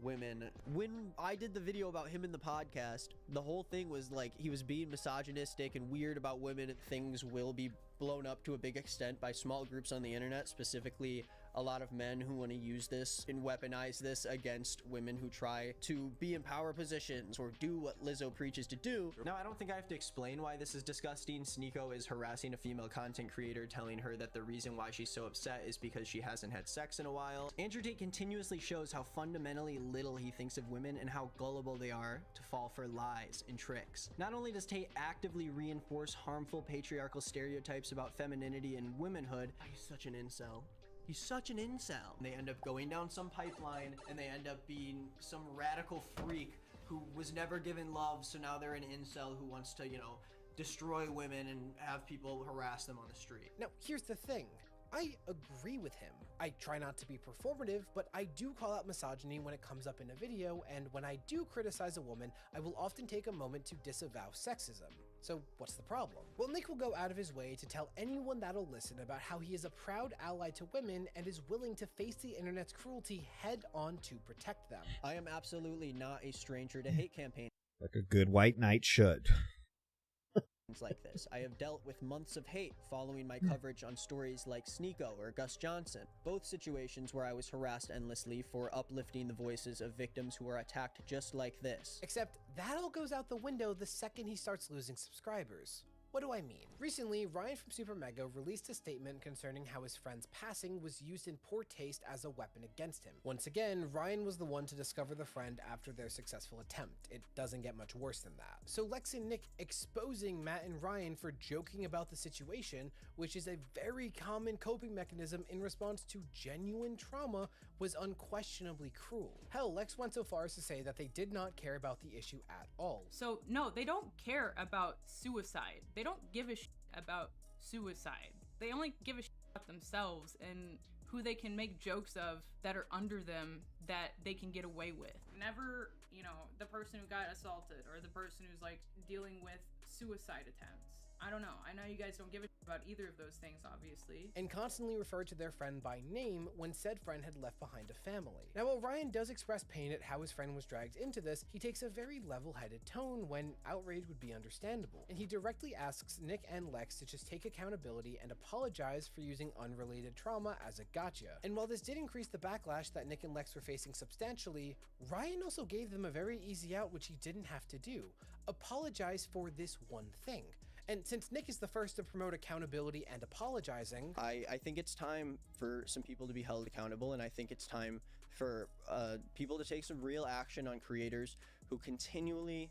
women. When I did the video about him in the podcast, the whole thing was like he was being misogynistic and weird about women. Things will be blown up to a big extent by small groups on the internet, specifically a lot of men who want to use this and weaponize this against women who try to be in power positions or do what Lizzo preaches to do. Now, I don't think I have to explain why this is disgusting. Sneeko is harassing a female content creator, telling her that the reason why she's so upset is because she hasn't had sex in a while. Andrew Tate continuously shows how fundamentally little he thinks of women and how gullible they are to fall for lies and tricks. Not only does Tate actively reinforce harmful patriarchal stereotypes about femininity and womanhood, he's such an incel. He's such an incel. They end up going down some pipeline and they end up being some radical freak who was never given love, so now they're an incel who wants to, you know, destroy women and have people harass them on the street. Now, here's the thing. I agree with him. I try not to be performative, but I do call out misogyny when it comes up in a video, and when I do criticize a woman, I will often take a moment to disavow sexism. So what's the problem? Well, Nick will go out of his way to tell anyone that'll listen about how he is a proud ally to women and is willing to face the internet's cruelty head on to protect them. I am absolutely not a stranger to hate campaigns Like a good white knight should. like this. I have dealt with months of hate following my coverage on stories like Sneeko or Gus Johnson, both situations where I was harassed endlessly for uplifting the voices of victims who are attacked just like this. Except that all goes out the window the second he starts losing subscribers. What do I mean? Recently, Ryan from Super Mega released a statement concerning how his friend's passing was used in poor taste as a weapon against him. Once again, Ryan was the one to discover the friend after their successful attempt. It doesn't get much worse than that. So Lex and Nick exposing Matt and Ryan for joking about the situation, which is a very common coping mechanism in response to genuine trauma, was unquestionably cruel. Hell, Lex went so far as to say that they did not care about the issue at all. So no, they don't care about suicide. They don't give a shit about suicide. They only give a shit about themselves and who they can make jokes of that are under them that they can get away with. Never, you know, the person who got assaulted or the person who's like dealing with suicide attempts. I don't know. I know you guys don't give a shit about either of those things, obviously. And constantly referred to their friend by name when said friend had left behind a family. Now, while Ryan does express pain at how his friend was dragged into this, he takes a very level-headed tone when outrage would be understandable. And he directly asks Nick and Lex to just take accountability and apologize for using unrelated trauma as a gotcha. And while this did increase the backlash that Nick and Lex were facing substantially, Ryan also gave them a very easy out, which he didn't have to do. Apologize for this one thing. And since Nick is the first to promote accountability and apologizing, I think it's time for some people to be held accountable, and I think it's time for people to take some real action on creators who continually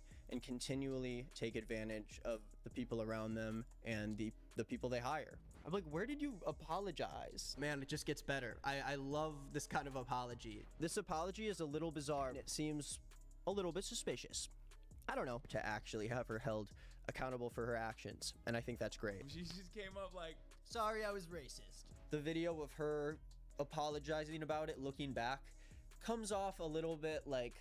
take advantage of the people around them and the people they hire. I'm like, where did you apologize? Man, it just gets better. I love this kind of apology. This apology is a little bizarre. It seems a little bit suspicious. I don't know, to actually have her held accountable for her actions, and I think that's great. She just came up like, sorry, I was racist. The video of her apologizing about it, looking back, comes off a little bit like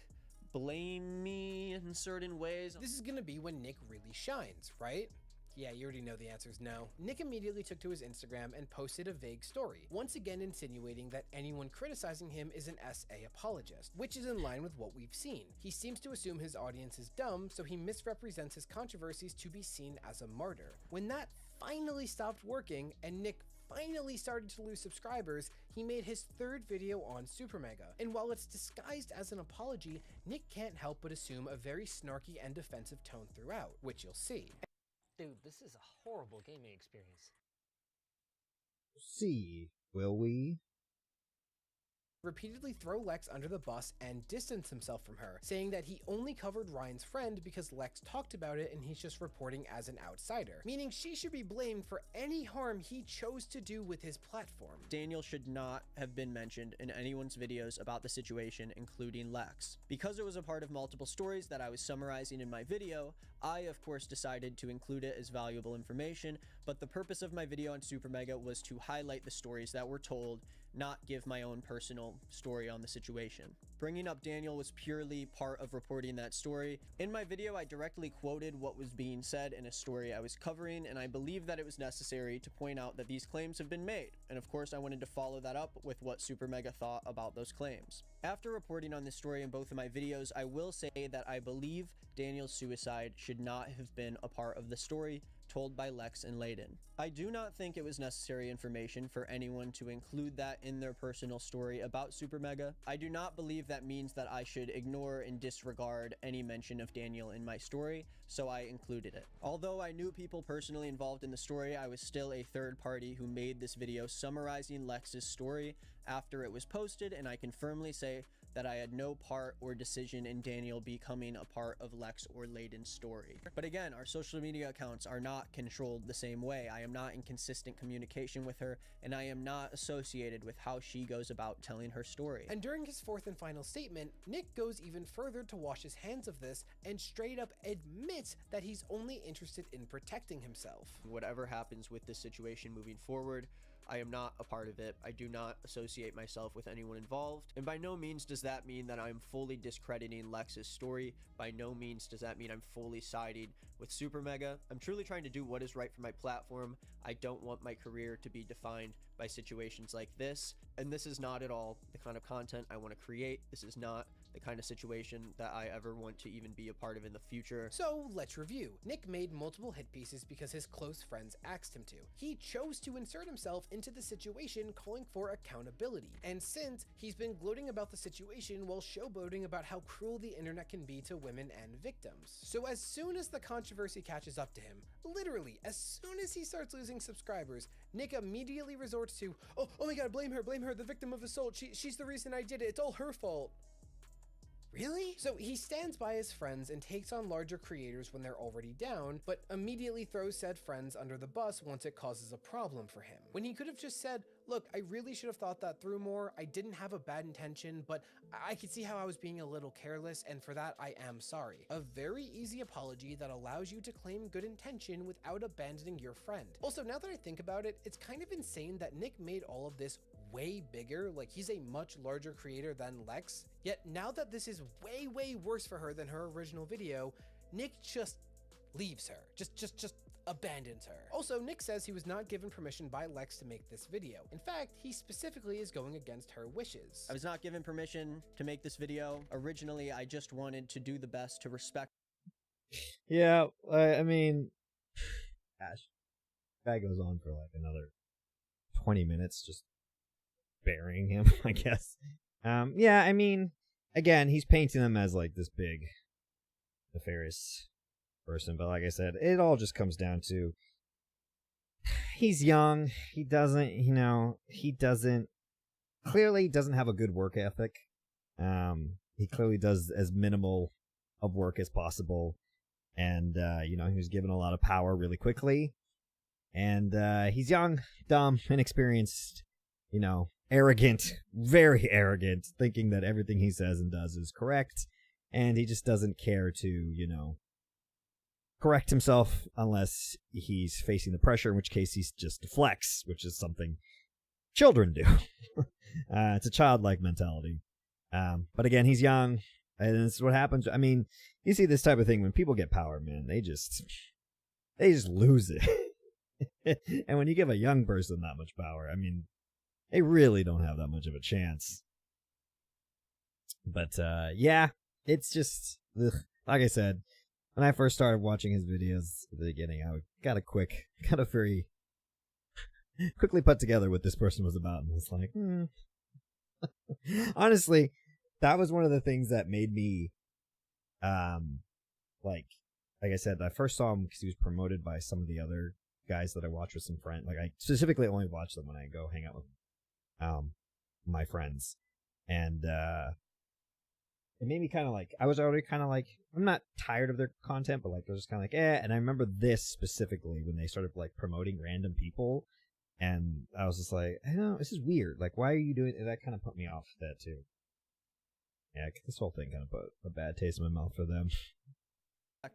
blame me in certain ways. This is gonna be when Nick really shines, right? Yeah, you already know the answer is no. Nick immediately took to his Instagram and posted a vague story, once again insinuating that anyone criticizing him is an SA apologist, which is in line with what we've seen. He seems to assume his audience is dumb, so he misrepresents his controversies to be seen as a martyr. When that finally stopped working and Nick finally started to lose subscribers, he made his third video on Super Mega. And while it's disguised as an apology, Nick can't help but assume a very snarky and defensive tone throughout, which you'll see. Dude, this is a horrible gaming experience. See, will we? Repeatedly throw Lex under the bus and distance himself from her, saying that he only covered Ryan's friend because Lex talked about it and he's just reporting as an outsider, meaning she should be blamed for any harm he chose to do with his platform. Daniel should not have been mentioned in anyone's videos about the situation, including Lex. Because it was a part of multiple stories that I was summarizing in my video, I of course decided to include it as valuable information, but the purpose of my video on Super Mega was to highlight the stories that were told, not give my own personal story on the situation. Bringing up Daniel was purely part of reporting that story. In my video, I directly quoted what was being said in a story I was covering, and I believe that it was necessary to point out that these claims have been made. And of course, I wanted to follow that up with what Super Mega thought about those claims. After reporting on this story in both of my videos, I will say that I believe Daniel's suicide should not have been a part of the story told by Lex and Layden. I do not think it was necessary information for anyone to include that in their personal story about Super Mega. I do not believe that means that I should ignore and disregard any mention of Daniel in my story, so I included it. Although I knew people personally involved in the story, I was still a third party who made this video summarizing Lex's story after it was posted, and I can firmly say that I had no part or decision in Daniel becoming a part of Lex or Layden's story. But again, our social media accounts are not controlled the same way. I am not in consistent communication with her, and I am not associated with how she goes about telling her story. And during his fourth and final statement, Nick goes even further to wash his hands of this and straight up admits that he's only interested in protecting himself. Whatever happens with this situation moving forward, I am not a part of it. I do not associate myself with anyone involved. And by no means does that mean that I'm fully discrediting Lex's story. By no means does that mean I'm fully siding with Super Mega. I'm truly trying to do what is right for my platform. I don't want my career to be defined by situations like this. And this is not at all the kind of content I want to create. This is not the kind of situation that I ever want to even be a part of in the future. So let's review. Nick made multiple hit pieces because his close friends asked him to. He chose to insert himself into the situation, calling for accountability. And since he's been gloating about the situation while showboating about how cruel the internet can be to women and victims. So as soon as the controversy catches up to him, literally as soon as he starts losing subscribers, Nick immediately resorts to, oh my god, blame her, the victim of assault, she's the reason I did it, it's all her fault. Really? So he stands by his friends and takes on larger creators when they're already down, but immediately throws said friends under the bus once it causes a problem for him. When he could have just said, look, I really should have thought that through more, I didn't have a bad intention, but I could see how I was being a little careless, and for that I am sorry. A very easy apology that allows you to claim good intention without abandoning your friend. Also, now that I think about it, it's kind of insane that Nick made all of this way bigger, like he's a much larger creator than Lex, yet now that this is way worse for her than her original video, Nick just leaves her, just abandons her. Also, Nick says he was not given permission by Lex to make this video. In fact, he specifically is going against her wishes. I was not given permission to make this video. Originally, I just wanted to do the best to respect. Yeah, I mean, gosh, guy goes on for like another 20 minutes just burying him, I guess. Yeah, I mean, again, he's painting them as like this big nefarious person, but like I said, it all just comes down to he's young, he doesn't clearly doesn't have a good work ethic. He clearly does as minimal of work as possible, and he was given a lot of power really quickly, and he's young, dumb, inexperienced, arrogant, very arrogant, thinking that everything he says and does is correct, and he just doesn't care to, correct himself unless he's facing the pressure, in which case he's just deflects, which is something children do. It's a childlike mentality. But again, he's young, and this is what happens. I mean, you see this type of thing when people get power, man, they just lose it. And when you give a young person that much power, I mean, they really don't have that much of a chance. But yeah, it's just, like I said, when I first started watching his videos at the beginning, I got a very quickly put together what this person was about, and was like, honestly, that was one of the things that made me, like I said, I first saw him because he was promoted by some of the other guys that I watch with some friends. Like, I specifically only watch them when I go hang out with my friends, and it made me kind of like, I was already kind of like, I'm not tired of their content, but like, I was just kind of like, and I remember this specifically when they started like promoting random people, and I was just like, I know, this is weird, like, why are you doing it? That kind of put me off that too. Yeah, this whole thing kind of put a bad taste in my mouth for them.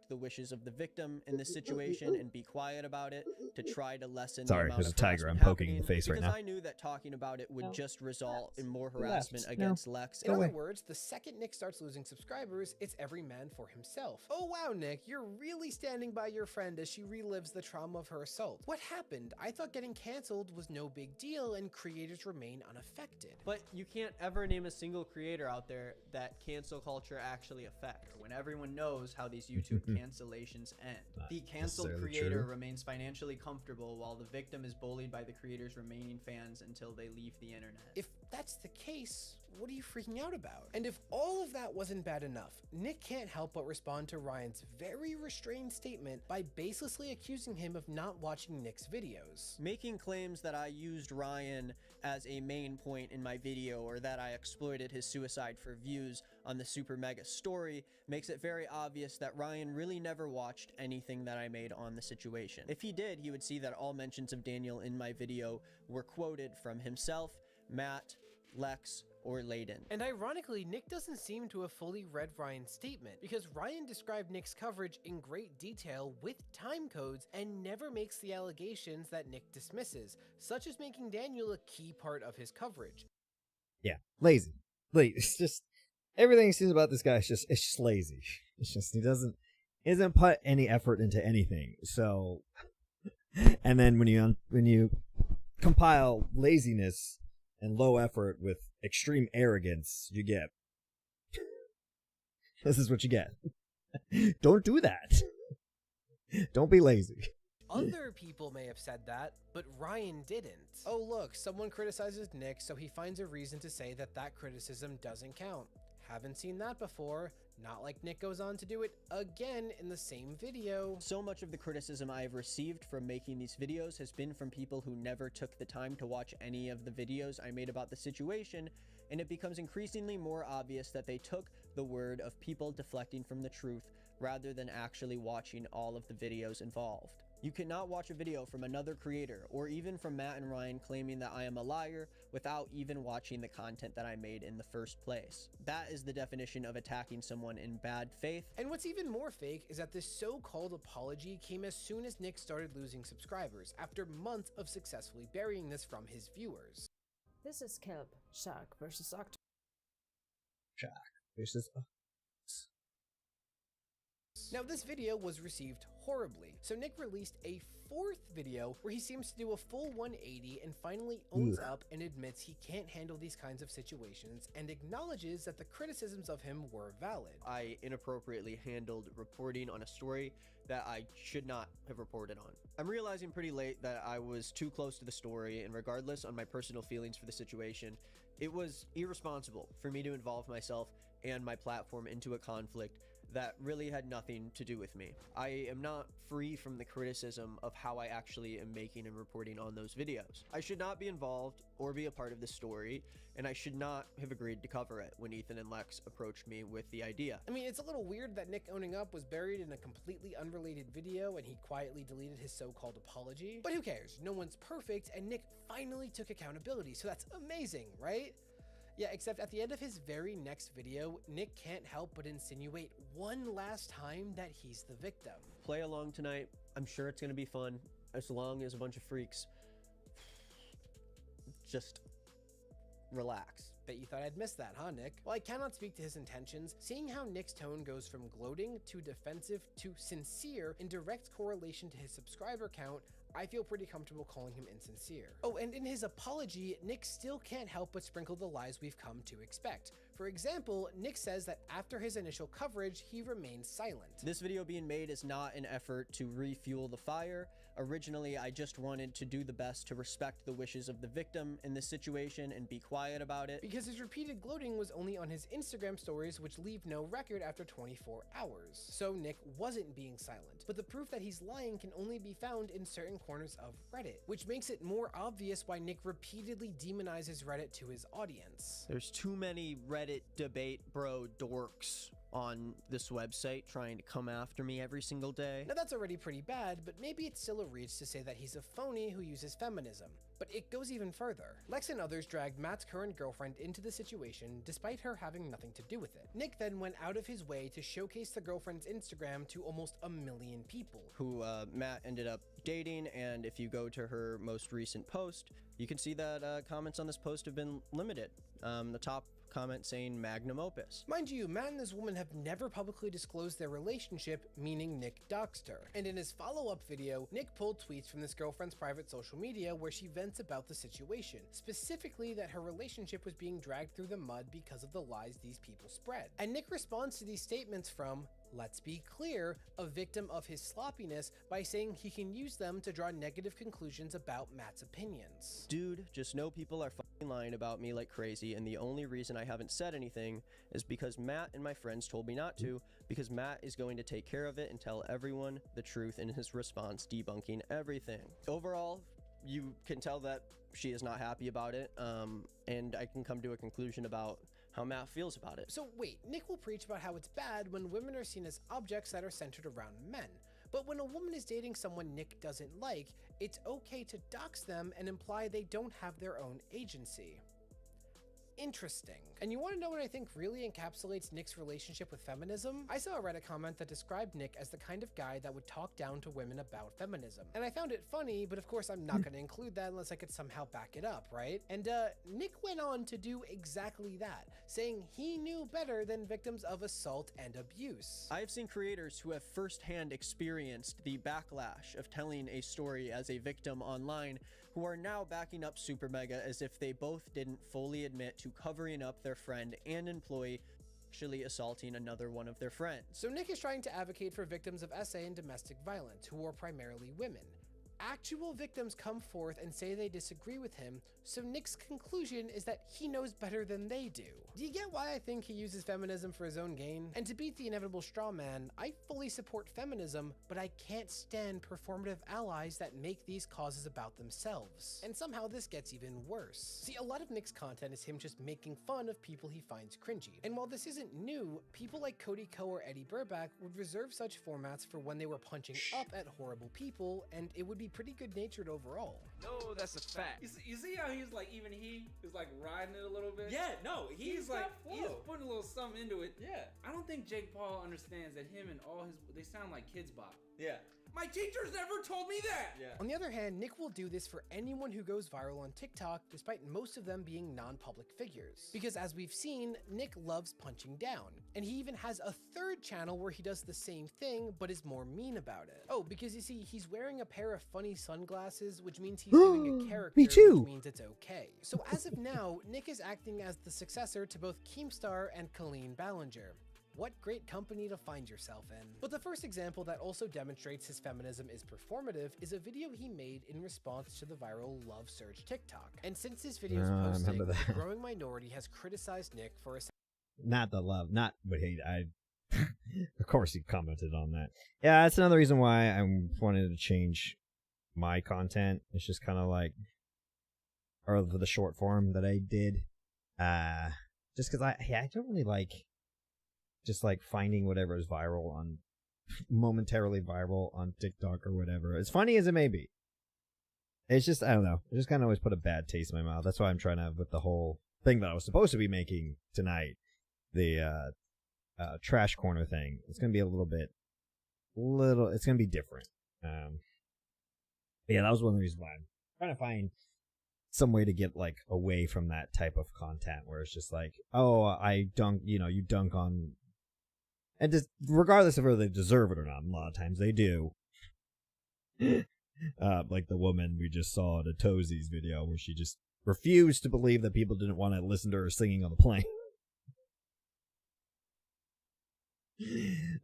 The wishes of the victim in this situation and be quiet about it to try to lessen. Sorry, the there's a amount of tiger I'm harassment poking in the face right now. Because I knew that talking about it would just result in more harassment against Lex. In other words, the second Nick starts losing subscribers, it's every man for himself. Oh wow, Nick, you're really standing by your friend as she relives the trauma of her assault. What happened? I thought getting canceled was no big deal and creators remain unaffected. But you can't ever name a single creator out there that cancel culture actually affects, when everyone knows how these YouTube cancellations end. The canceled creator remains financially comfortable while the victim is bullied by the creator's remaining fans until they leave the internet. If that's the case, what are you freaking out about? And if all of that wasn't bad enough, Nick can't help but respond to Ryan's very restrained statement by baselessly accusing him of not watching Nick's videos. Making claims that I used Ryan as a main point in my video, or that I exploited his suicide for views on the Super Mega story, makes it very obvious that Ryan really never watched anything that I made on the situation. If he did, he would see that all mentions of Daniel in my video were quoted from himself, Matt, Lex, or Layden. And ironically, Nick doesn't seem to have fully read Ryan's statement, because Ryan described Nick's coverage in great detail with time codes and never makes the allegations that Nick dismisses, such as making Daniel a key part of his coverage. Yeah, lazy. It's just, everything he says about this guy is just, it's just lazy. It's just, he doesn't put any effort into anything. So, and then when you compile laziness and low effort with extreme arrogance, you get. This is what you get. Don't do that. Don't be lazy. Other people may have said that, but Ryan didn't. Oh look, someone criticizes Nick, so he finds a reason to say that that criticism doesn't count. Haven't seen that before. Not like Nick goes on to do it again in the same video. So much of the criticism I have received from making these videos has been from people who never took the time to watch any of the videos I made about the situation, and it becomes increasingly more obvious that they took the word of people deflecting from the truth rather than actually watching all of the videos involved. You cannot watch a video from another creator, or even from Matt and Ryan claiming that I am a liar without even watching the content that I made in the first place. That is the definition of attacking someone in bad faith. And what's even more fake is that this so-called apology came as soon as Nick started losing subscribers, after months of successfully burying this from his viewers. This is Kelp, Shark versus Octopus. Shark versus Now this video was received horribly, so Nick released a fourth video where he seems to do a full 180 and finally owns up and admits he can't handle these kinds of situations and acknowledges that the criticisms of him were valid. I inappropriately handled reporting on a story that I should not have reported on. I'm realizing pretty late that I was too close to the story, and regardless on my personal feelings for the situation, it was irresponsible for me to involve myself and my platform into a conflict that really had nothing to do with me. I am not free from the criticism of how I actually am making and reporting on those videos. I should not be involved or be a part of the story, and I should not have agreed to cover it when Ethan and Lex approached me with the idea. I mean, it's a little weird that Nick owning up was buried in a completely unrelated video and he quietly deleted his so-called apology. But who cares? No one's perfect, and Nick finally took accountability, so that's amazing, right? Yeah, except at the end of his very next video, Nick can't help but insinuate one last time that he's the victim. Play along tonight. I'm sure it's gonna be fun, as long as a bunch of freaks just relax. Bet you thought I'd miss that, huh, Nick? Well, I cannot speak to his intentions. Seeing how Nick's tone goes from gloating to defensive to sincere in direct correlation to his subscriber count, I feel pretty comfortable calling him insincere. Oh, and in his apology, Nick still can't help but sprinkle the lies we've come to expect. For example, Nick says that after his initial coverage, he remained silent. This video being made is not an effort to refuel the fire. Originally, I just wanted to do the best to respect the wishes of the victim in this situation and be quiet about it. Because his repeated gloating was only on his Instagram stories, which leave no record after 24 hours. So Nick wasn't being silent. But the proof that he's lying can only be found in certain corners of Reddit, which makes it more obvious why Nick repeatedly demonizes Reddit to his audience. There's too many Reddit debate bro dorks on this website trying to come after me every single day. Now that's already pretty bad, but maybe it's still a reach to say that he's a phony who uses feminism. But it goes even further. Lex and others dragged Matt's current girlfriend into the situation despite her having nothing to do with it. Nick then went out of his way to showcase the girlfriend's Instagram to almost 1 million people. Who Matt ended up dating, and if you go to her most recent post, you can see that comments on this post have been limited. The top comment saying magnum opus. Mind you, Matt and this woman have never publicly disclosed their relationship, meaning Nick doxed her. And in his follow-up video, Nick pulled tweets from this girlfriend's private social media where she vents about the situation, specifically that her relationship was being dragged through the mud because of the lies these people spread. And Nick responds to these statements from, let's be clear, a victim of his sloppiness by saying he can use them to draw negative conclusions about Matt's opinions. Dude, just know people are fucking lying about me like crazy, and the only reason I haven't said anything is because Matt and my friends told me not to, because Matt is going to take care of it and tell everyone the truth in his response, debunking everything. Overall, you can tell that she is not happy about it, and I can come to a conclusion about how Matt feels about it. So wait, Nick will preach about how it's bad when women are seen as objects that are centered around men. But when a woman is dating someone Nick doesn't like, it's okay to dox them and imply they don't have their own agency. Interesting. And you want to know what I think really encapsulates Nick's relationship with feminism? I saw a Reddit comment that described Nick as the kind of guy that would talk down to women about feminism. And I found it funny, but of course I'm not going to include that unless I could somehow back it up, right? And Nick went on to do exactly that, saying he knew better than victims of assault and abuse. I have seen creators who have firsthand experienced the backlash of telling a story as a victim online who are now backing up Super Mega as if they both didn't fully admit to covering up their friend and employee actually assaulting another one of their friends. So Nick is trying to advocate for victims of SA and domestic violence, who are primarily women. Actual victims come forth and say they disagree with him, so Nick's conclusion is that he knows better than they do. Do you get why I think he uses feminism for his own gain? And to beat the inevitable straw man, I fully support feminism, but I can't stand performative allies that make these causes about themselves. And somehow this gets even worse. See, a lot of Nick's content is him just making fun of people he finds cringy. And while this isn't new, people like Cody Ko or Eddie Burback would reserve such formats for when they were punching up at horrible people, and it would be pretty good-natured overall. No, that's a fact. You see how he's like, even he is like riding it a little bit? Yeah, no, he's like, got he's flow. putting a little something into it. Yeah. I don't think Jake Paul understands that him and all his, they sound like Kids Bop. Yeah. My teachers never told me that! Yeah. On the other hand, Nick will do this for anyone who goes viral on TikTok, despite most of them being non-public figures. Because as we've seen, Nick loves punching down. And he even has a third channel where he does the same thing, but is more mean about it. Oh, because you see, he's wearing a pair of funny sunglasses, which means he's doing a character, Me too. which means it's okay. So as of now, Nick is acting as the successor to both Keemstar and Colleen Ballinger. What great company to find yourself in. But the first example that also demonstrates his feminism is performative is a video he made in response to the viral Love Surge TikTok. And since this video's I posting, remember that. the growing minority has criticized Nick for Not the love, not, but hey, of course he commented on that. Yeah, that's another reason why I wanted to change my content. It's just kind of like, or the short form that I did, just because I don't really like just like finding whatever is viral on, momentarily viral on TikTok or whatever. As funny as it may be, it's just, I don't know, it just kind of always put a bad taste in my mouth. That's why I'm trying to, with the whole thing that I was supposed to be making tonight, the trash corner thing, it's gonna be a little, it's gonna be different. Yeah, that was one of the reasons why I'm trying to find some way to get like away from that type of content where it's just like, oh, I dunk, you dunk on, and just regardless of whether they deserve it or not, a lot of times they do. Like the woman we just saw in a Toesies video where she just refused to believe that people didn't want to listen to her singing on the plane.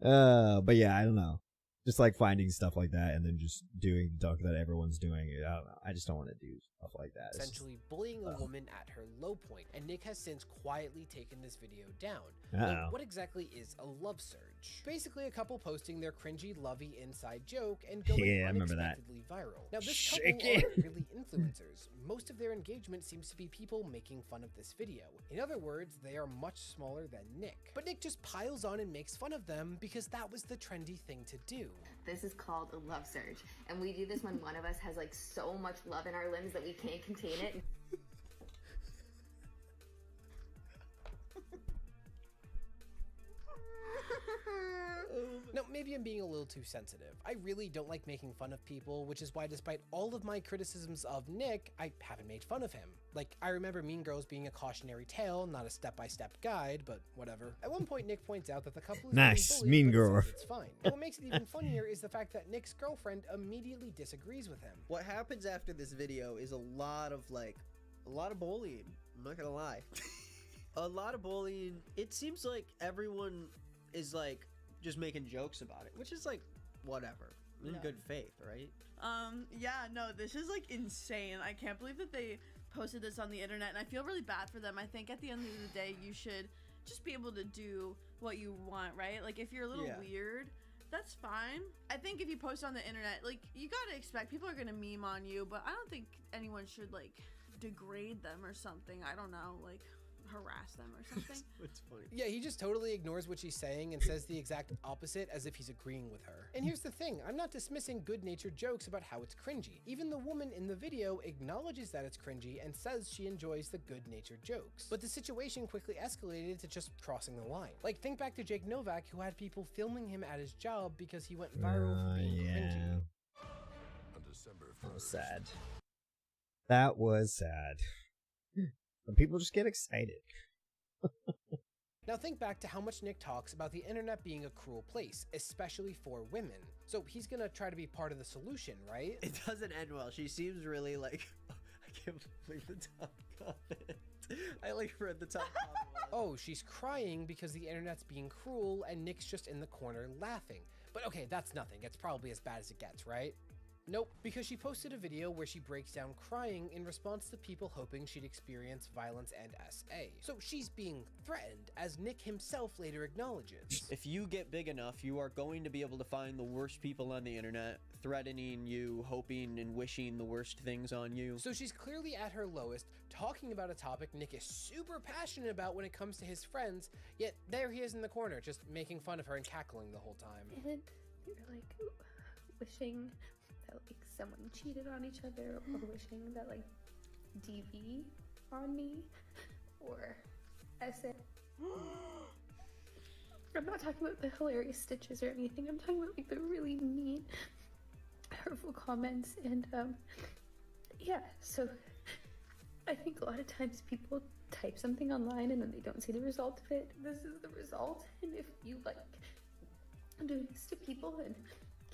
But yeah, I don't know. Just like finding stuff like that and then just doing the dunk that everyone's doing. I don't know. I just don't want to do stuff like that. essentially bullying a woman at her low point, and Nick has since quietly taken this video down. Uh-oh. What exactly is a love surge? Basically a couple posting their cringy, lovey inside joke and going Yeah, I remember that. unexpectedly viral. Now this Shake couple it. aren't really influencers. Most of their engagement seems to be people making fun of this video. In other words, they are much smaller than Nick. But Nick just piles on and makes fun of them because that was the trendy thing to do. This is called a love surge, and we do this when one of us has like so much love in our limbs that we can't contain it. Now, maybe I'm being a little too sensitive. I really don't like making fun of people, which is why despite all of my criticisms of Nick, I haven't made fun of him. Like, I remember Mean Girls being a cautionary tale, not a step-by-step guide, but whatever. At one point, Nick points out that the couple is Nice, being bullied, Mean but Girl. says it's fine. And what makes it even funnier is the fact that Nick's girlfriend immediately disagrees with him. What happens after this video is a lot of bullying. I'm not gonna lie. A lot of bullying. It seems like everyone is like just making jokes about it, which is like whatever, in good faith, right? Yeah, no, this is like insane. I can't believe that they posted this on the internet, and I feel really bad for them. I think at the end of the day, you should just be able to do what you want, right? Like if you're a little weird, that's fine. I think if you post on the internet, like you gotta expect people are gonna meme on you, but I don't think anyone should like degrade them or something. I don't know, like harass them or something. It's funny. Yeah, he just totally ignores what she's saying and says the exact opposite as if he's agreeing with her. And here's the thing, I'm not dismissing good-natured jokes about how it's cringy. Even the woman in the video acknowledges that it's cringy and says she enjoys the good-natured jokes. But the situation quickly escalated to just crossing the line. Like, think back to Jake Novak, who had people filming him at his job because he went viral for being cringy. That was sad. That was sad. But people just get excited. Now think back to how much Nick talks about the internet being a cruel place, especially for women. So he's gonna try to be part of the solution, right? It doesn't end well. She seems really like, I can't believe the top comment. I like read the top comment. Oh, she's crying because the internet's being cruel and Nick's just in the corner laughing. But okay, that's nothing. It's probably as bad as it gets, right? Nope, because she posted a video where she breaks down crying in response to people hoping she'd experience violence and SA. So she's being threatened, as Nick himself later acknowledges. If you get big enough, you are going to be able to find the worst people on the internet, threatening you, hoping and wishing the worst things on you. So she's clearly at her lowest, talking about a topic Nick is super passionate about when it comes to his friends, yet there he is in the corner, just making fun of her and cackling the whole time. And you're like wishing that like someone cheated on each other, or wishing that like DV on me, or SA. I'm not talking about the hilarious stitches or anything. I'm talking about like the really mean, hurtful comments. And yeah, so I think a lot of times people type something online and then they don't see the result of it. This is the result. And if you like doing this to people and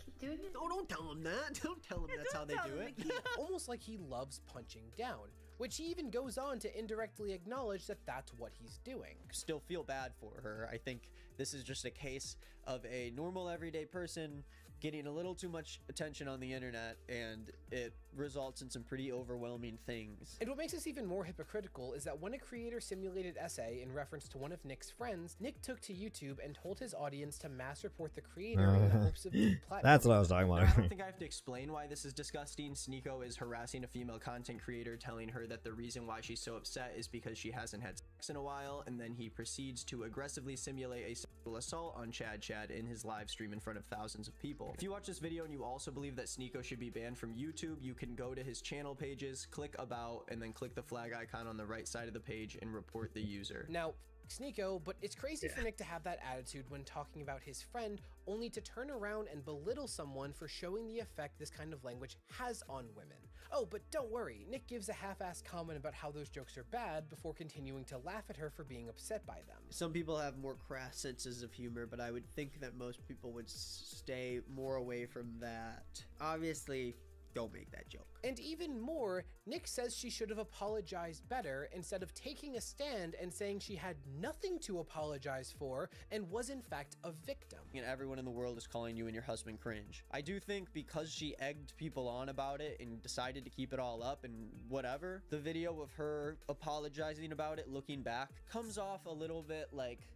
keep doing it. Oh, don't tell him that. Don't tell him that's how they do it. Almost like he loves punching down, which he even goes on to indirectly acknowledge that that's what he's doing. Still feel bad for her. I think this is just a case of a normal everyday person getting a little too much attention on the internet, and it results in some pretty overwhelming things. And what makes this even more hypocritical is that when a creator simulated SA in reference to one of Nick's friends, Nick took to YouTube and told his audience to mass report the creator in the hopes of deplatforming. That's what I was talking about. I don't think I have to explain why this is disgusting. Sneeko is harassing a female content creator, telling her that the reason why she's so upset is because she hasn't had sex in a while, and then he proceeds to aggressively simulate a sexual assault on Chad in his live stream in front of thousands of people. If you watch this video and you also believe that Sneeko should be banned from YouTube, you can go to his channel pages, click about, and then click the flag icon on the right side of the page and report the user. Now, Sneeko, but it's crazy for Nick to have that attitude when talking about his friend, only to turn around and belittle someone for showing the effect this kind of language has on women. Oh, but don't worry, Nick gives a half-assed comment about how those jokes are bad before continuing to laugh at her for being upset by them. Some people have more crass senses of humor, but I would think that most people would stay more away from that. Obviously, don't make that joke. And even more, Nick says she should have apologized better instead of taking a stand and saying she had nothing to apologize for and was in fact a victim. And everyone in the world is calling you and your husband cringe. I do think because she egged people on about it and decided to keep it all up and whatever, the video of her apologizing about it, looking back, comes off a little bit like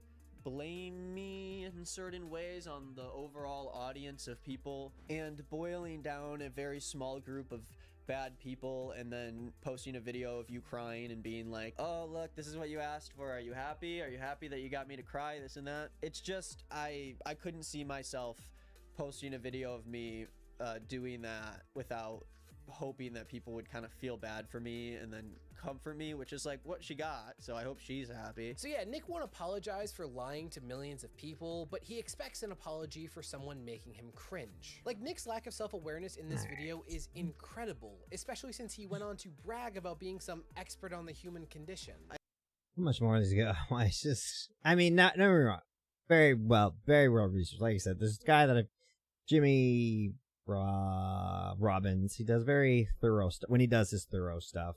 blame me in certain ways on the overall audience of people, and boiling down a very small group of bad people and then posting a video of you crying and being like, oh look, this is what you asked for, are you happy that you got me to cry, this and that. It's just I couldn't see myself posting a video of me doing that without hoping that people would kind of feel bad for me and then comfort me, which is like what she got, so I hope she's happy. So yeah, Nick won't apologize for lying to millions of people, but he expects an apology for someone making him cringe. Like, Nick's lack of self-awareness in this video is incredible, especially since he went on to brag about being some expert on the human condition. How much more does he go? Why, it's just, I mean, not get me wrong, very well researched. Like I said, this guy that Jimmy Robbins, he does very thorough stuff when he does his thorough stuff.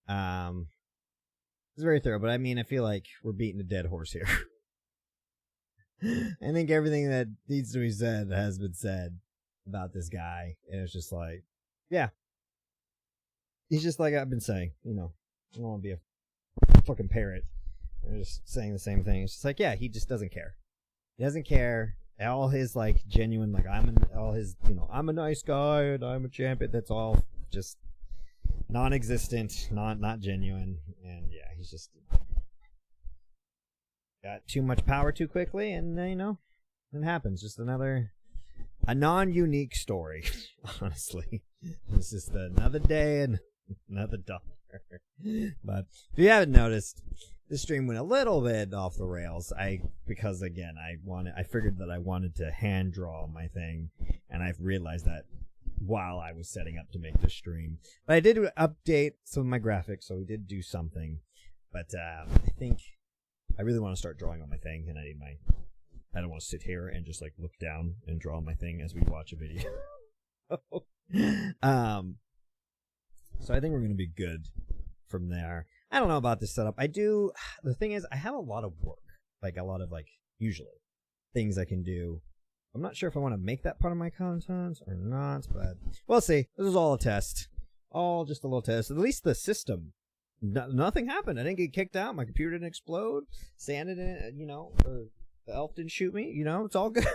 It's very thorough, but I mean, I feel like we're beating a dead horse here. I think everything that needs to be said has been said about this guy, and it's just like, yeah, he's just like I've been saying, you know, I don't want to be a fucking parrot. I'm just saying the same thing. It's just like, yeah, he just doesn't care. He doesn't care. All his like genuine, like all his, you know, I'm a nice guy and I'm a champion. That's all just non-existent, not genuine, and yeah, he's just got too much power too quickly, and you know, it happens. Just a non-unique story. Honestly, it's just another day and another dollar. But if you haven't noticed, this stream went a little bit off the rails. Because again, I figured that I wanted to hand draw my thing, and I've realized that while I was setting up to make this stream. But I did update some of my graphics, so we did do something. But I think I really want to start drawing on my thing, and I don't want to sit here and just like look down and draw on my thing as we watch a video. So I think we're gonna be good from there. I don't know about this setup. The thing is, I have a lot of work, like a lot of usually things I can do. I'm not sure if I want to make that part of my content or not, but we'll see. This is all a test. All just a little test. At least the system. Nothing happened. I didn't get kicked out. My computer didn't explode. Sand didn't, or the elf didn't shoot me. It's all good.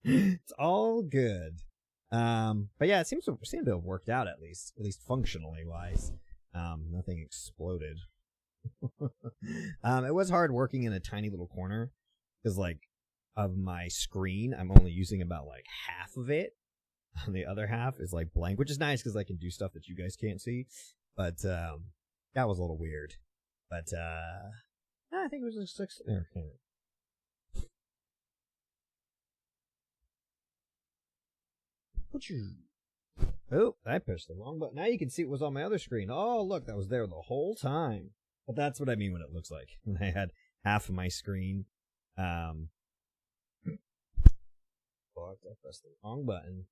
It's all good. But yeah, it seemed to have worked out at least functionally wise. Nothing exploded. It was hard working in a tiny little corner because of my screen, I'm only using about half of it. And the other half is blank, which is nice because I can do stuff that you guys can't see. But that was a little weird. But I think it was a 6. Oh, I pushed the wrong button. Now you can see it was on my other screen. Oh, look, that was there the whole time. But that's what I mean when it looks like. When I had half of my screen. I pressed the wrong button.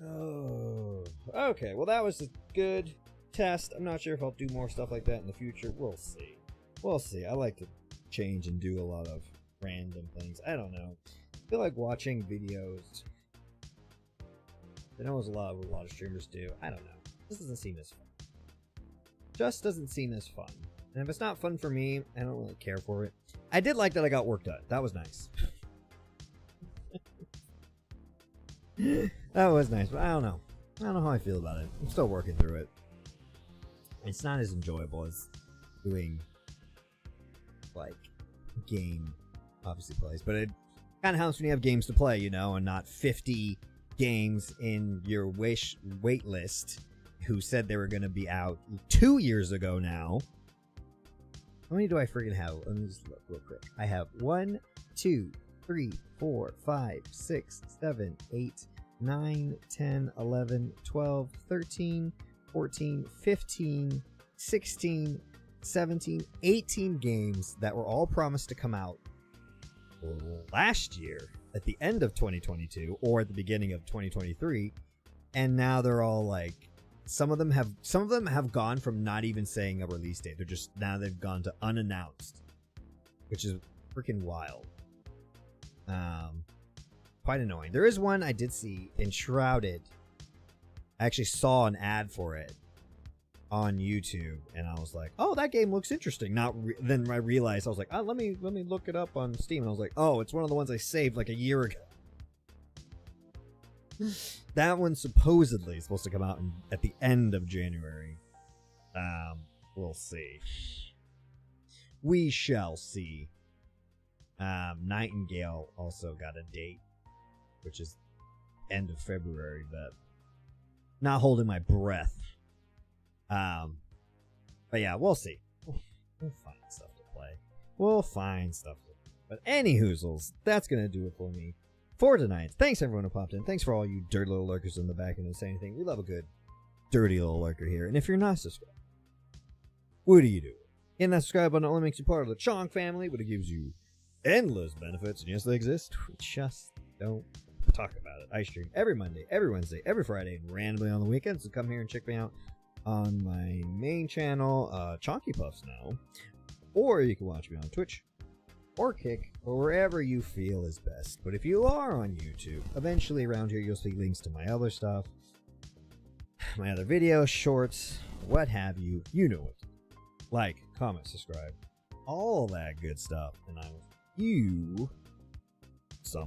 Oh, okay. Well, that was a good test. I'm not sure if I'll do more stuff like that in the future. We'll see. We'll see. I like to change and do a lot of random things. I don't know. I feel like watching videos. I know it's a lot of streamers do. I don't know. This doesn't seem as fun. Just doesn't seem as fun. And if it's not fun for me, I don't really care for it. I did like that I got work done. That was nice. That was nice, but I don't know. I don't know how I feel about it. I'm still working through it. It's not as enjoyable as doing game obviously plays, but it kind of helps when you have games to play, and not 50 games in your wait list who said they were going to be out 2 years ago now. How many do I freaking have? Let me just look real quick. I have 1, 2, 3, 4, 5, 6, 7, 8, 9, 10, 11, 12, 13, 14, 15, 16, 17, 18 games that were all promised to come out last year at the end of 2022 or at the beginning of 2023, and now they're all some of them have gone from not even saying a release date. They've gone to unannounced, which is freaking wild. Quite annoying. There is one I did see, Enshrouded. I actually saw an ad for it on YouTube, and I was like, "Oh, that game looks interesting." Then I realized I was like, "Oh, let me look it up on Steam." And I was like, "Oh, it's one of the ones I saved a year ago." That one supposedly is supposed to come out at the end of January. We'll see. We shall see. Nightingale also got a date, which is end of February, but not holding my breath. But yeah, we'll see. We'll find stuff to play. But anywhoozles, that's gonna do it for me for tonight. Thanks everyone who popped in. Thanks for all you dirty little lurkers in the back and didn't say anything. We love a good dirty little lurker here. And if you're not subscribed, what do you do? Hitting that subscribe button only makes you part of the Chonk family, but it gives you endless benefits, and yes, they exist. We just don't talk about it. I stream every Monday, every Wednesday, every Friday, and randomly on the weekends. So come here and check me out on my main channel, Chonky Puffs now, or you can watch me on Twitch or Kick or wherever you feel is best. But if you are on YouTube, eventually around here you'll see links to my other stuff, my other videos, shorts, what have you. You know it. Like, comment, subscribe, all that good stuff, and I will see you some